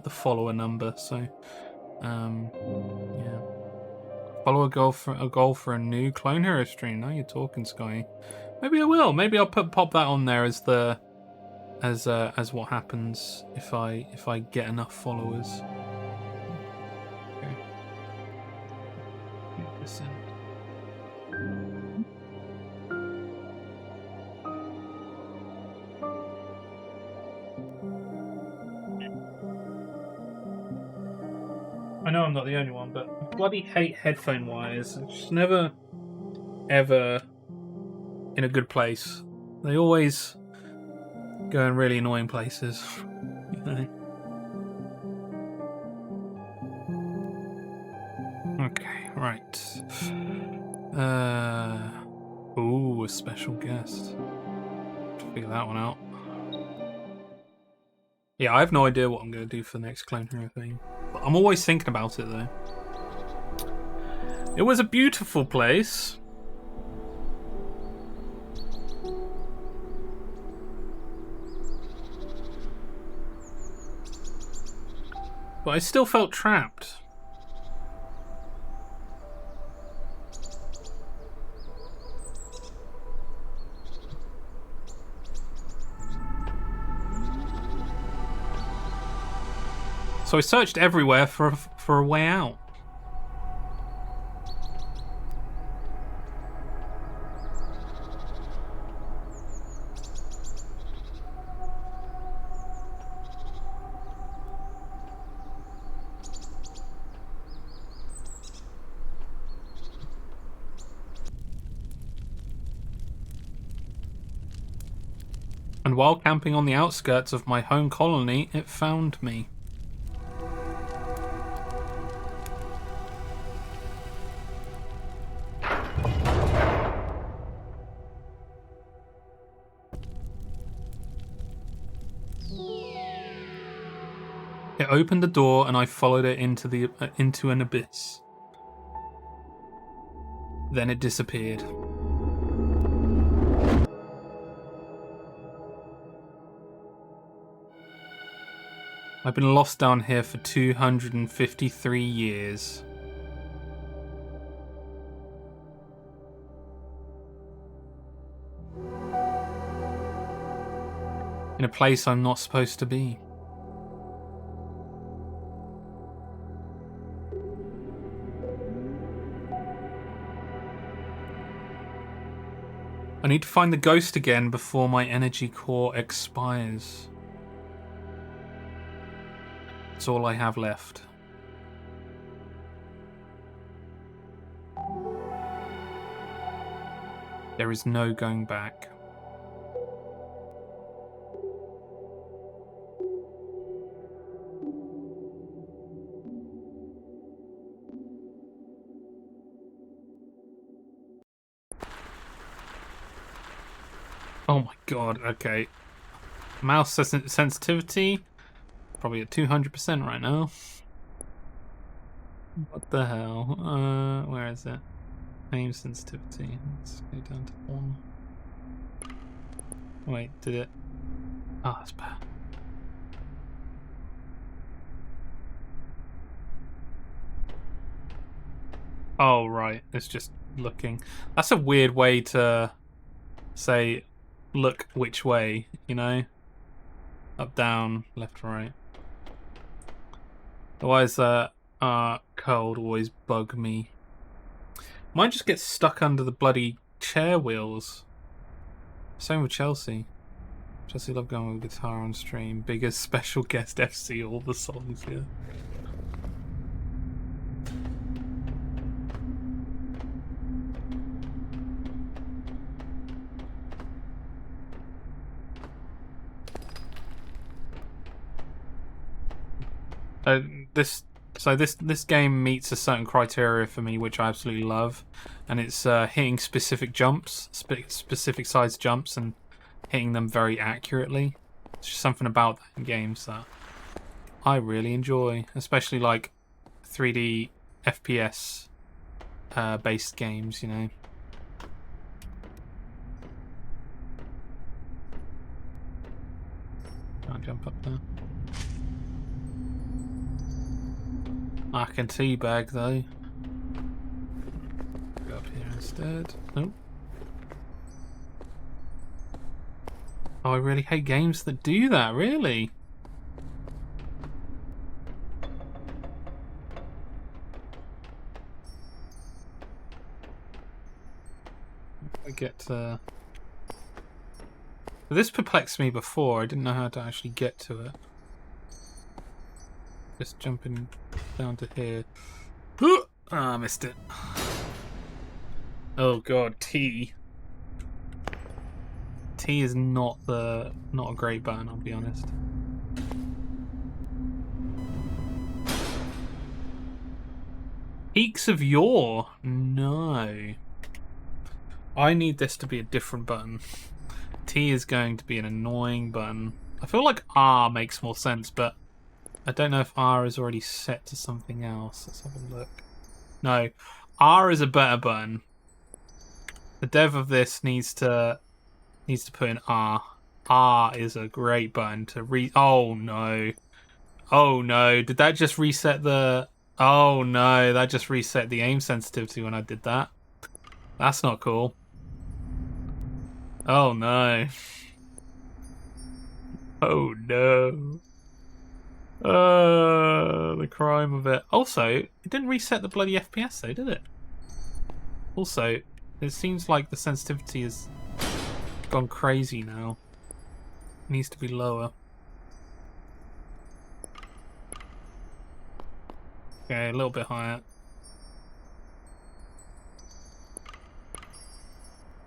follower number. So yeah, follow a goal for a new Clone Hero stream. Now you're talking, Sky. Maybe I will. Maybe I'll pop that on there as as what happens if I get enough followers. Okay. 8%. I know I'm not the only one, but I bloody hate headphone wires. It's just never, ever in a good place. They always go in really annoying places. You know? Okay, right. Ooh, a special guest. Figure that one out. Yeah, I have no idea what I'm going to do for the next Clone Hero thing. But I'm always thinking about it, though. It was a beautiful place. But I still felt trapped. So I searched everywhere for a way out. And while camping on the outskirts of my home colony, it found me. It opened the door and I followed it into an abyss. Then it disappeared. I've been lost down here for 253 years. In a place I'm not supposed to be. I need to find the ghost again before my energy core expires. That's all I have left. There is no going back. Oh my god, okay. Mouse sensitivity, probably at 200% right now. What the hell? Where is it? Aim sensitivity. Let's go down to 1. Wait, did it? Oh, that's bad. Oh, right. It's just looking. That's a weird way to say, look which way, you know? Up, down, left, right. Otherwise, cold always bug me. Mine just gets stuck under the bloody chair wheels. Same with Chelsea. Chelsea love going with guitar on stream. Biggest special guest FC, all the songs, yeah. This game meets a certain criteria for me, which I absolutely love, and it's hitting specific jumps, specific size jumps, and hitting them very accurately. It's just something about that in games that I really enjoy, especially like 3D FPS based games, you know. Can't jump up there. I can teabag though. Go up here instead. Nope. Oh, I really hate games that do that, really. I get to... This perplexed me before. I didn't know how to actually get to it. Just jumping down to here. Ah, I missed it. Oh god, T. T is not a great button, I'll be honest. Peaks of Yore? No. I need this to be a different button. T is going to be an annoying button. I feel like R makes more sense, but I don't know if R is already set to something else. Let's have a look. No, R is a better button. The dev of this needs to put in R. R is a great button to Oh no. Oh no. Did that just reset the... Oh no, that just reset the aim sensitivity when I did that. That's not cool. Oh no. Oh no. The crime of it. Also, it didn't reset the bloody FPS though, did it? Also, it seems like the sensitivity has gone crazy now. It needs to be lower. Okay, a little bit higher.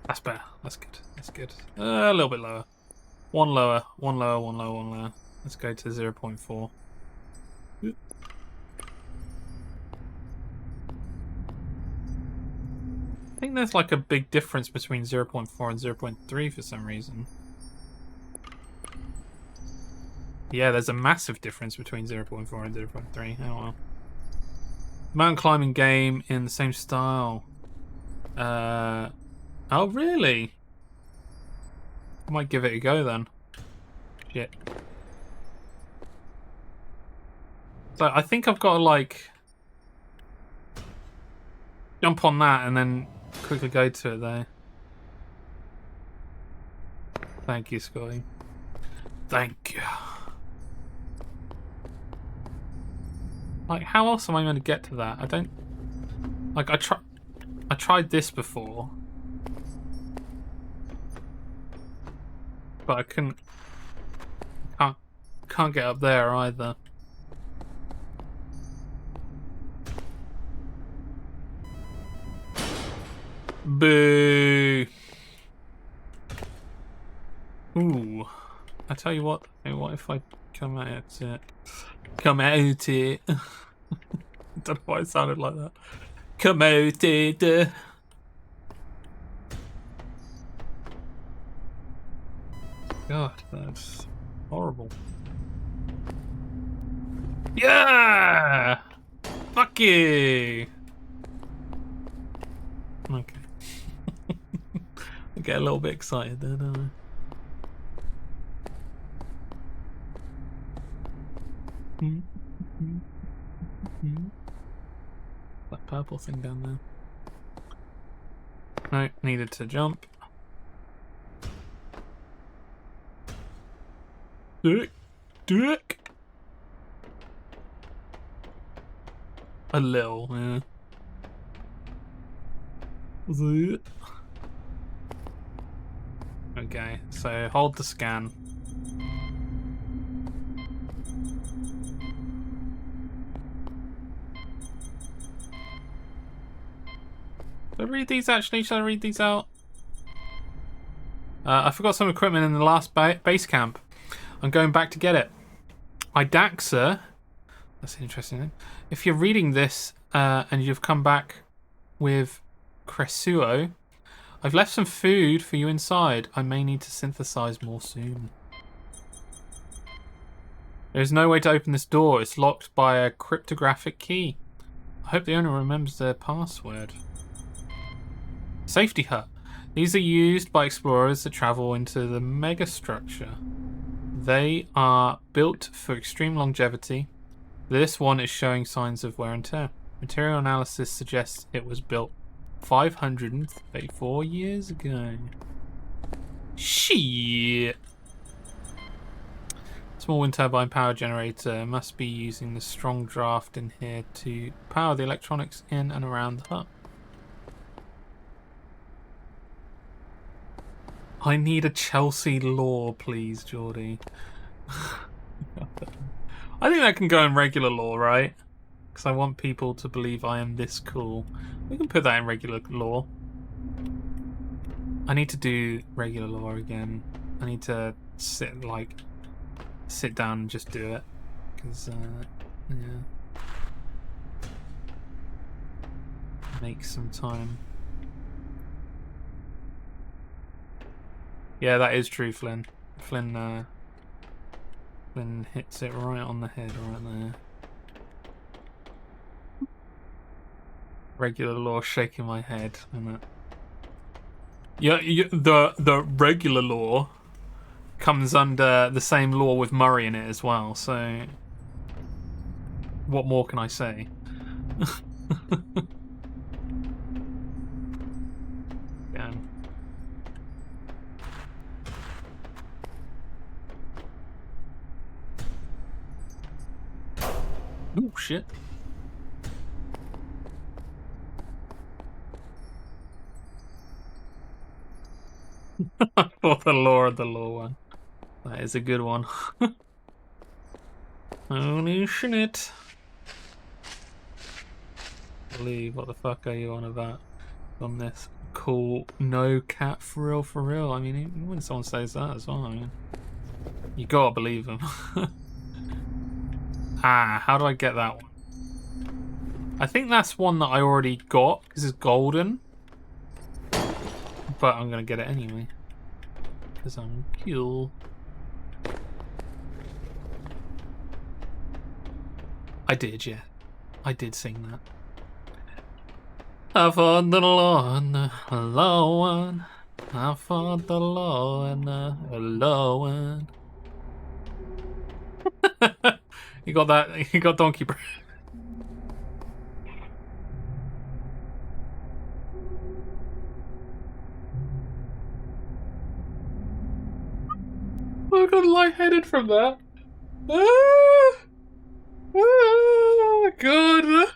That's better. That's good. That's good. A little bit lower. One lower. One lower. One lower. One lower. Let's go to 0.4. I think there's like a big difference between 0.4 and 0.3 for some reason. Yeah, there's a massive difference between 0.4 and 0.3. Oh well. Mountain climbing game in the same style. Oh really? I might give it a go then. Shit. So I think I've got to like jump on that and then quickly go to it there. Thank you, Scotty. Thank you. Like, how else am I going to get to that? I don't... Like, I tried this before. but I can't get up there either. Boo! Ooh, I tell you what. What if I come at it? Come out it. I don't know why it sounded like that. Come out it. God, that's horrible. Yeah! Fuck you! Okay. I get a little bit excited there, don't I? That purple thing down there. No, needed to jump. Dick. A little, yeah. Okay, so hold the scan. Should I read these actually? Should I read these out? I forgot some equipment in the last base camp. I'm going back to get it. Idaxa. That's interesting. If you're reading this and you've come back with Cresuo, I've left some food for you inside. I may need to synthesize more soon. There's no way to open this door. It's locked by a cryptographic key. I hope the owner remembers their password. Safety hut. These are used by explorers that travel into the megastructure. They are built for extreme longevity. This one is showing signs of wear and tear. Material analysis suggests it was built 534 years ago. Shit. Small wind turbine power generator must be using the strong draft in here to power the electronics in and around the hut. I need a Chelsea law, please, Geordie. I think that can go in regular law, right? Because I want people to believe I am this cool. We can put that in regular law. I need to do regular law again. I need to sit down and just do it. Because, yeah. Make some time. Yeah, that is true, Flynn. Flynn hits it right on the head right there. Regular law, shaking my head, isn't it? Yeah, the regular law comes under the same law with Murray in it as well, so what more can I say? Again. Oh shit. For the law one. That is a good one. Holy shit. Believe, what the fuck are you on about? On this cool no cat for real. I mean, when someone says that as well, I mean, you gotta believe them. How do I get that one? I think that's one that I already got because it's golden, but I'm gonna get it anyway because I'm cool. I did, yeah. I did sing that. I fought the law and the low one. I fought the law and the low one. You got that? You got Donkey Bread. I got lightheaded from that. God.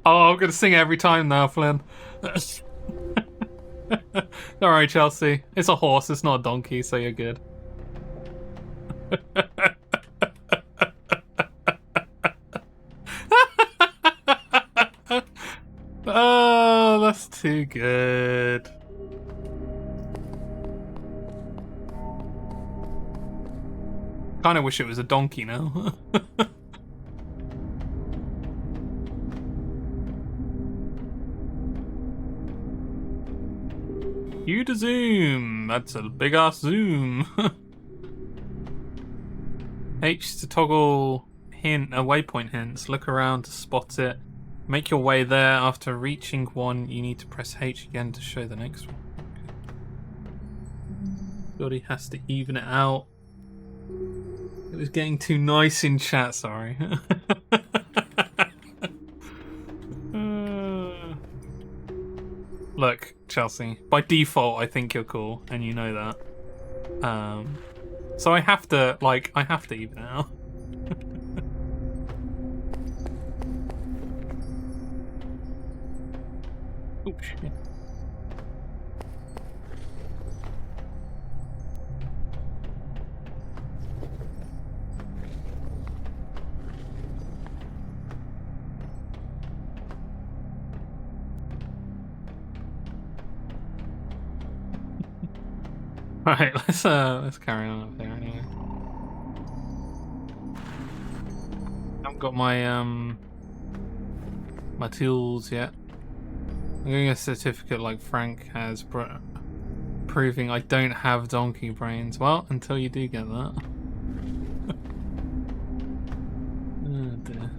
Oh not going to sing it every time now, Flynn. Alright, Chelsea. It's a horse, it's not a donkey, so you're good. Oh, that's too good. Kind of wish it was a donkey now. U to zoom. That's a big ass zoom. H to toggle waypoint hints. Look around to spot it. Make your way there. After reaching one, you need to press H again to show the next one. Goody has to even it out. It was getting too nice in chat, sorry. Look, Chelsea, by default I think you're cool, and you know that. So I have to even it out. Oh shit. Alright, let's carry on up there anyway. I haven't got my my tools yet. I'm getting a certificate like Frank has, proving I don't have donkey brains. Well, until you do get that. Oh dear.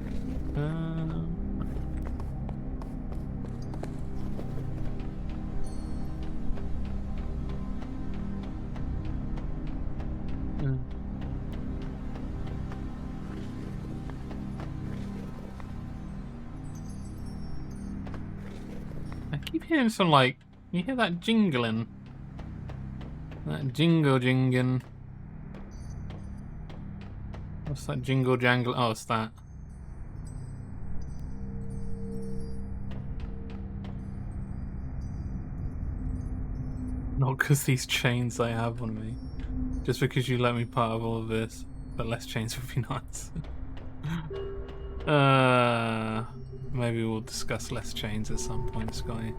I keep hearing some you hear that jingling? That jingling. What's that jingle jangle? Oh, it's that. Not because these chains I have on me. Just because you let me part of all of this. But less chains would be nice. Maybe we'll discuss less chains at some point, Sky.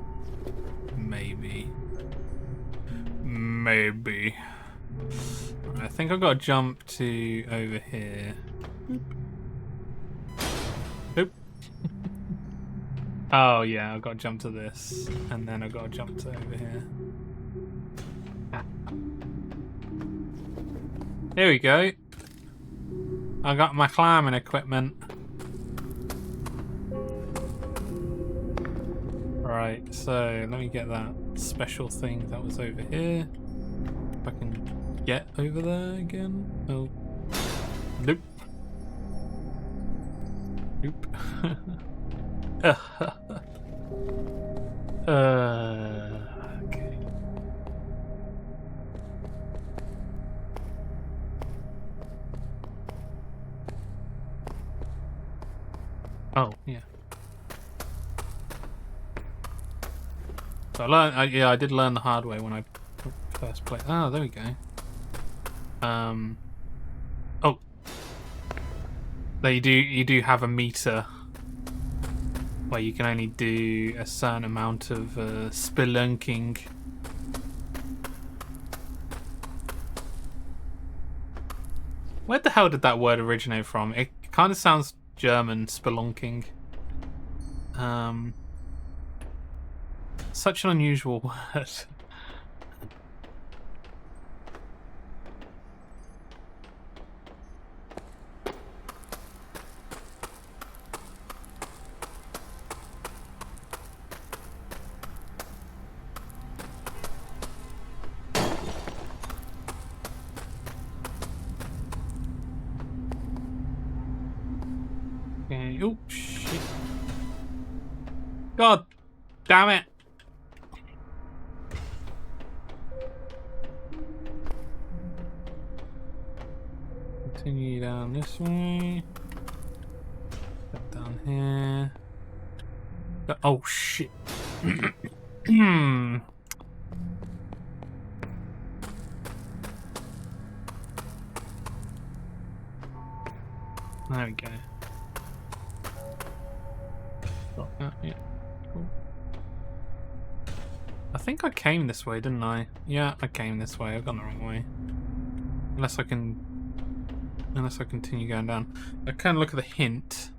Maybe. Maybe. I think I've got to jump to over here. Oop. Oh yeah, I've got to jump to this. And then I've got to jump to over here. Here we go. I got my climbing equipment. Right, so let me get that special thing that was over here. If I can get over there again. Oh. Nope. Nope. Okay. Oh, yeah. So I learned, I did learn the hard way when I first played. Oh, there we go. Oh, there you do have a meter where you can only do a certain amount of spelunking. Where the hell did that word originate from? It kind of sounds German, spelunking. Such an unusual word. Okay. Oh shit! God damn it! Continue down this way. Step down here. Oh shit. Hmm. There we go. Got that, yeah. Cool. I think I came this way, didn't I? Yeah, I came this way. I've gone the wrong way. Unless I continue going down. I can look at the hint.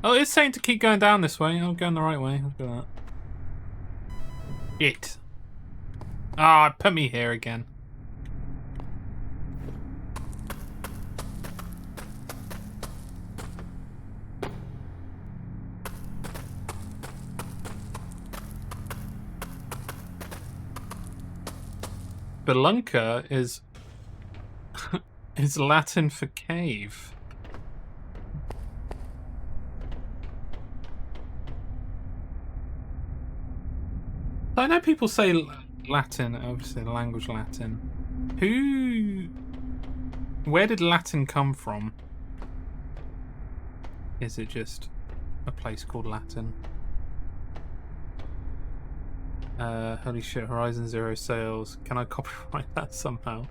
Oh, it's saying to keep going down this way. I'm going the right way. Look at that. Shit. Ah, put me here again. Spelunker is is Latin for cave. I know people say Latin, obviously the language Latin. Where did Latin come from? Is it just a place called Latin? Holy shit, Horizon Zero Sales. Can I copyright that somehow?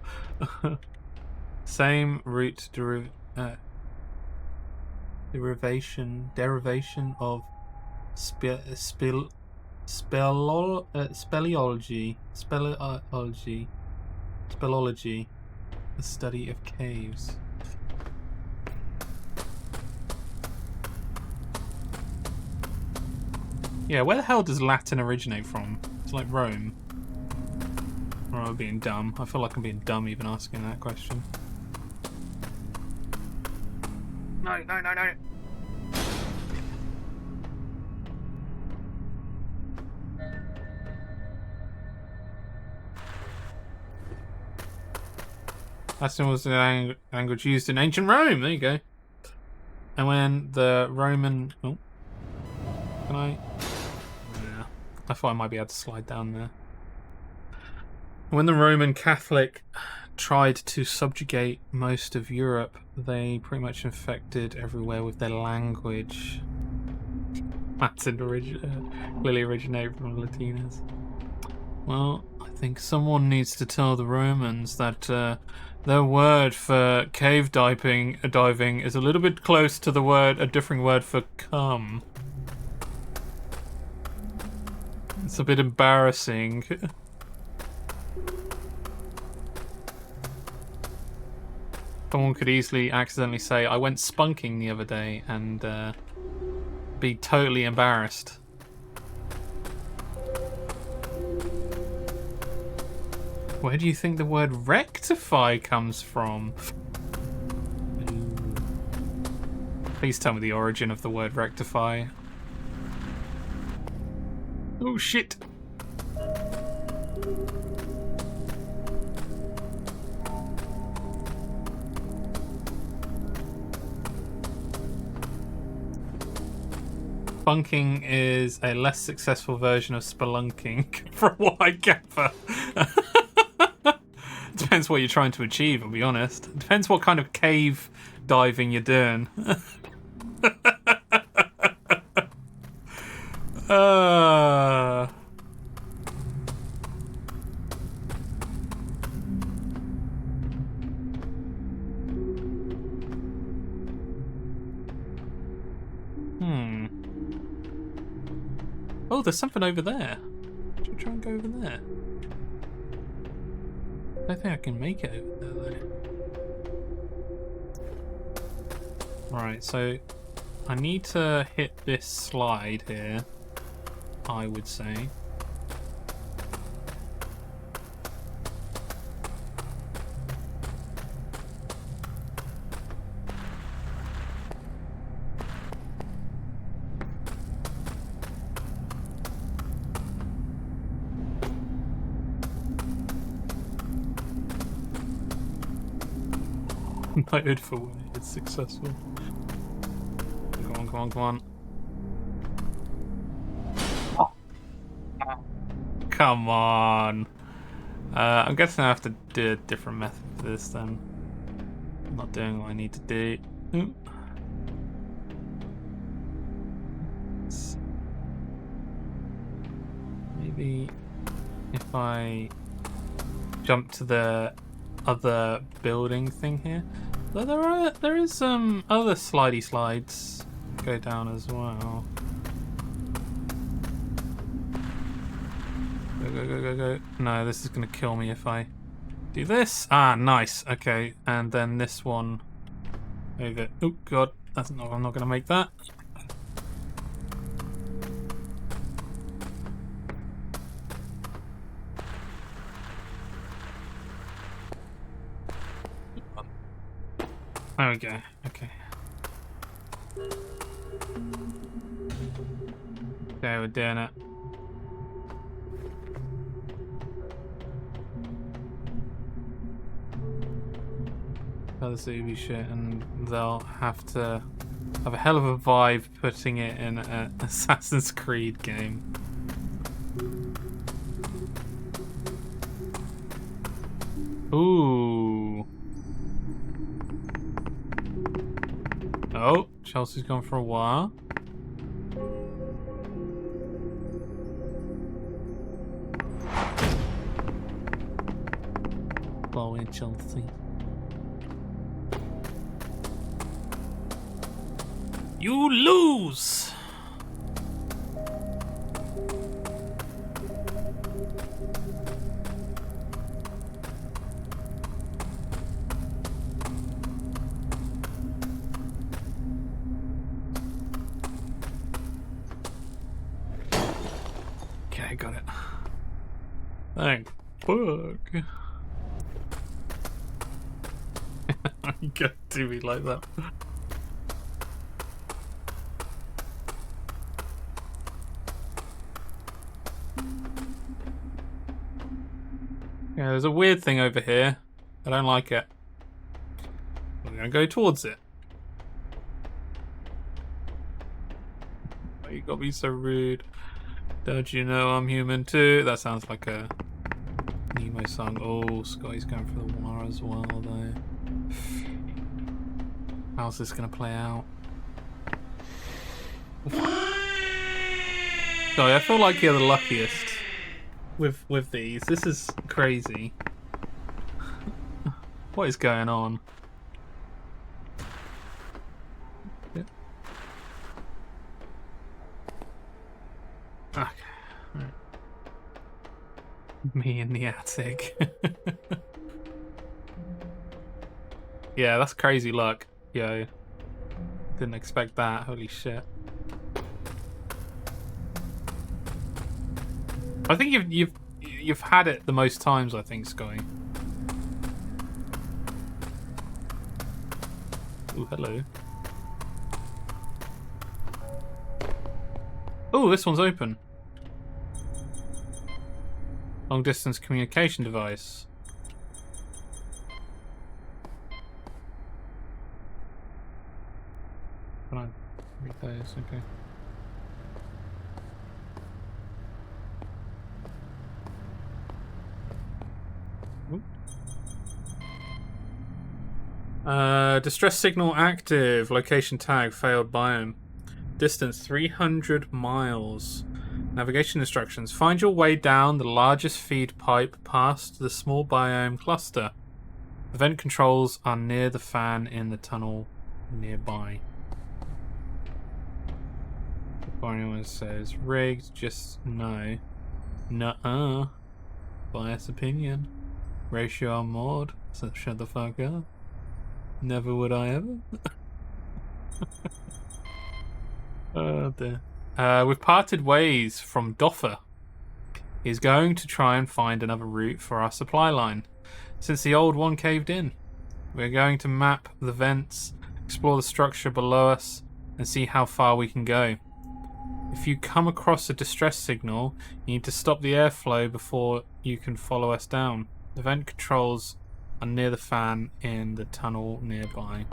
Same root derivation of speleology, the study of caves. Yeah, where the hell does Latin originate from? It's like Rome. Or am I being dumb? I feel like I'm being dumb even asking that question. No. Latin was the language used in ancient Rome. There you go. And when the Roman... Oh. Can I... Yeah. I thought I might be able to slide down there. When the Roman Catholic tried to subjugate most of Europe, they pretty much infected everywhere with their language. Latin clearly originated from Latinas. Well, I think someone needs to tell the Romans that their word for cave diving is a little bit close to a different word for cum. It's a bit embarrassing. Someone could easily accidentally say, I went spunking the other day, and be totally embarrassed. Where do you think the word rectify comes from? Please tell me the origin of the word rectify. Oh shit! Spunking is a less successful version of spelunking, from what I gather. Depends what you're trying to achieve, I'll be honest. Depends what kind of cave diving you're doing. Oh, there's something over there. Should we try and go over there? I don't think I can make it over there, though. Right, so I need to hit this slide here, I would say. Noted for when it's successful. Come on. Come on. I'm guessing I have to do a different method for this then. I'm not doing what I need to do. Maybe if I jump to the other building thing here. But there is some other slidey slides go down as well. Go. No, this is gonna kill me if I do this. Ah, nice. Okay, and then this one over. Oh god, that's not. I'm not gonna make that. There we go. Okay. Okay, we're doing it. Other Zuby shit, and they'll have to have a hell of a vibe putting it in an Assassin's Creed game. Ooh. Oh, Chelsea's gone for a while. Blow in Chelsea. You lose! Okay, got it. Thank fuck. You gotta do me like that. Yeah, there's a weird thing over here. I don't like it. We're gonna go towards it. Oh, you gotta be so rude. Don't you know I'm human too? That sounds like a Nemo song. Oh, Scotty's going for the wire as well, though. How's this gonna play out? Sorry, I feel like you're the luckiest with these. This is crazy. What is going on? Yep. Okay. Right. Me in the attic. Yeah, that's crazy luck. Yo. Didn't expect that. Holy shit. I think you've had it the most times, I think, Scotty. Oh, hello. Oh, this one's open. Long distance communication device. Can I read those? Okay. Distress signal active. Location tag failed biome. Distance 300 miles. Navigation instructions. Find your way down the largest feed pipe past the small biome cluster. The vent controls are near the fan in the tunnel nearby. Before anyone says rigged, just no. Nuh-uh. Bias opinion. Ratio on mod. So shut the fuck up. Never would I ever. Oh dear. We've parted ways from Doffer. He's going to try and find another route for our supply line, since the old one caved in. We're going to map the vents, explore the structure below us, and see how far we can go. If you come across a distress signal, you need to stop the airflow before you can follow us down. The vent controls are near the fan in the tunnel nearby.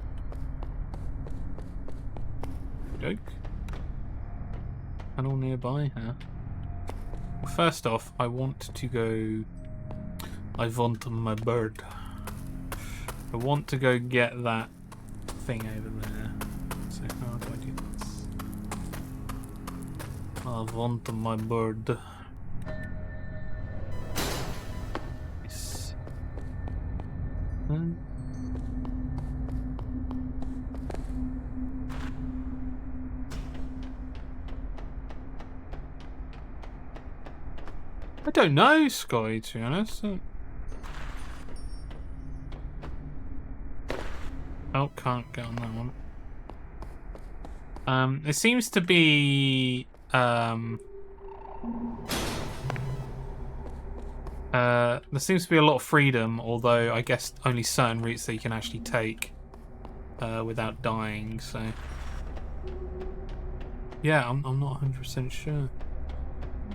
Joke. Tunnel nearby, huh? Well, first off, I want to go. I want my bird. I want to go get that thing over there. So how do I do this? I want my bird. I don't know, Scotty, to be honest. Oh, can't get on that one. It seems to be there seems to be a lot of freedom, although I guess only certain routes that you can actually take without dying. So yeah, I'm not 100% sure.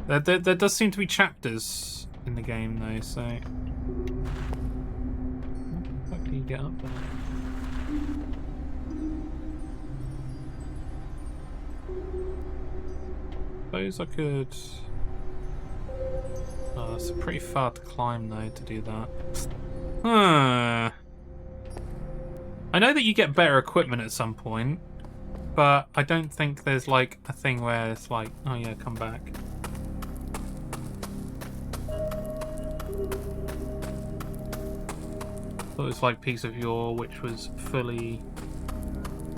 There does seem to be chapters in the game though. So how can you get up there? Suppose I could. Oh, it's pretty far to climb though to do that. I know that you get better equipment at some point, but I don't think there's like a thing where it's like, oh yeah, come back. Thought it was like Piece of Yore, which was fully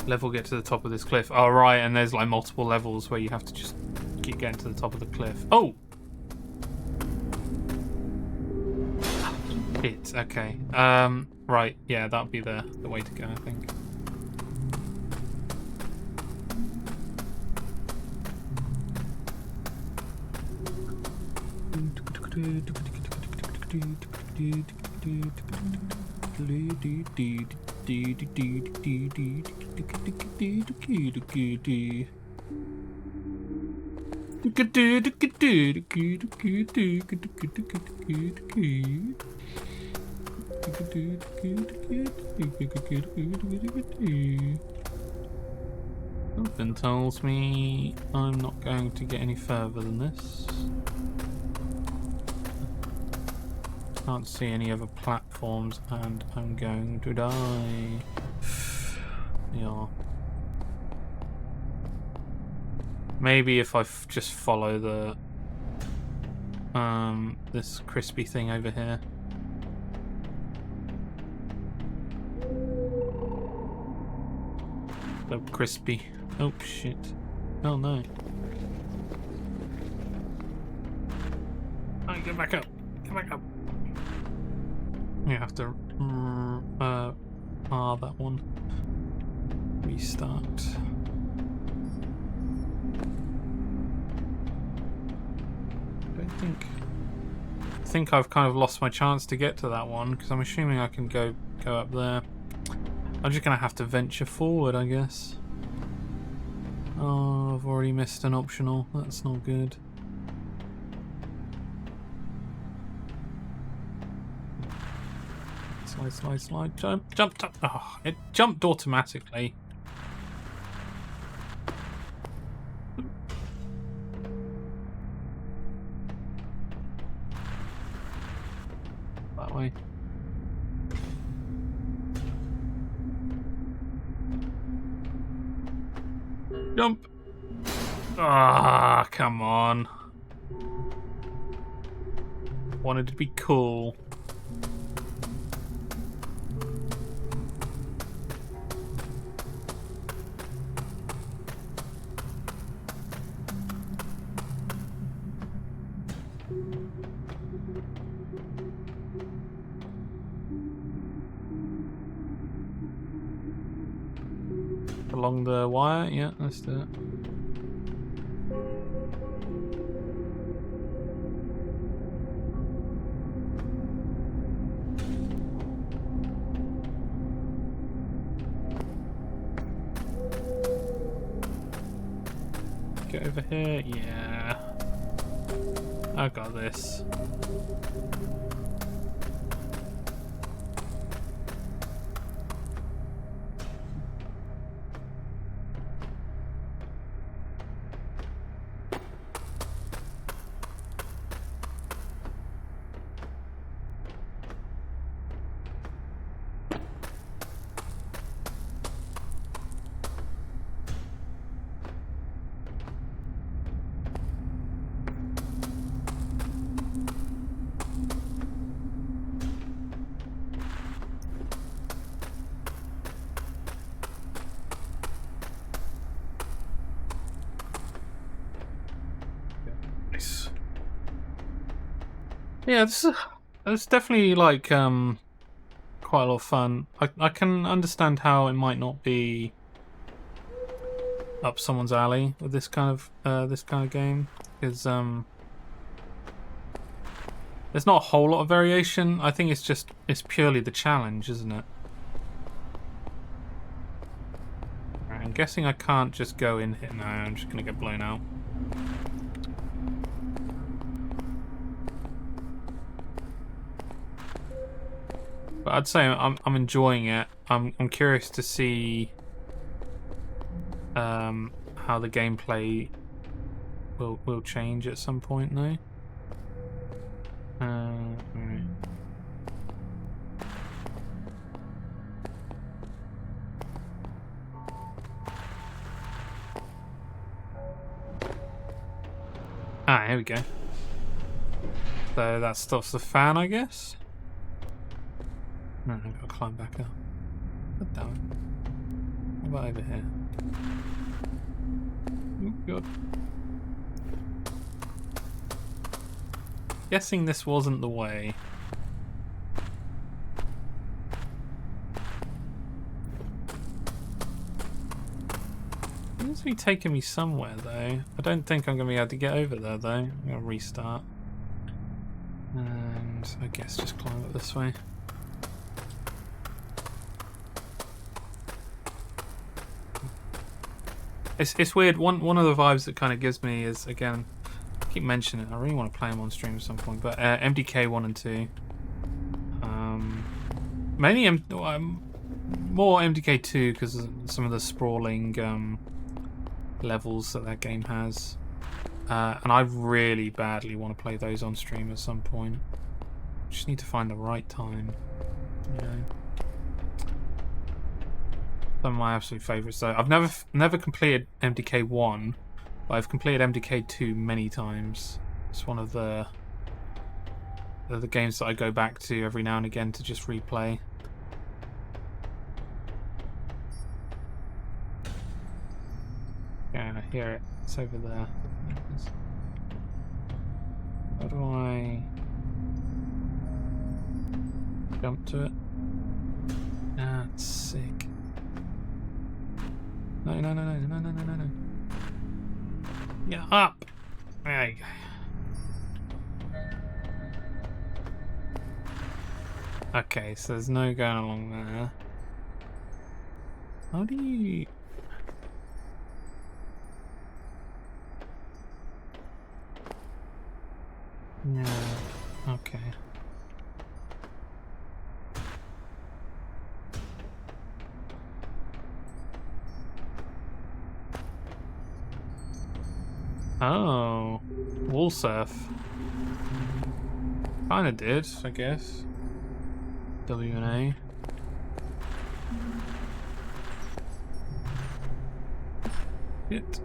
level, get to the top of this cliff. Oh right, and there's like multiple levels where you have to just keep getting to the top of the cliff. Oh! Shit, okay. Right, yeah, that'll be the way to go, I think. Something tells me I'm not going to get any further than this. Can't see any other platforms and I'm going to die. Yeah. Maybe if I just follow the this crispy thing over here. So crispy. Oh shit. Oh no. Oh, get back up. Get back up. You have to that one. Restart. I think I've kind of lost my chance to get to that one because I'm assuming I can go up there. I'm just gonna have to venture forward, I guess. Oh, I've already missed an optional. That's not good. Slide, slide, slide, jump, jump, jump. Oh, it jumped automatically. That way. Jump. Ah, come on. Wanted to be cool. Along the wire, yeah, let's do it. Get over here, yeah. I got this. Yeah, it's definitely like quite a lot of fun. I can understand how it might not be up someone's alley with this kind of game, because there's not a whole lot of variation. I think it's purely the challenge, isn't it? Right, I'm guessing I can't just go in here now. I'm just gonna get blown out. But I'd say I'm enjoying it. I'm curious to see how the gameplay will change at some point now. Right. Ah, here we go. So that stops the fan, I guess. No, I've got to climb back up. God damn it. What about over here? Oh, God. Guessing this wasn't the way. It seems to be taking me somewhere, though. I don't think I'm going to be able to get over there, though. I'm going to restart. And I guess just climb up this way. It's weird. One of the vibes that kind of gives me is, again, I keep mentioning it. I really want to play them on stream at some point. But MDK 1 and 2. Mainly more MDK 2 because of some of the sprawling levels that game has. And I really badly want to play those on stream at some point. Just need to find the right time. You know. Some of my absolute favourites though. I've never completed MDK 1, but I've completed MDK 2 many times. It's one of the games that I go back to every now and again to just replay. Yeah, I hear it. It's over there. How do I jump to it? Ah, it's sick. No. Yeah, up! There you go. Okay, so there's no going along there. How do you... Yeah, okay. Oh, wall surf. Kinda did, I guess. W and A. Shit.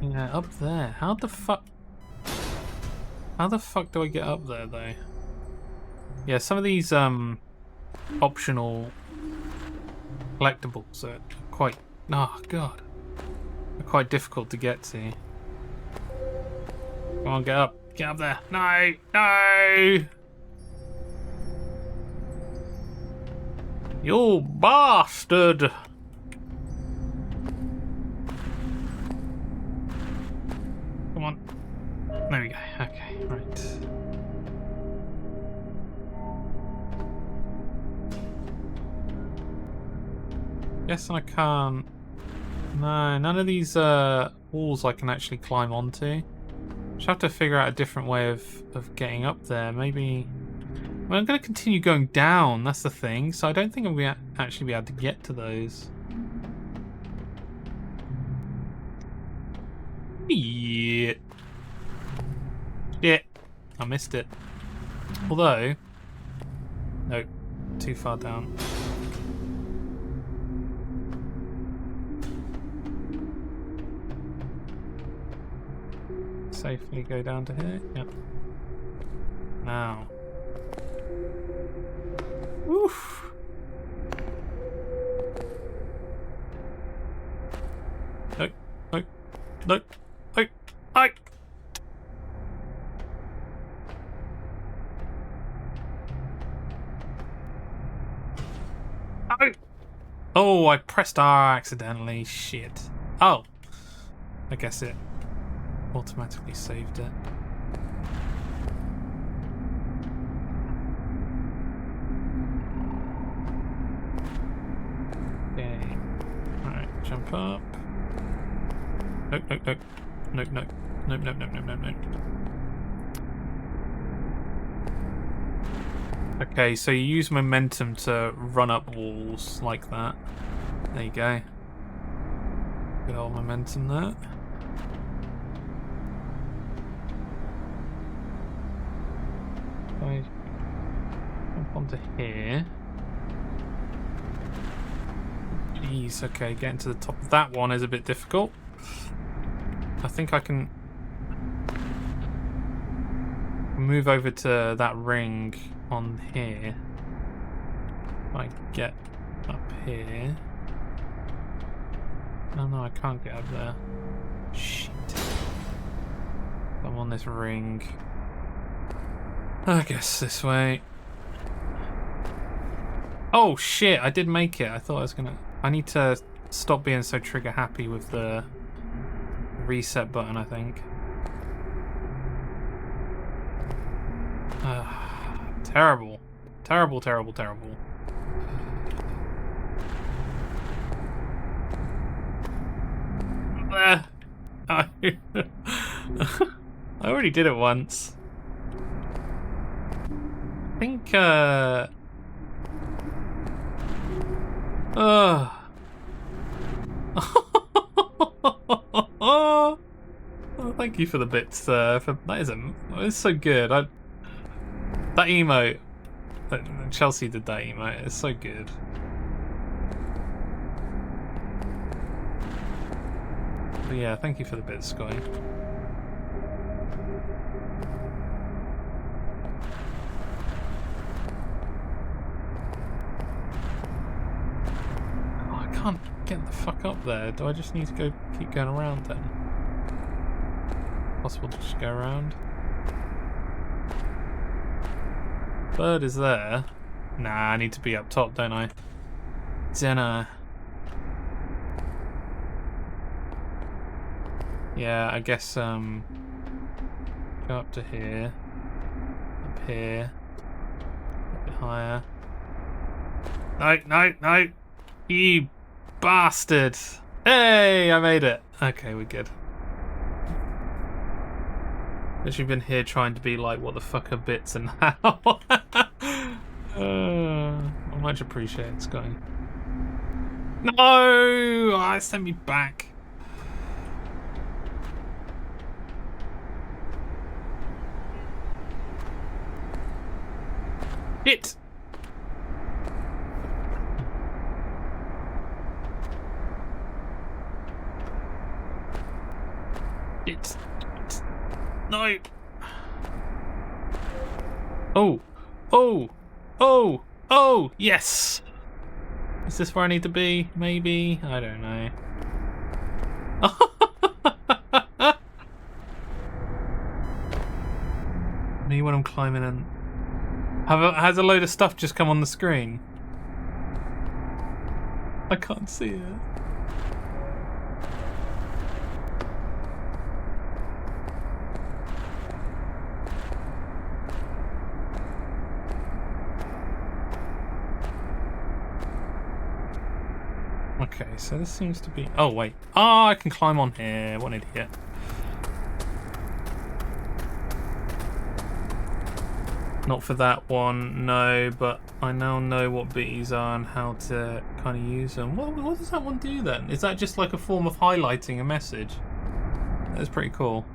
Yeah, up there. How the fuck do I get up there though? Yeah, some of these optional collectibles are quite god. They're quite difficult to get to. Come on, get up. Get up there. No! No! You bastard! Come on. There we go. Okay, right. Guess I can't... No, none of these walls I can actually climb onto. Just have to figure out a different way of getting up there. Maybe... Well, I'm going to continue going down, that's the thing. So I don't think I'm going to actually be able to get to those. Yeah. Shit. I missed it. Although... Nope. Too far down. Safely go down to here. Yep. Now. Oof. No. No. No. No. No. Oh! Oh, I pressed R accidentally. Shit. Oh. I guess it automatically saved it. Okay. Alright, jump up. Nope, nope, nope. Nope, nope. Nope, nope, nope, nope, nope, nope. Okay, so you use momentum to run up walls like that. There you go. Good old momentum there. I jump onto here. Jeez, okay, getting to the top of that one is a bit difficult. I think I can move over to that ring on here. If I get up here. Oh no, I can't get up there. Shit. I'm on this ring. I guess this way. Oh shit, I did make it. I thought I was gonna... I need to stop being so trigger happy with the reset button, I think. Terrible. Terrible, terrible, terrible. I already did it once. I think, oh, thank you for the bits. That is so good. That emote, Chelsea did that emote. It's so good. But yeah, thank you for the bits, Sky. Oh, I can't get the fuck up there. Do I just need to keep going around then? Possible to just go around? Bird is there. Nah, I need to be up top, don't I? Yeah, I guess, go up to here. Up here. A bit higher. No, no, no! You bastard! Hey, I made it! Okay, we're good. Literally been here trying to be like, what the fuck are bits and how? I much appreciate it, Sky. No! Oh, it sent me back. It. No. Oh. Oh. Oh. Oh. Yes. Is this where I need to be? Maybe. I don't know. Me when I'm climbing in. Has a load of stuff just come on the screen? I can't see it. Okay, so this seems to be... Oh, wait. Oh, I can climb on here. What an idiot. Not for that one, no, but I now know what bees are and how to kind of use them. What does that one do then? Is that just like a form of highlighting a message? That's pretty cool.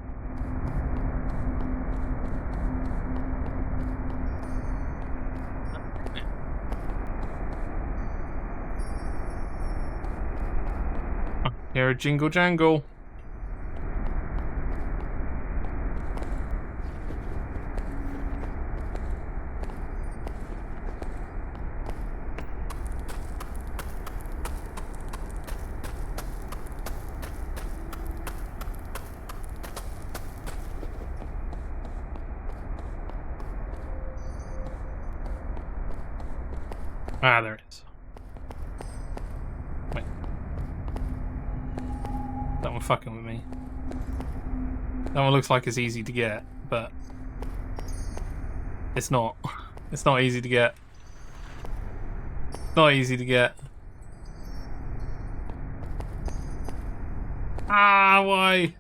Hear a jingle jangle. Ah, there it is. one fucking with me. That one looks like it's easy to get, but it's not. It's not easy to get. Not easy to get. Ah, why?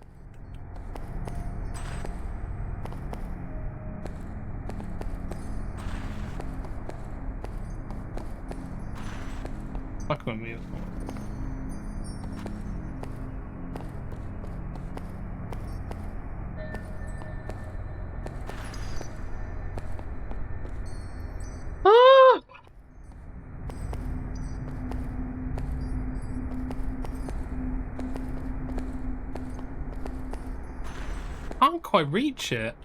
Fuck with me. Ah! Can't quite reach it.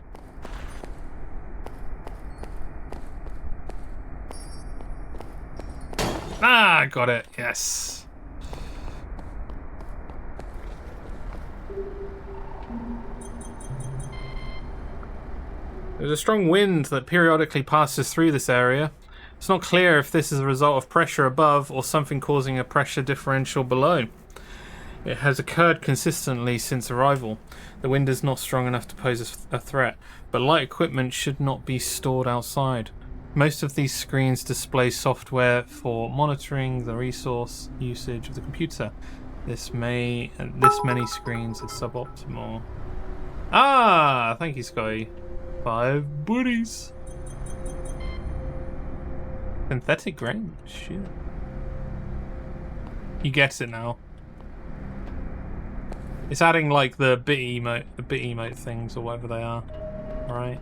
Ah, got it. Yes. There's a strong wind that periodically passes through this area. It's not clear if this is a result of pressure above or something causing a pressure differential below. It has occurred consistently since arrival. The wind is not strong enough to pose a threat, but light equipment should not be stored outside. Most of these screens display software for monitoring the resource usage of the computer. This many screens is suboptimal. Ah, thank you, Scotty. 5 booties. Synthetic grain. Shit. You get it now. It's adding like the bit emote things or whatever they are, right?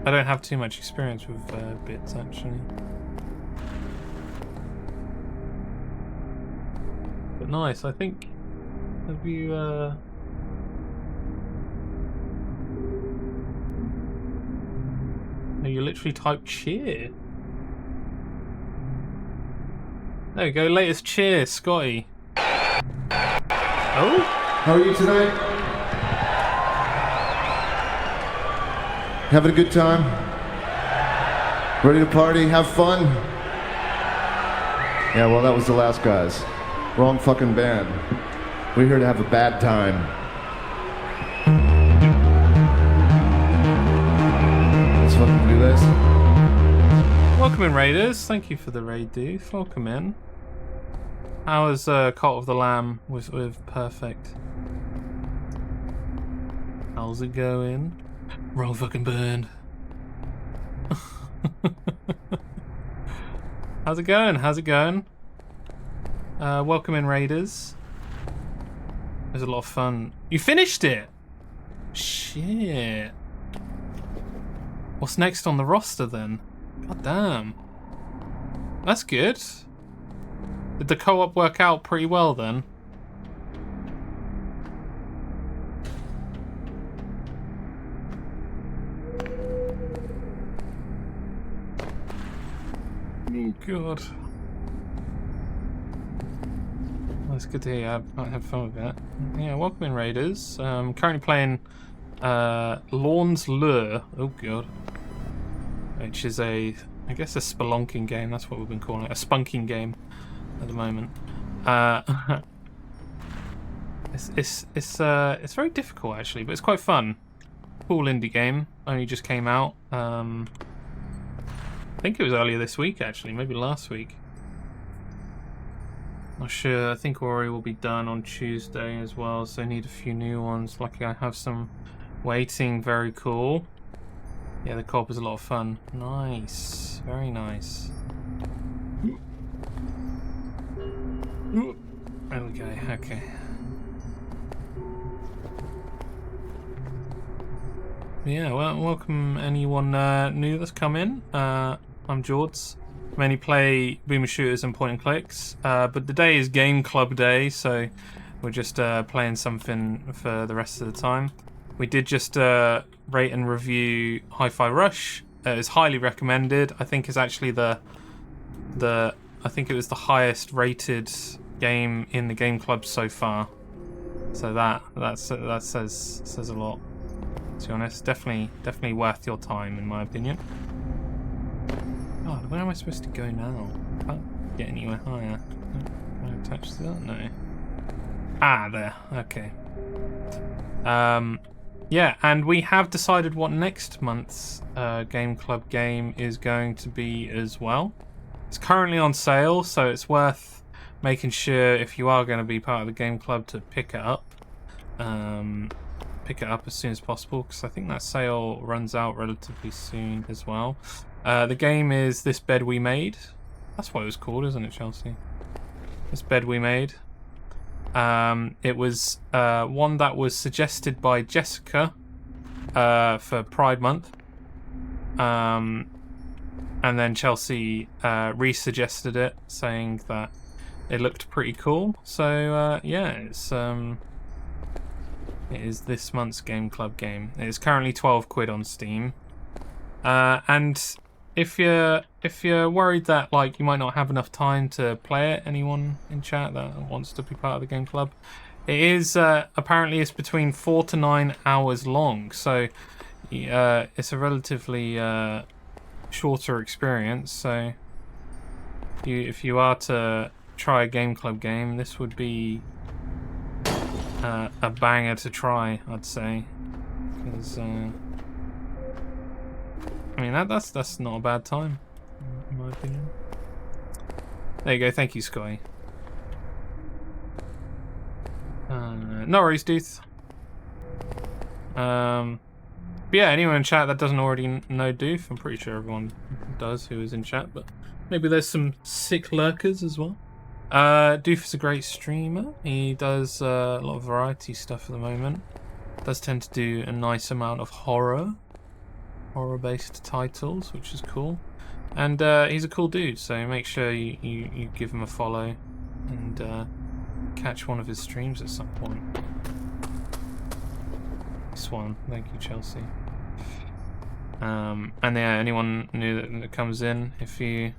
I don't have too much experience with bits actually, but nice. I think. Have you? No, you literally type cheer. There we go. Latest cheer, Scotty. Oh. How are you tonight? Having a good time? Ready to party? Have fun? Yeah, well, that was the last guys. Wrong fucking band. We're here to have a bad time. Let's fucking do this. Welcome in, Raiders. Thank you for the raid, dude. Welcome in. How was Cult of the Lamb with Perfect? How's it going? Wrong fucking burned. How's it going? How's it going? Welcome in, Raiders. It was a lot of fun. You finished it? Shit. What's next on the roster then? God damn. That's good. Did the co-op work out pretty well then? Oh god. That's good to hear. I had fun with that. Yeah, welcome in, Raiders. Currently playing Lorn's Lure. Oh god. Which is I guess a spelunking game. That's what we've been calling it. A spunking game at the moment. It's very difficult actually, but it's quite fun. Cool indie game. Only just came out. I think it was earlier this week actually, maybe last week. Not sure. I think Ori will be done on Tuesday as well, so I need a few new ones. Luckily I have some waiting. Very cool. Yeah, the co-op is a lot of fun. Nice. Very nice. There we go. Okay. Yeah, well, welcome anyone new that's come in. I'm Jords. Mainly play boomer shooters and point and clicks, but today is Game Club Day, so we're just playing something for the rest of the time. We did just rate and review Hi-Fi Rush. It's highly recommended. I think it's actually I think it was the highest rated game in the Game Club so far. So that says a lot. To be honest, definitely worth your time in my opinion. God, where am I supposed to go now? Can't get anywhere higher. Can I attach to that? No. Ah, there. Okay. Yeah, and we have decided what next month's Game Club game is going to be as well. It's currently on sale, so it's worth making sure if you are going to be part of the Game Club to pick it up. Pick it up as soon as possible, because I think that sale runs out relatively soon as well. The game is This Bed We Made. That's what it was called, isn't it, Chelsea? This Bed We Made. It was one that was suggested by Jessica for Pride Month. And then Chelsea re-suggested it, saying that it looked pretty cool. So yeah, it is this month's Game Club game. It is currently 12 quid on Steam. And if you're worried that like you might not have enough time to play it, anyone in chat that wants to be part of the Game Club, it is apparently it's between 4 to 9 hours long. So it's a relatively shorter experience. So if you are to try a Game Club game, this would be a banger to try, I'd say, because I mean that's not a bad time, in my opinion. There you go. Thank you, Sky. No worries, dude. But yeah, anyone in chat that doesn't already know Doof, I'm pretty sure everyone does who is in chat, but maybe there's some sick lurkers as well. Doof is a great streamer. He does a lot of variety stuff at the moment. Does tend to do a nice amount of horror-based titles, which is cool. And he's a cool dude, so make sure you give him a follow and catch one of his streams at some point. This one, thank you, Chelsea. And yeah, anyone new that comes in, if you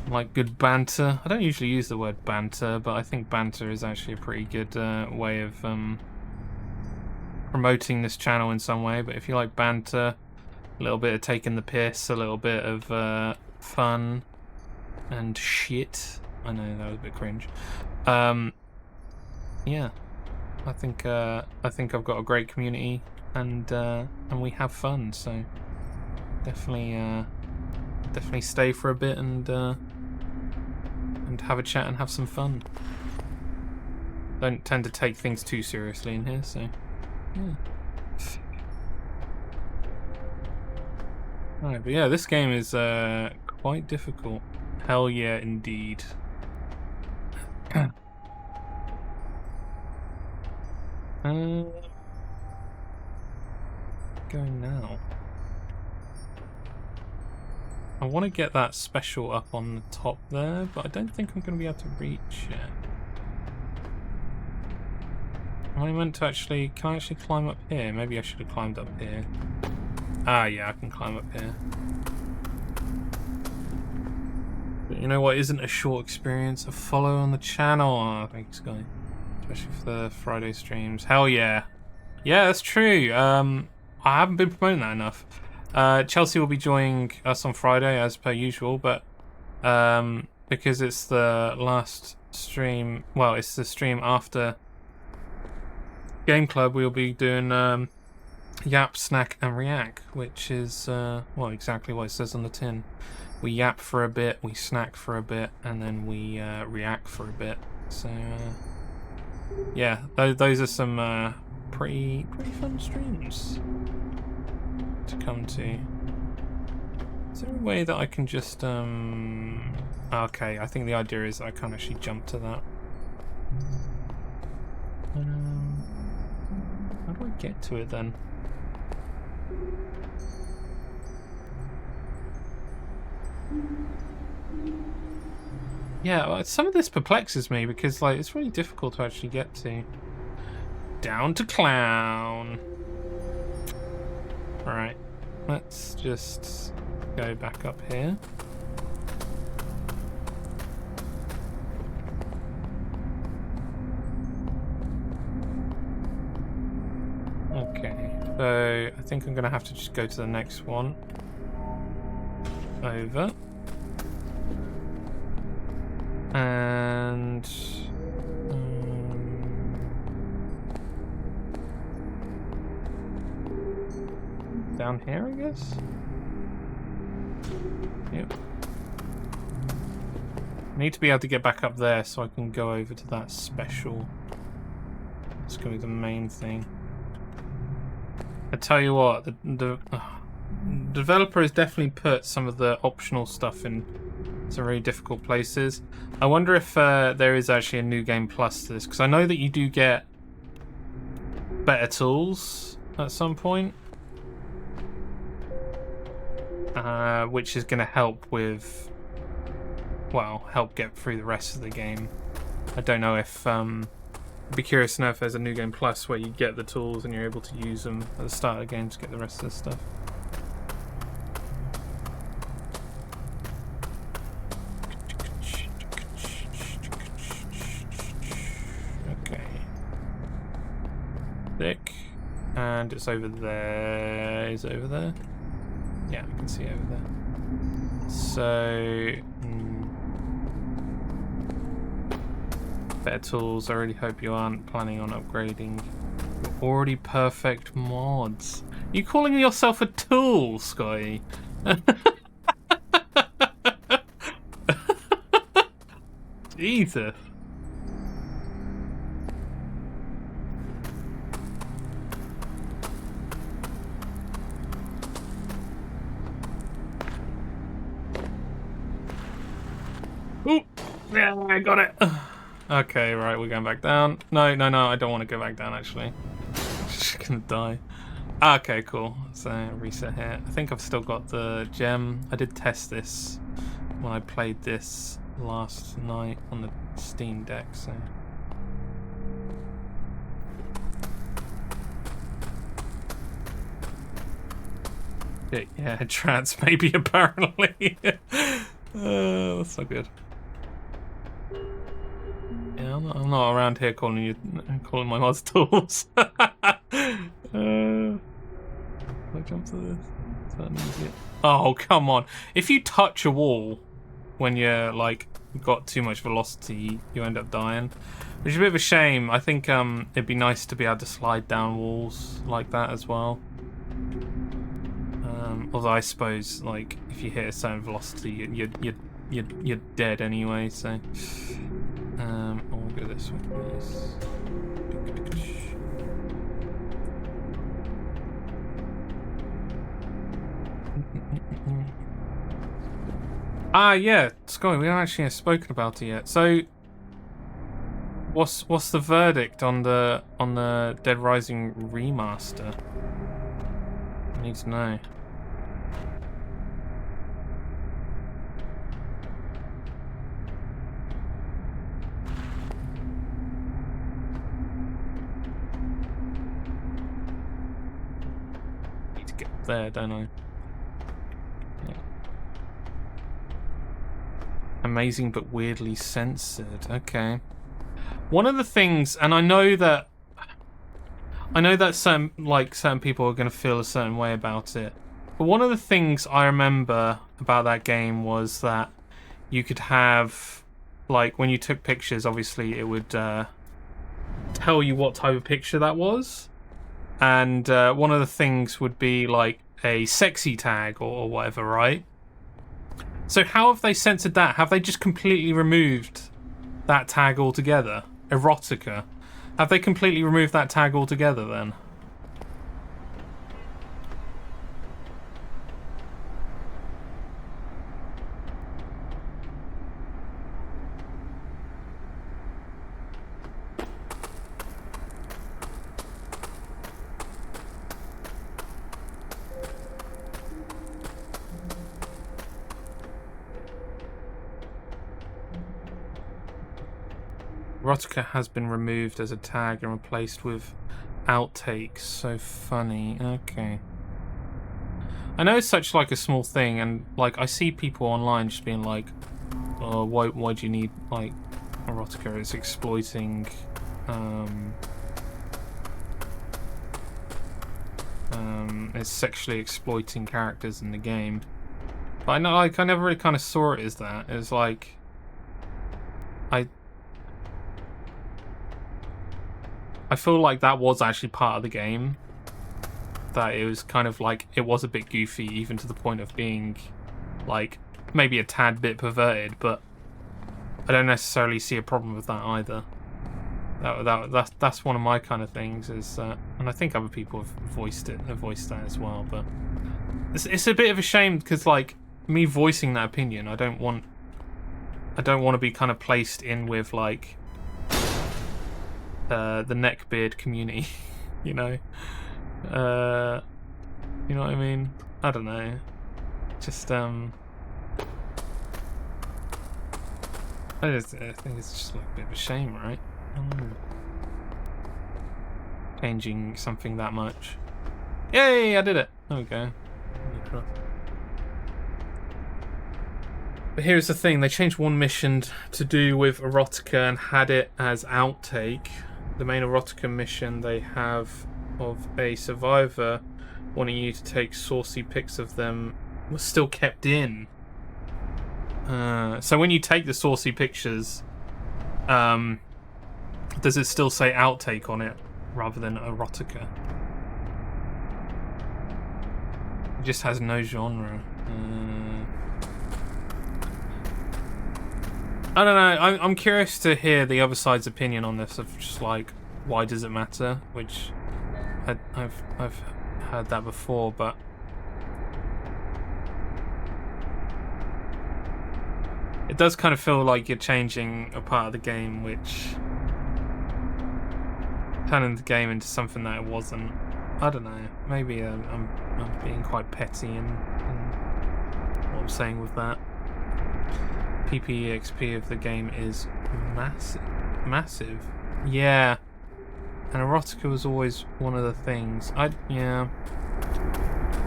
like good banter. I don't usually use the word banter, but I think banter is actually a pretty good way of promoting this channel in some way. But if you like banter, a little bit of taking the piss, a little bit of fun and shit. I know that was a bit cringe. Yeah, I think I've got a great community, and we have fun. So definitely stay for a bit and have a chat and have some fun. Don't tend to take things too seriously in here, so yeah. Alright, but yeah, this game is quite difficult. Hell yeah, indeed. Going now. I want to get that special up on the top there, but I don't think I'm going to be able to reach it. Am I meant to actually... Can I actually climb up here? Maybe I should have climbed up here. Ah, yeah, I can climb up here. But you know what isn't a short experience? A follow on the channel. Oh, thanks, Guy. Especially for the Friday streams. Hell yeah. Yeah, that's true. I haven't been promoting that enough. Chelsea will be joining us on Friday as per usual, but because it's the last stream, well, it's the stream after Game Club, we'll be doing Yap, Snack and React, which is well, exactly what it says on the tin. We yap for a bit, we snack for a bit, and then we react for a bit. So yeah, those are some pretty fun streams to come to. Is there a way that I can just okay, I think the idea is I can't actually jump to that. How do I get to it then? Yeah, well, some of this perplexes me because like it's really difficult to actually get to. Down to clown. Alright, let's just go back up here. Okay, so I think I'm going to have to just go to the next one. Over. And down here, I guess? Yep. Need to be able to get back up there so I can go over to that special. It's going to be the main thing. I tell you what, the developer has definitely put some of the optional stuff in some really difficult places. I wonder if there is actually a New Game Plus to this, because I know that you do get better tools at some point, which is going to help with, well, help get through the rest of the game. I don't know if I'd be curious to know if there's a New Game Plus where you get the tools and you're able to use them at the start of the game to get the rest of the stuff. Okay. Thick. And it's over there. Is it over there? Yeah, I can see it over there. So... better tools. I really hope you aren't planning on upgrading your already perfect mods. You calling yourself a tool, Scotty? Jesus. Ooh, yeah, I got it. Okay, right, we're going back down. No, I don't want to go back down, actually. I'm just gonna die. Okay, cool. So, reset here. I think I've still got the gem. I did test this when I played this last night on the Steam Deck, so... Yeah, trance, maybe, apparently. That's not good. Yeah, I'm not around here calling my mods tools. I jump to this? Is that easy? Oh, come on. If you touch a wall when you're, like, got too much velocity, you end up dying. Which is a bit of a shame. I think it'd be nice to be able to slide down walls like that as well. Although I suppose, like, if you hit a certain velocity, you're dead anyway, so... I'll go this way, please. Yeah, Scotty, we haven't actually spoken about it yet. So, what's the verdict on the Dead Rising remaster? I need to know. There, don't I? Yeah. Amazing but weirdly censored. Okay. One of the things, and I know that certain people are going to feel a certain way about it, but one of the things I remember about that game was that you could have, like, when you took pictures, obviously it would tell you what type of picture that was. And one of the things would be like a sexy tag or whatever, right? So how have they censored that? Have they just completely removed that tag altogether? Erotica. Have they completely removed that tag altogether then? Erotica has been removed as a tag and replaced with outtakes. So funny. Okay. I know it's such like a small thing, and like I see people online just being like, "Oh, why do you need like erotica? It's exploiting." It's sexually exploiting characters in the game. But I know, like, I never really kind of saw it as that. It was like, I feel like that was actually part of the game. that it was kind of like it was a bit goofy, even to the point of being like maybe a tad bit perverted, but I don't necessarily see a problem with that either. That's one of my kind of things, is and I think other people have voiced that as well, but it's a bit of a shame because like me voicing that opinion, I don't want to be kind of placed in with like the neckbeard community, you know. You know what I mean? I don't know. Just I think it's just like a bit of a shame, right? Changing something that much. Yay! I did it. There we go. But here's the thing: they changed one mission to do with erotica and had it as outtake. The main erotica mission they have of a survivor wanting you to take saucy pics of them was still kept in. So when you take the saucy pictures, does it still say outtake on it rather than erotica? It just has no genre. I don't know. I'm curious to hear the other side's opinion on this, of just like, why does it matter? Which I've heard that before, but it does kind of feel like you're changing a part of the game, which turning the game into something that it wasn't. I don't know. Maybe I'm being quite petty in what I'm saying with that. PPEXP of the game is massive. Yeah. And erotica was always one of the things. Yeah.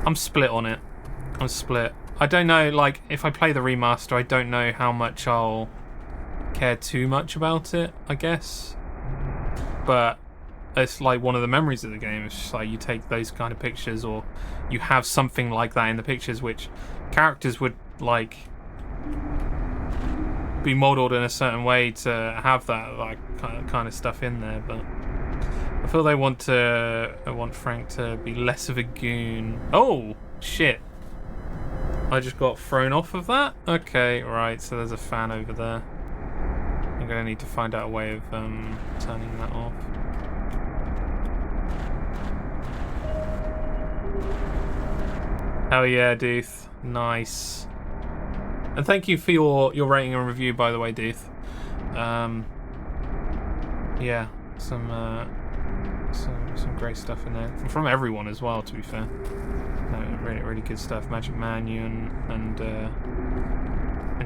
I'm split on it. I'm split. I don't know, like, if I play the remaster, I don't know how much I'll care too much about it, I guess. But it's like one of the memories of the game. It's just like you take those kind of pictures, or you have something like that in the pictures, which characters would, like, be modeled in a certain way to have that like kind of stuff in there. But I feel I want Frank to be less of a goon. Oh shit! I just got thrown off of that. Okay, right. So there's a fan over there. I'm gonna need to find out a way of turning that off. Hell yeah, Duth. Nice. And thank you for your rating and review, by the way, Duth. Yeah, some great stuff in there from everyone as well. To be fair, really good stuff. Magic Man, you and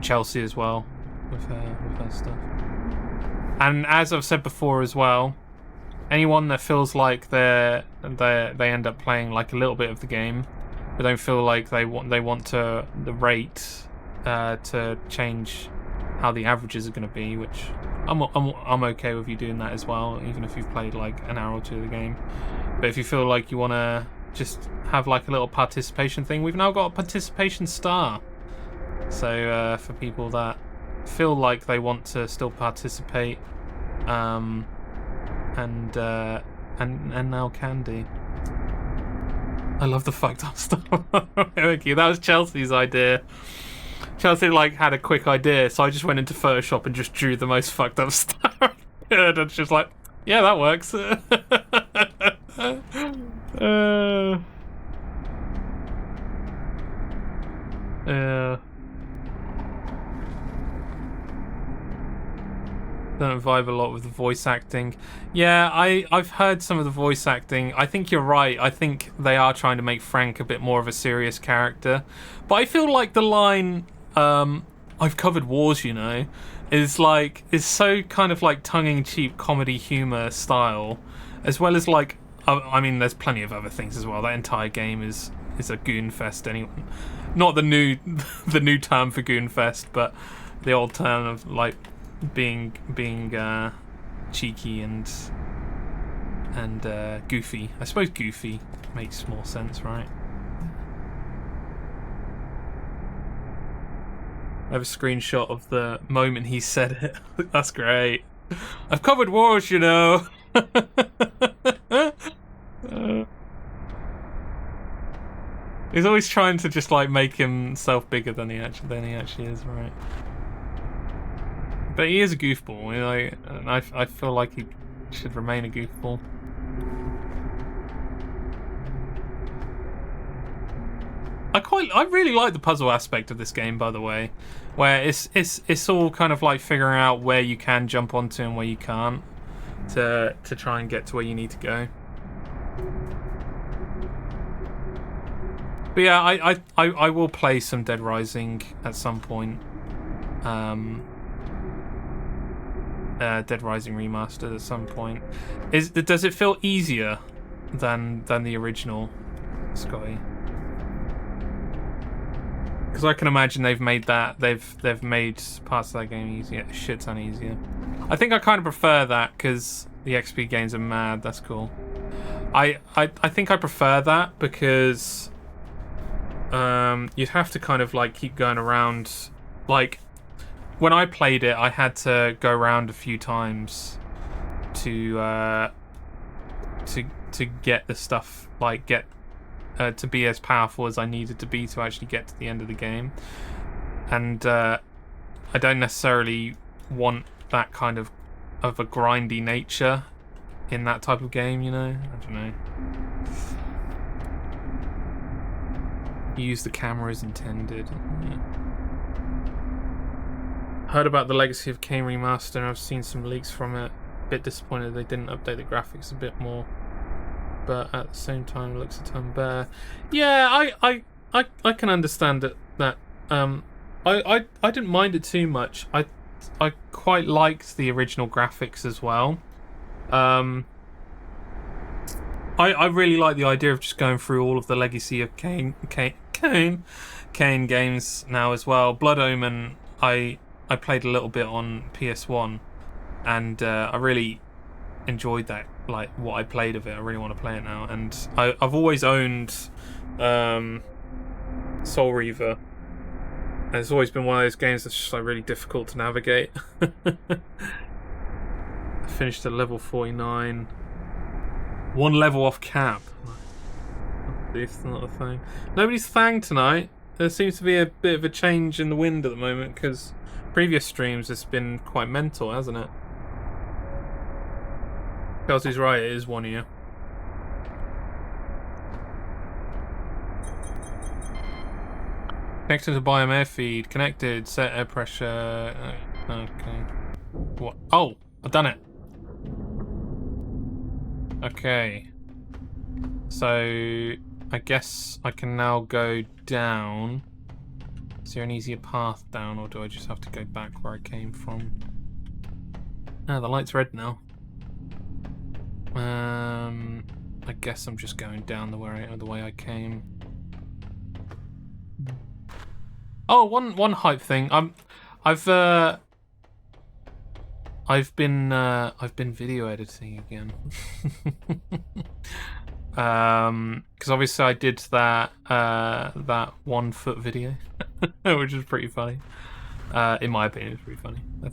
Chelsea as well with her stuff. And as I've said before as well, anyone that feels like they end up playing like a little bit of the game, but don't feel like they want to the rate. To change how the averages are going to be, which I'm okay with you doing that as well, even if you've played like an hour or two of the game. But if you feel like you want to just have like a little participation thing, we've now got a participation star. So for people that feel like they want to still participate, and now can do. I love the fucked up stuff. Thank you. That was Chelsea's idea. Chelsea like had a quick idea, so I just went into Photoshop and just drew the most fucked up stuff. And it's just like, yeah, that works. Yeah. Don't vibe a lot with the voice acting. Yeah, I've heard some of the voice acting. I think you're right. I think they are trying to make Frank a bit more of a serious character. But I feel like the line, I've covered wars, you know, is so kind of like tongue-in-cheek comedy humor style, as well as like, I mean, there's plenty of other things as well. That entire game is a goon fest. Anyone, not the new term for goon fest, but the old term of like being cheeky and goofy. I suppose goofy makes more sense, right? I have a screenshot of the moment he said it. That's great. I've covered wars, you know. He's always trying to just like make himself bigger than he actually is, right? But he is a goofball, you know, and I feel like he should remain a goofball. I really like the puzzle aspect of this game, by the way, where it's all kind of like figuring out where you can jump onto and where you can't to try and get to where you need to go. But yeah, I will play some Dead Rising at some point. Dead Rising Remastered at some point. Does it feel easier than the original, Scotty? Because I can imagine they've made parts of that game easier, a shit ton easier. I think I kind of prefer that because the XP gains are mad. That's cool. I think I prefer that because you'd have to kind of like keep going around. Like when I played it, I had to go around a few times to get the stuff, like to be as powerful as I needed to be to actually get to the end of the game. And I don't necessarily want that kind of a grindy nature in that type of game, you know? I don't know. Use the camera as intended. Yeah. Heard about the Legacy of Kain remaster, and I've seen some leaks from it. Bit disappointed they didn't update the graphics a bit more. But at the same time, it looks a ton better. Yeah, I can understand that. I didn't mind it too much. I quite liked the original graphics as well. I really like the idea of just going through all of the Legacy of Kain games now as well. Blood Omen, I played a little bit on PS1, and I really enjoyed that. Like what I played of it, I really want to play it now. And I've always owned Soul Reaver. And it's always been one of those games that's just like really difficult to navigate. I finished at level 49. One level off cap. This is not a thing. Nobody's Thang tonight. There seems to be a bit of a change in the wind at the moment because previous streams it's been quite mental, hasn't it? Kelsey's right, it is 1 year. Connected to biome air feed. Connected. Set air pressure. Okay. What? Oh, I've done it. Okay. So I guess I can now go down. Is there an easier path down, or do I just have to go back where I came from? Ah, the light's red now. I guess I'm just going down the way I came. Oh, one hype thing. I've been video editing again. Because obviously I did that 1 foot video, which is pretty funny. In my opinion, it's pretty funny. I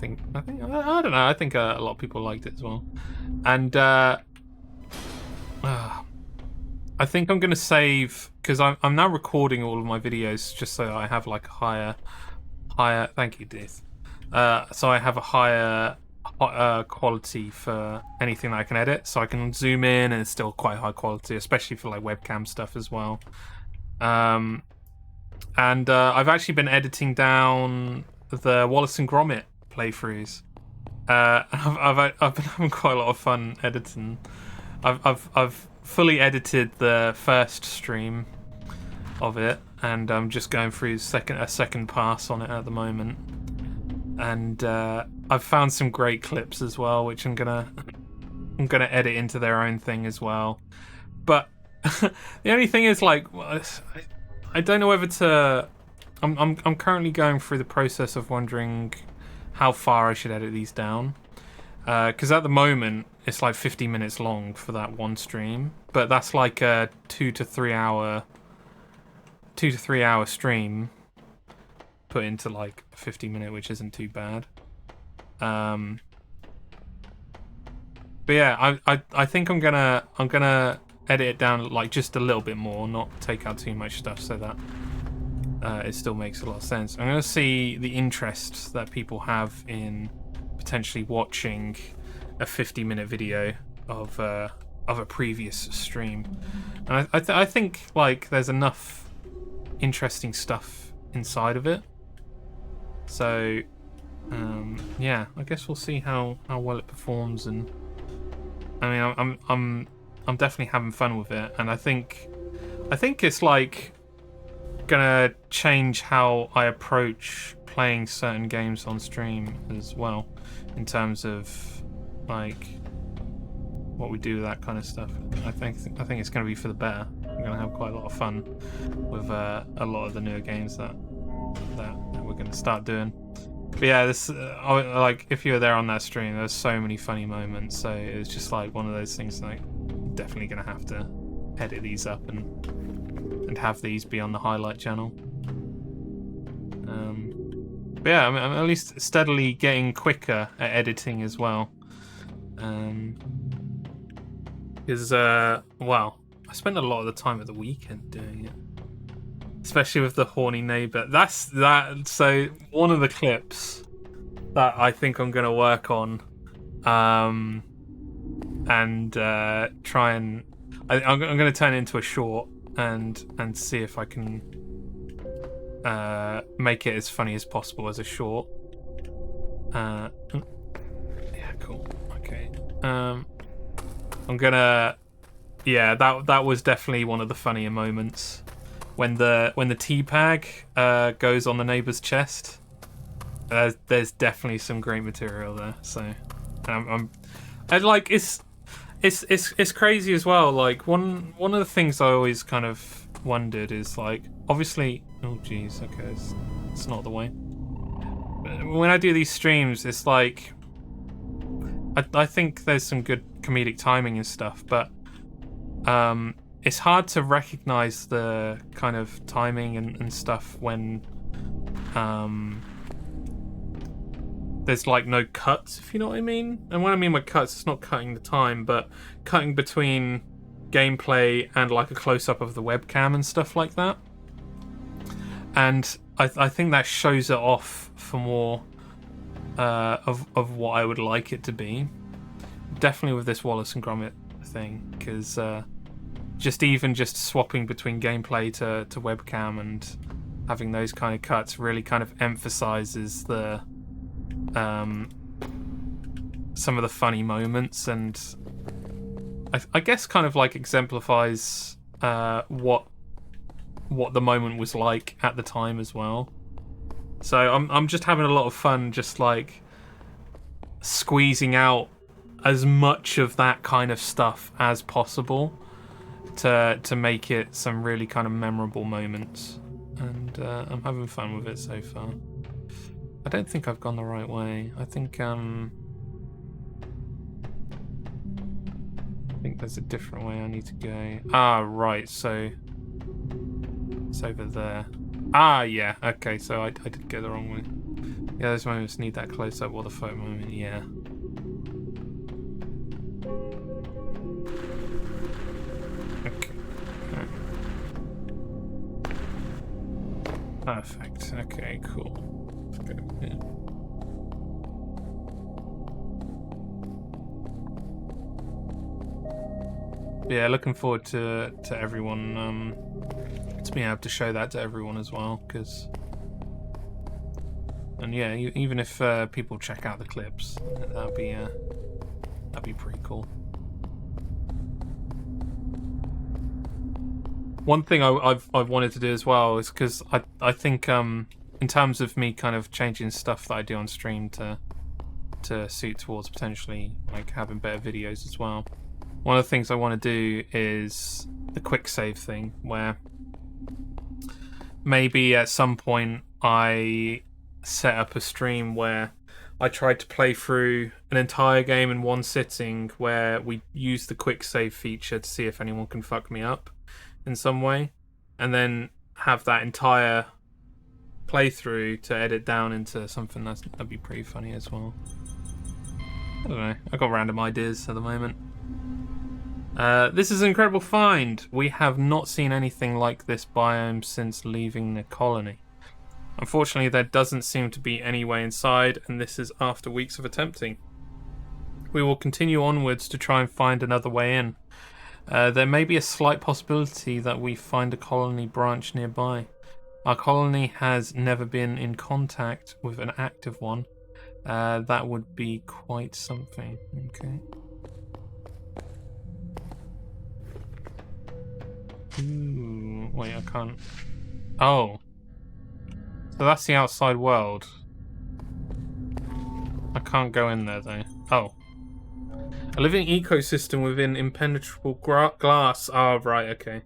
don't know. I think a lot of people liked it as well, and I think I'm gonna save because I'm now recording all of my videos just so I have like a higher. Thank you, Dith. So I have a higher quality for anything that I can edit, so I can zoom in and it's still quite high quality, especially for like webcam stuff as well. And I've actually been editing down the Wallace and Gromit playthroughs. I've been having quite a lot of fun editing. I've fully edited the first stream of it, and I'm just going through a second pass on it at the moment. And I've found some great clips as well, which I'm gonna edit into their own thing as well. But the only thing is, like, I don't know whether to. I'm currently going through the process of wondering how far I should edit these down. Because at the moment it's like 50 minutes long for that one stream, but that's like a 2 to 3 hour stream put into like a 50-minute, which isn't too bad. But yeah, I think I'm gonna edit it down like just a little bit more, not take out too much stuff, so that it still makes a lot of sense. I'm going to see the interest that people have in potentially watching a 50-minute video of a previous stream, and I think like there's enough interesting stuff inside of it. So yeah, I guess we'll see how well it performs, and I mean I'm definitely having fun with it, and I think it's like gonna change how I approach playing certain games on stream as well, in terms of like what we do with that kind of stuff. I think it's gonna be for the better. I'm gonna have quite a lot of fun with a lot of the newer games that we're gonna start doing. But yeah, this like if you were there on that stream, there's so many funny moments. So it's just like one of those things like definitely gonna have to edit these up and have these be on the highlight channel. But yeah, I'm at least steadily getting quicker at editing as well. Because well, I spend a lot of the time at the weekend doing it, especially with the horny neighbor. So one of the clips that I think I'm gonna work on, and try and I'm gonna turn it into a short and see if I can make it as funny as possible as a short. Yeah, cool. Okay. I'm gonna. Yeah, that was definitely one of the funnier moments when the tea bag goes on the neighbor's chest. There's definitely some great material there. So, I like it's crazy as well. Like one of the things I always kind of wondered is like, obviously, oh geez, okay, it's not the way. When I do these streams, it's like I think there's some good comedic timing and stuff, but it's hard to recognize the kind of timing and stuff when there's like no cuts, if you know what I mean. And when I mean by cuts, it's not cutting the time, but cutting between gameplay and like a close-up of the webcam and stuff like that. And I think that shows it off for more of what I would like it to be. Definitely with this Wallace and Gromit thing, because just swapping between gameplay to webcam and having those kind of cuts really kind of emphasizes the some of the funny moments, and I guess kind of like exemplifies what the moment was like at the time as well. So I'm just having a lot of fun, just like squeezing out as much of that kind of stuff as possible to make it some really kind of memorable moments, and I'm having fun with it so far. I don't think I've gone the right way. I think there's a different way I need to go. Ah, right. So it's over there. Ah, yeah. Okay. So I did go the wrong way. Yeah, those moments need that close up or the photo moment. Yeah. Okay. Perfect. Okay. Cool. Yeah. Yeah, looking forward to everyone to being able to show that to everyone as well, because yeah, even if people check out the clips, that'd be pretty cool. One thing I've wanted to do as well is because I think in terms of me kind of changing stuff that I do on stream to suit towards potentially like having better videos as well. One of the things I want to do is the quick save thing, where maybe at some point I set up a stream where I tried to play through an entire game in one sitting, where we use the quick save feature to see if anyone can fuck me up in some way, and then have that entire playthrough to edit down into something that'd be pretty funny as well. I don't know. I've got random ideas at the moment. This is an incredible find. We have not seen anything like this biome since leaving the colony. Unfortunately, there doesn't seem to be any way inside, and this is after weeks of attempting. We will continue onwards to try and find another way in. There may be a slight possibility that we find a colony branch nearby. Our colony has never been in contact with an active one. That would be quite something. Okay. Ooh, wait, I can't. Oh. So that's the outside world. I can't go in there though. Oh. A living ecosystem within impenetrable glass. Oh, right, okay.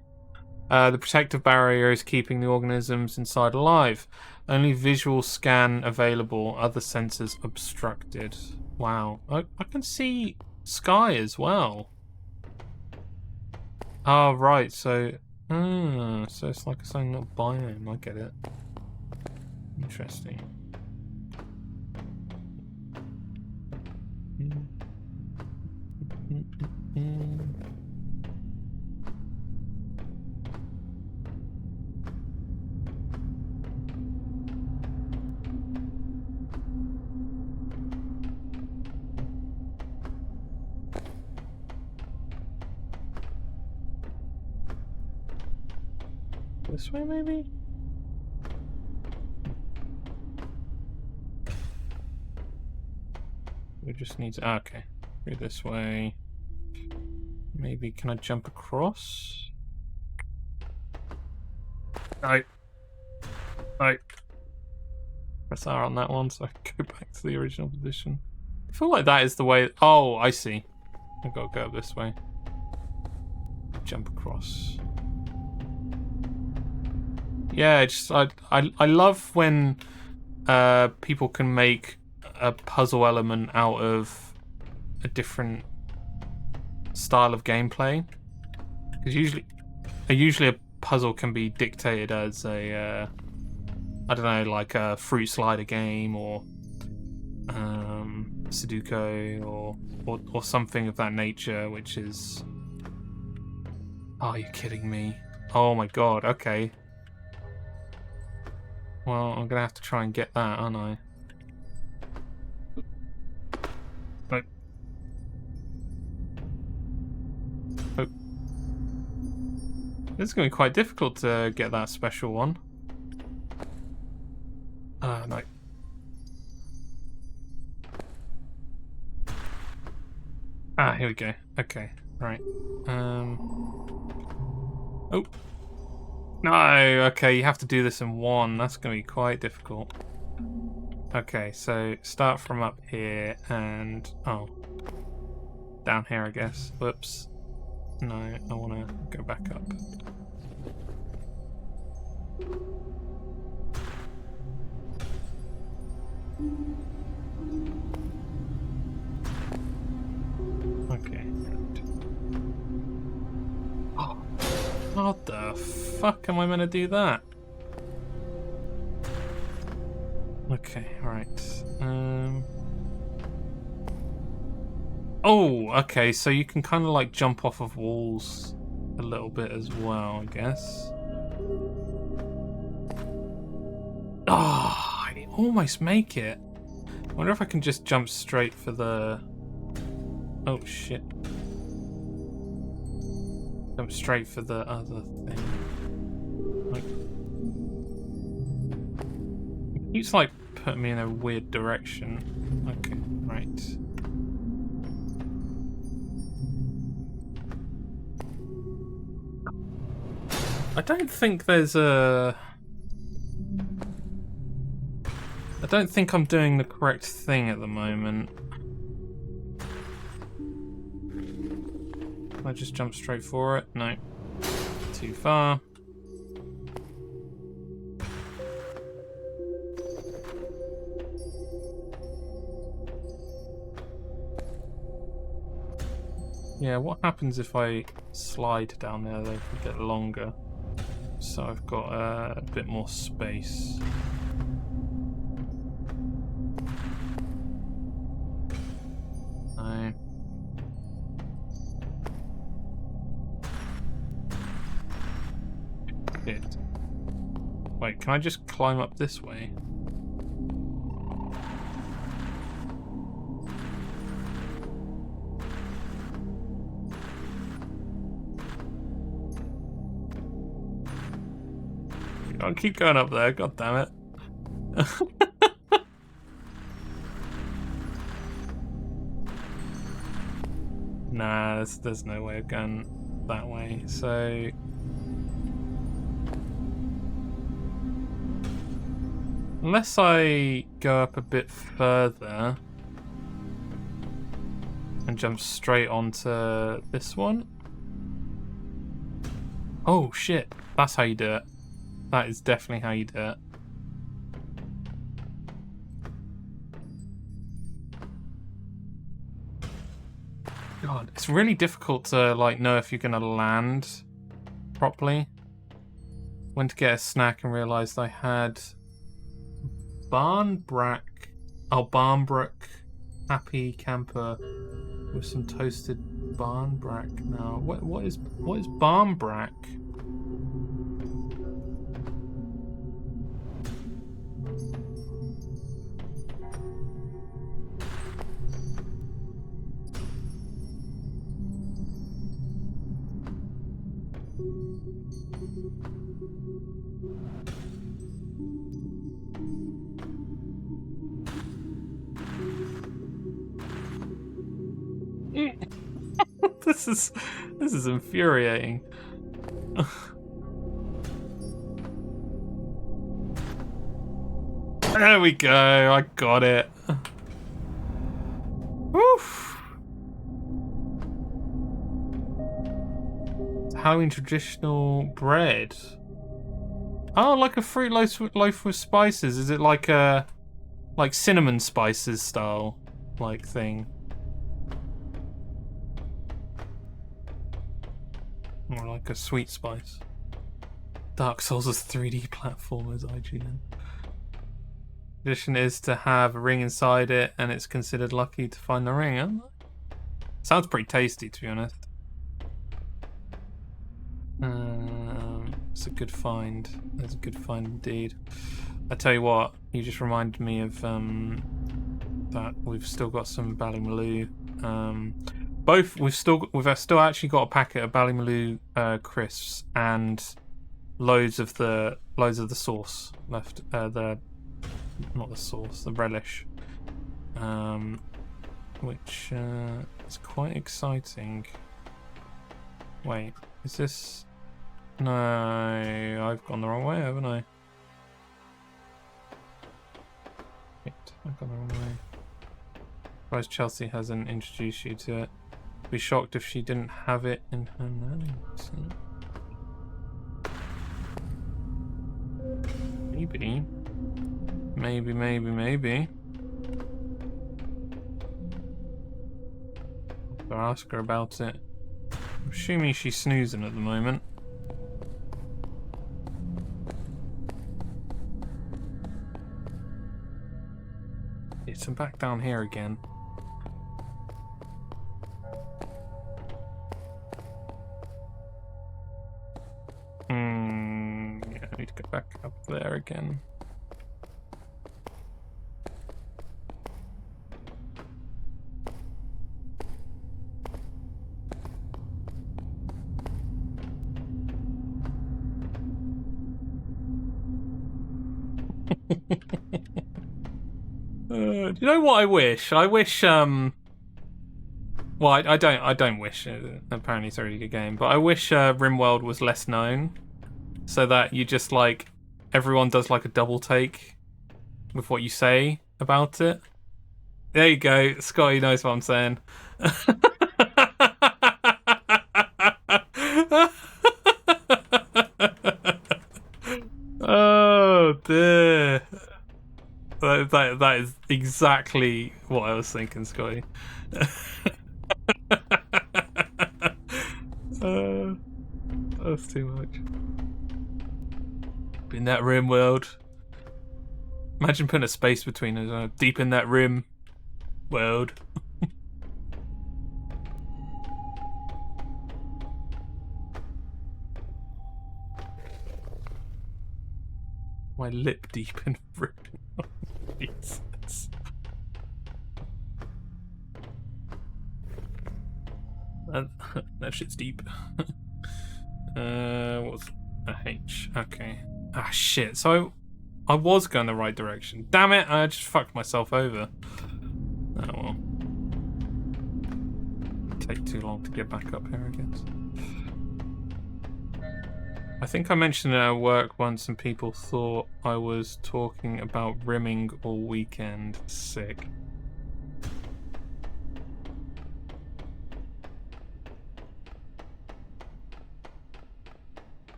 The protective barrier is keeping the organisms inside alive. Only visual scan available, other sensors obstructed. Wow. I can see sky as well. Oh, right, so it's like its own little biome. I get it. Interesting. This way, maybe? We just need to... okay. Go this way. Maybe, can I jump across? No. No. Press R on that one so I can go back to the original position. I feel like that is the way... oh, I see. I've got to go this way. Jump across. Yeah, just I love when people can make a puzzle element out of a different style of gameplay. Because usually a puzzle can be dictated as a I don't know, like a fruit slider game or Sudoku or something of that nature, which is... oh, are you kidding me? Oh my god, okay. Well, I'm gonna have to try and get that, aren't I? Nope. Oh. This is gonna be quite difficult to get that special one. No. Ah, here we go. Okay, right. Oh. No, okay, you have to do this in one. That's going to be quite difficult. Okay, so start from up here and... oh. Down here, I guess. Whoops. No, I want to go back up. Okay. Oh, how the fuck am I meant to do that? Okay, right. Oh, okay, so you can kind of like jump off of walls a little bit as well, I guess. Oh, I almost make it. I wonder if I can just jump straight for the... oh, shit. Jump straight for the other thing. Like... it keeps like putting me in a weird direction. Okay, right. I don't think there's a... I don't think I'm doing the correct thing at the moment. Can I just jump straight for it? No. Too far. Yeah, what happens if I slide down there though for a bit longer? So I've got a bit more space. No. can I just climb up this way? I'll keep going up there, god damn it. Nah, there's no way of going that way, so... Unless I go up a bit further and jump straight onto this one. Oh shit, that's how you do it. That is definitely how you do it. God, it's really difficult to like know if you're gonna land properly. Went to get a snack and realised I had Barnbrack Happy Camper with some toasted Barnbrack now. What is Barnbrack? This is infuriating. There we go. I got it. Woof. Halloween traditional bread. Oh, like a fruit loaf with spices. Is it like a cinnamon spices style like thing? Or like a sweet spice. Dark Souls is 3D platformers, IGN. Tradition is to have a ring inside it, and it's considered lucky to find the ring. Sounds pretty tasty, to be honest. It's a good find. It's a good find indeed. I tell you what, you just reminded me of that we've still got some Ballymaloo. We've still actually got a packet of Ballymaloo crisps and loads of the sauce left. Not the sauce, the relish, which is quite exciting. Wait, is this? No, I've gone the wrong way, haven't I? Wait, I've gone the wrong way. Surprised Chelsea hasn't introduced you to it. Be shocked if she didn't have it in her names. Maybe. I'll ask her about it. I'm assuming she's snoozing at the moment. It's back down here again. Yeah, I need to go back up there again. Do you know what I wish? I wish, well, I don't wish. Apparently it's a really good game, but I wish RimWorld was less known, so that you just like everyone does like a double take with what you say about it. There you go, Scotty knows what I'm saying. Oh dear. That is exactly what I was thinking, Scotty. That's too much. In that rim world. Imagine putting a space between us. Deep in that rim world. My lip deep in ribbon. Jesus. That shit's deep. What's a H? Okay. Ah, shit. So I was going the right direction. Damn it! I just fucked myself over. Oh well. Take too long to get back up here, I guess. I think I mentioned it at work once and people thought I was talking about rimming all weekend. Sick.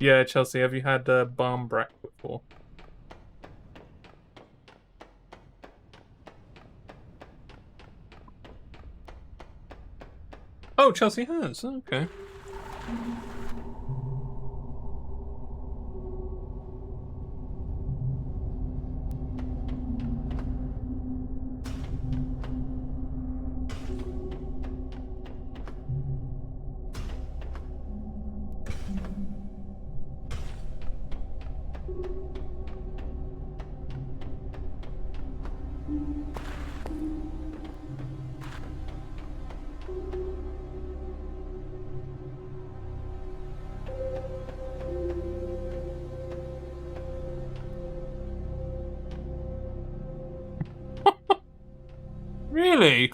Yeah, Chelsea, have you had Barmbrack before? Oh, Chelsea has. Okay. Really?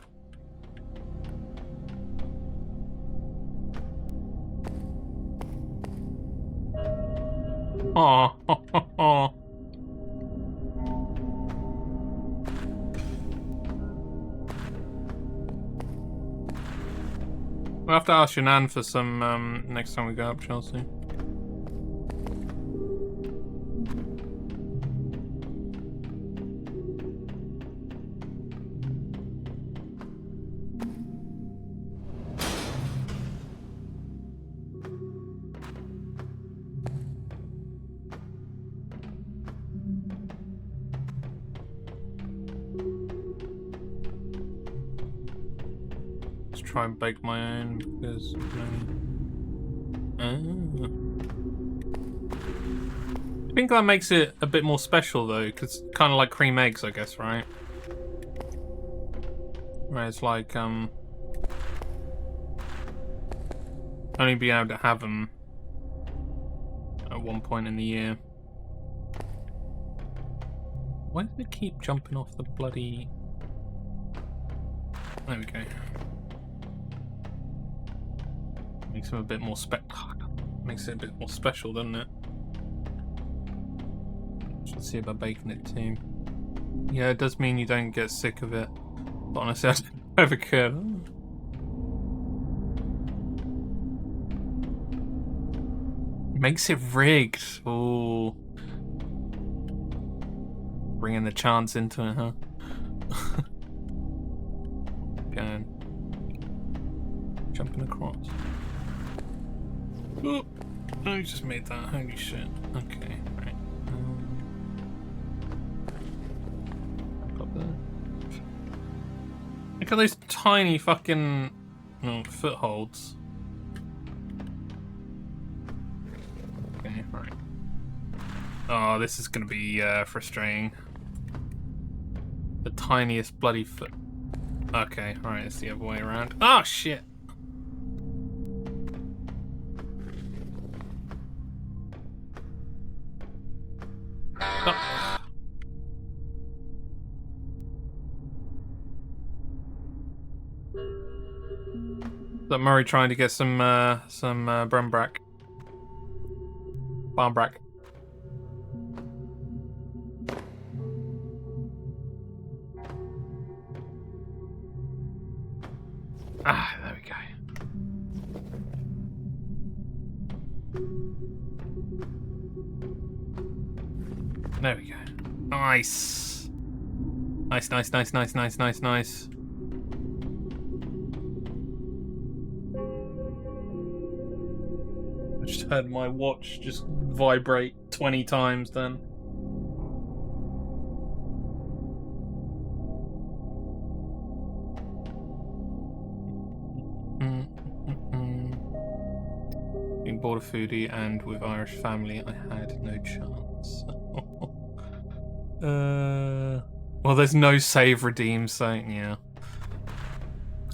Oh. We'll have to ask your nan for some next time we go up, Chelsea. Try and bake my own because I think that makes it a bit more special though, because kind of like cream eggs, I guess, right? Where it's like only being able to have them at one point in the year. Why does it keep jumping off the bloody? There we go. Makes it a bit more makes it a bit more special, doesn't it? Should see about baking it too. Yeah, it does mean you don't get sick of it. But honestly, I never could. Makes it rigged. Ooh. Bringing the chance into it, huh? Going. Jumping across. Oh, I just made that. Holy shit. Okay, right. Back up there. Look at those tiny fucking footholds. Okay, right. Oh, this is gonna be frustrating. The tiniest bloody foot. Okay, right, it's the other way around. Oh shit! Oh. Is that Murray trying to get some Barmbrack? Ah, there we go. There we go. Nice. Nice. I just heard my watch just vibrate 20 times then. Being border foodie and with Irish family, I had no chance. Well, there's no save redeem, so yeah.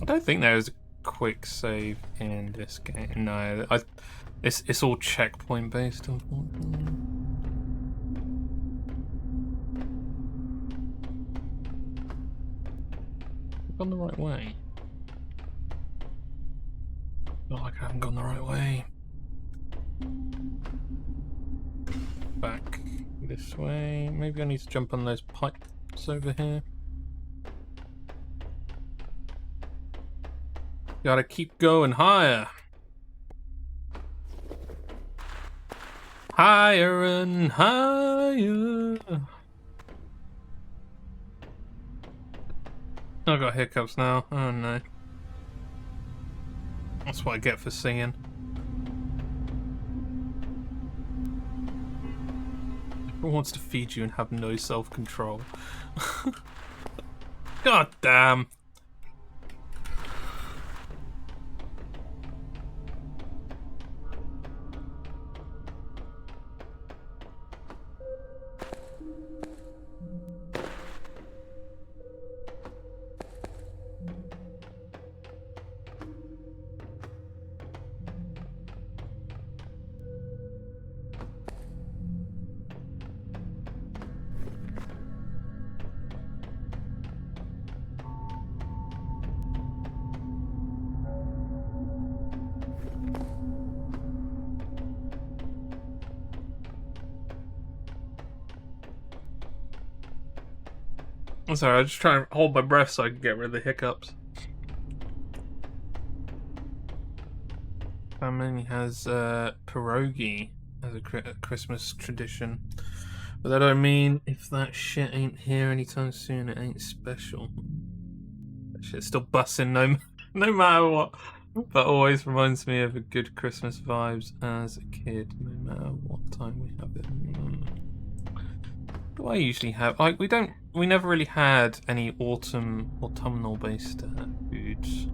I don't think there's a quick save in this game. No, it's all checkpoint based, unfortunately. I've gone the right way. Not like I haven't gone the right way. Back this way. Maybe I need to jump on those pipes over here. Gotta keep going higher. Higher and higher. I got hiccups now. Oh no. That's what I get for singing. Everyone wants to feed you and have no self-control. God damn. I'm sorry, I was just trying to hold my breath so I could get rid of the hiccups. Family has pierogi as a Christmas tradition. But that don't mean if that shit ain't here anytime soon, it ain't special. That shit's still busting no matter what. But always reminds me of a good Christmas vibes as a kid, no matter what time we have it. What do I usually have? Like we never really had any autumnal based foods.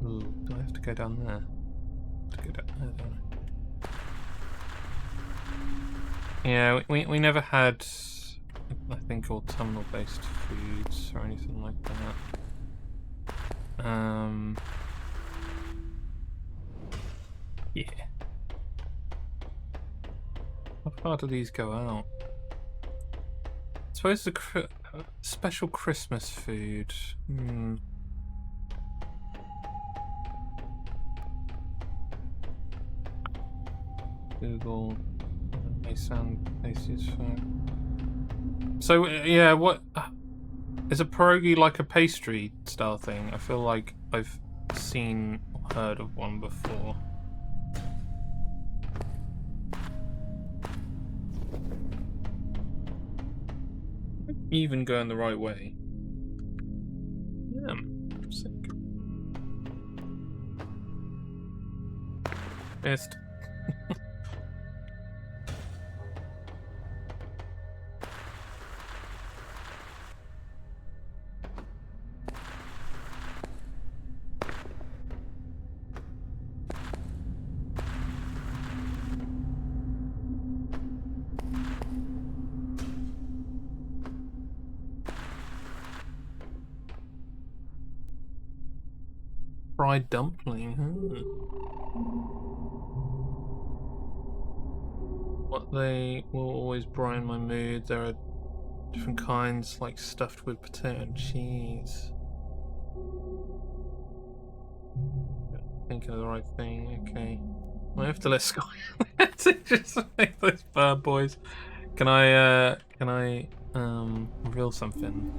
Ooh, do I have to go down there? To go down there, don't I? Yeah, we never had, I think, autumnal based foods or anything like that. Yeah. How far do these go out? I suppose the special Christmas food. Google. They sound tasty as fuck. So yeah, what is a pierogi like a pastry style thing? I feel like I've seen or heard of one before. Even going the right way. Yeah, sick. Missed. Fried dumpling. What they will always brighten my mood. There are different kinds, like stuffed with potato and cheese. Thinking of the right thing. Okay, I have to let Sky just make those bad boys. Can I reveal something?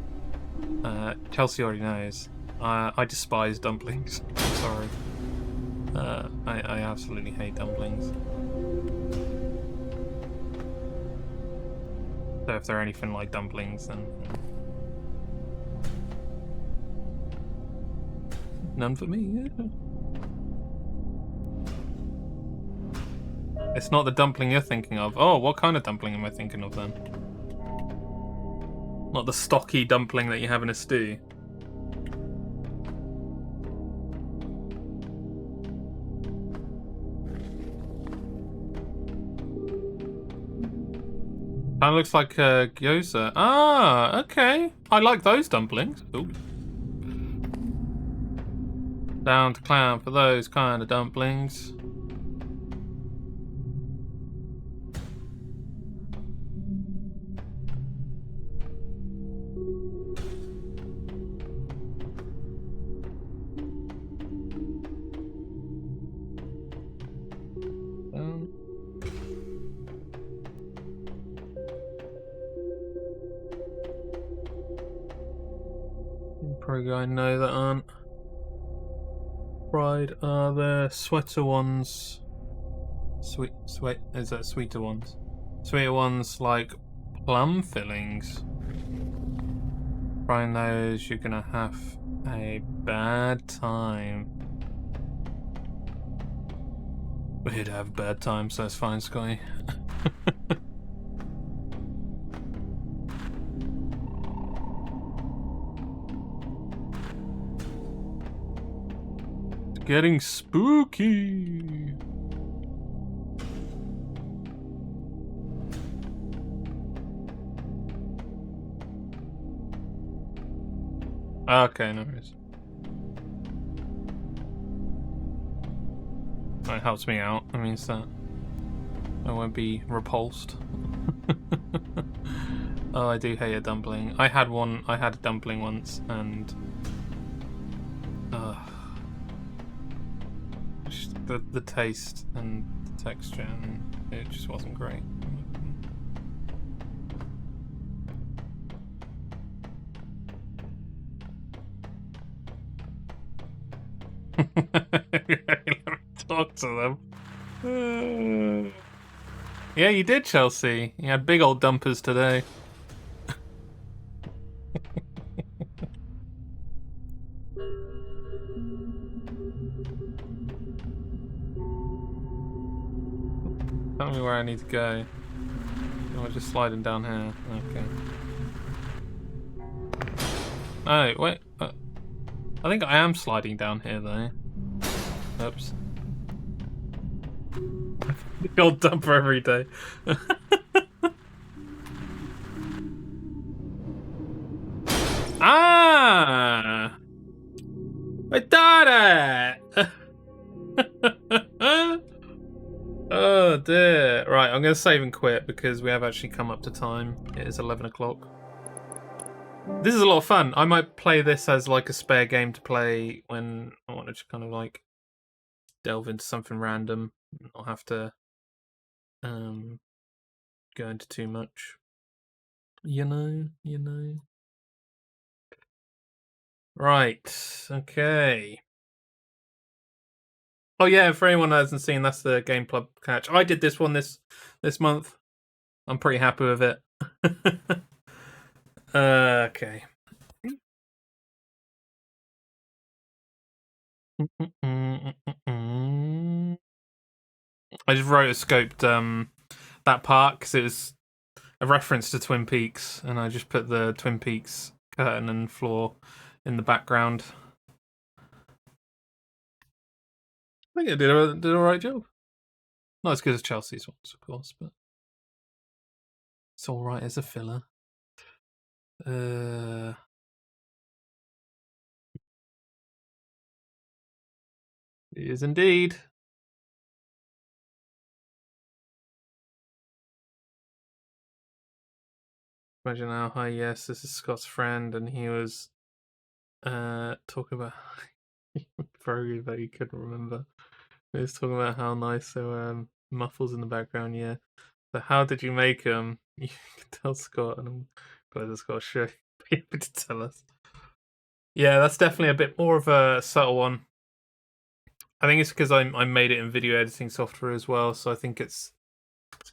Chelsea already knows. I despise dumplings. Sorry. I absolutely hate dumplings. So if they're anything like dumplings, then none for me. It's not the dumpling you're thinking of. Oh, what kind of dumpling am I thinking of then? Not the stocky dumpling that you have in a stew. Kind of looks like a gyoza. Ah, okay. I like those dumplings. Ooh. Down to clown for those kind of dumplings. Probably I know that aren't fried are the sweater ones. Sweet, is that sweeter ones? Sweeter ones like plum fillings. Frying those, you're gonna have a bad time. We're here to have a bad time, so it's fine, Scotty. It's getting spooky. Okay, no worries. That helps me out. That means that I won't be repulsed. Oh, I do hate a dumpling. I had a dumpling once, and just the taste and the texture, and it just wasn't great. Let me talk to them. Yeah, you did, Chelsea. You had big old dumpers today. Tell me where I need to go. Oh, just sliding down here. Okay. Oh, wait. I think I am sliding down here, though. Oops. The old dumper every day. Ah! I did it! Oh dear. Right, I'm going to save and quit because we have actually come up to time. It is 11 o'clock. This is a lot of fun. I might play this as like a spare game to play when I want to just kind of like delve into something random. I'll have to go into too much. You know. Right. Okay. Oh yeah, for anyone who hasn't seen, that's the Game Club catch. I did this one this month. I'm pretty happy with it. Okay. I just rotoscoped that part because it was a reference to Twin Peaks, and I just put the Twin Peaks curtain and floor in the background. I think I did an alright job. Not as good as Chelsea's ones, of course, but it's alright as a filler. It is indeed. Imagine now, hi, yes, this is Scott's friend, and he was talking about Frogie that he couldn't remember. He was talking about how nice there were muffles in the background, yeah. So how did you make them? You can tell Scott, and I'm glad that Scott should be able to tell us. Yeah, that's definitely a bit more of a subtle one. I think it's because I made it in video editing software as well, so I think it's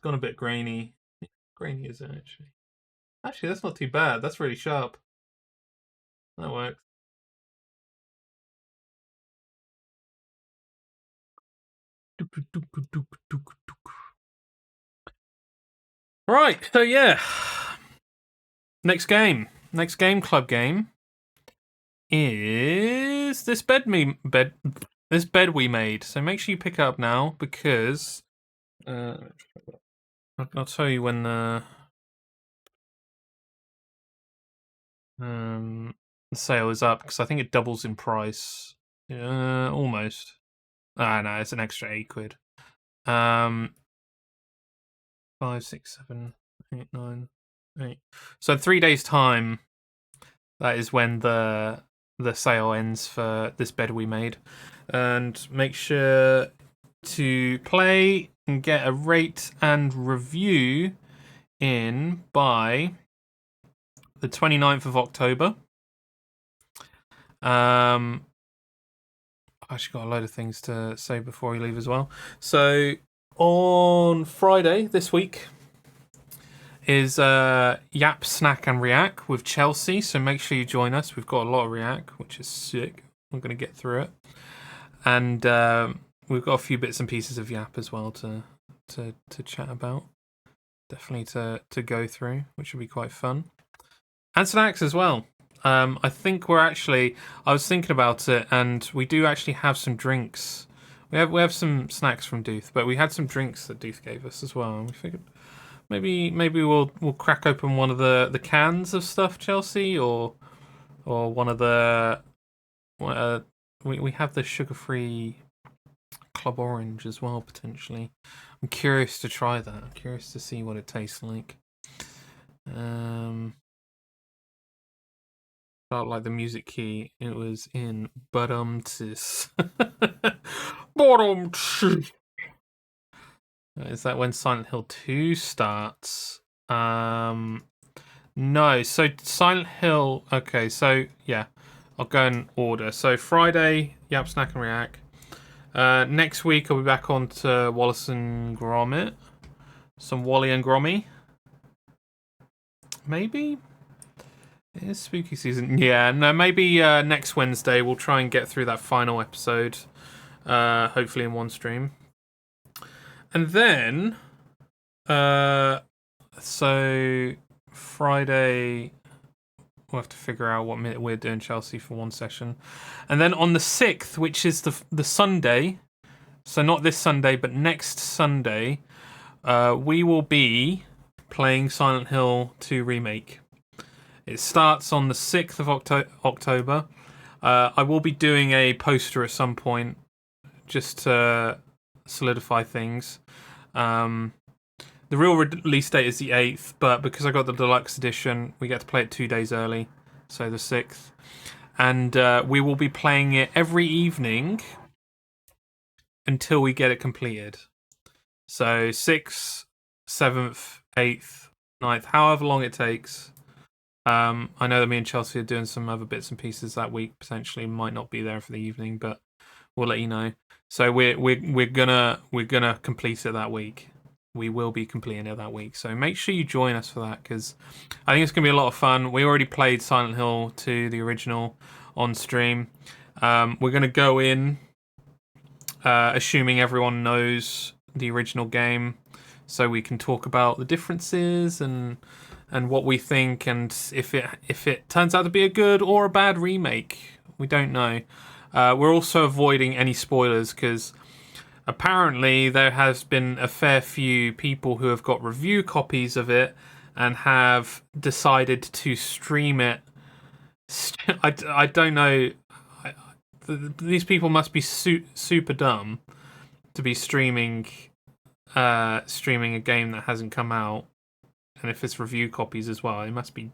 gone a bit grainy. Grainy is it actually? Actually, that's not too bad. That's really sharp. That works. Right, so yeah. Next game club game is this bed we made. So make sure you pick it up now because I'll tell you when The sale is up because I think it doubles in price. Almost. No, it's an extra £8. 5, 6, 7, 8, 9, 8. So in 3 days' time, that is when the sale ends for this bed we made. And make sure to play and get a rate and review in by the 29th of October. I actually got a load of things to say before we leave as well. So on Friday this week is Yap, Snack and React with Chelsea. So make sure you join us. We've got a lot of React, which is sick. We're going to get through it. And we've got a few bits and pieces of Yap as well to chat about. Definitely to go through, which will be quite fun. And snacks as well. I think I was thinking about it, and we do actually have some drinks. We have some snacks from Dooth, but we had some drinks that Dooth gave us as well. And we figured maybe we'll crack open one of the cans of stuff, Chelsea, or one of the we have the sugar-free Club Orange as well, potentially. I'm curious to try that. I'm curious to see what it tastes like. Felt like the music key. It was in Badum-tis. Badum-tis. Is that when Silent Hill 2 starts? No. So Silent Hill. Okay. So yeah, I'll go in order. So Friday, Yap, Snack and React. Next week I'll be back on to Wallace and Gromit. Some Wally and Grommy. Maybe. It is spooky season. Yeah, no, maybe next Wednesday we'll try and get through that final episode. Hopefully in one stream. And then, so Friday, we'll have to figure out what minute we're doing Chelsea for one session. And then on the 6th, which is the Sunday, so not this Sunday, but next Sunday, we will be playing Silent Hill 2 Remake. It starts on the 6th of October. I will be doing a poster at some point just to solidify things. The real release date is the 8th, but because I got the deluxe edition, we get to play it 2 days early, so the 6th. And we will be playing it every evening until we get it completed. So 6th, 7th, 8th, 9th, however long it takes. I know that me and Chelsea are doing some other bits and pieces that week. Potentially might not be there for the evening, but we'll let you know. So we're gonna complete it that week. We will be completing it that week. So make sure you join us for that, because I think it's gonna be a lot of fun. We already played Silent Hill 2, the original, on stream. We're gonna go in assuming everyone knows the original game, so we can talk about the differences and what we think, and if it turns out to be a good or a bad remake. We don't know. We're also avoiding any spoilers, because apparently there has been a fair few people who have got review copies of it and have decided to stream it. I don't know. These people must be super dumb to be streaming a game that hasn't come out. And if it's review copies as well, it must be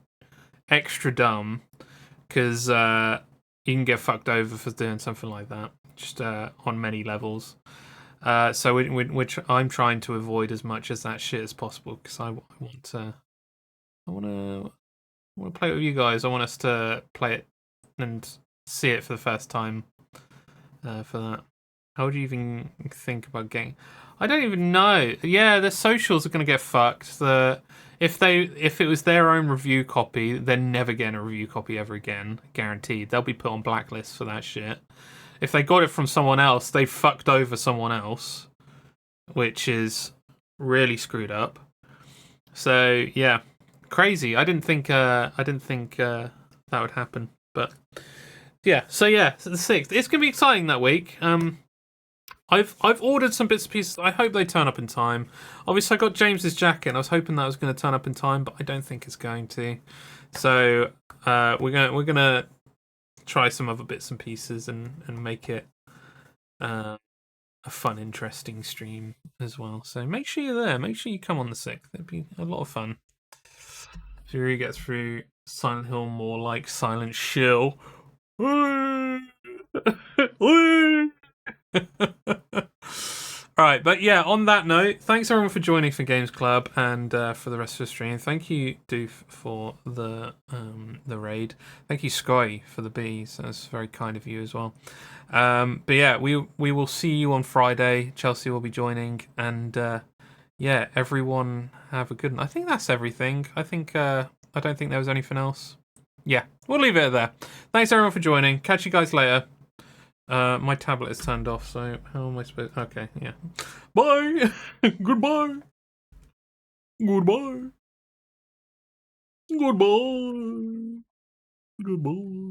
extra dumb, because you can get fucked over for doing something like that, just on many levels. So which I'm trying to avoid as much as that shit as possible, because I want to play it with you guys. I want us to play it and see it for the first time. For that, how would you even think about getting? I don't even know. Yeah, the socials are going to get fucked. If it was their own review copy, they're never getting a review copy ever again. Guaranteed. They'll be put on blacklists for that shit. If they got it from someone else, they fucked over someone else, which is really screwed up. So yeah, crazy. I didn't think that would happen, but yeah. So yeah, the 6th. It's gonna be exciting that week. I've ordered some bits and pieces. I hope they turn up in time. Obviously, I got James's jacket. And I was hoping that was going to turn up in time, but I don't think it's going to. So we're gonna try some other bits and pieces and make it a fun, interesting stream as well. So make sure you're there. Make sure you come on the 6th. It'd be a lot of fun. To really get through Silent Hill more like Silent Shill. Alright, but yeah, on that note, thanks everyone for joining for Games Club and for the rest of the stream. Thank you, Doof, for the raid. Thank you, Sky, for the bees. That's very kind of you as well. But yeah, we will see you on Friday. Chelsea will be joining, and yeah, everyone have a good one. I think that's everything. I don't think there was anything else. Yeah, we'll leave it there. Thanks everyone for joining. Catch you guys later. My tablet is turned off, so how am I supposed... Okay, yeah. Bye! Goodbye! Goodbye! Goodbye! Goodbye!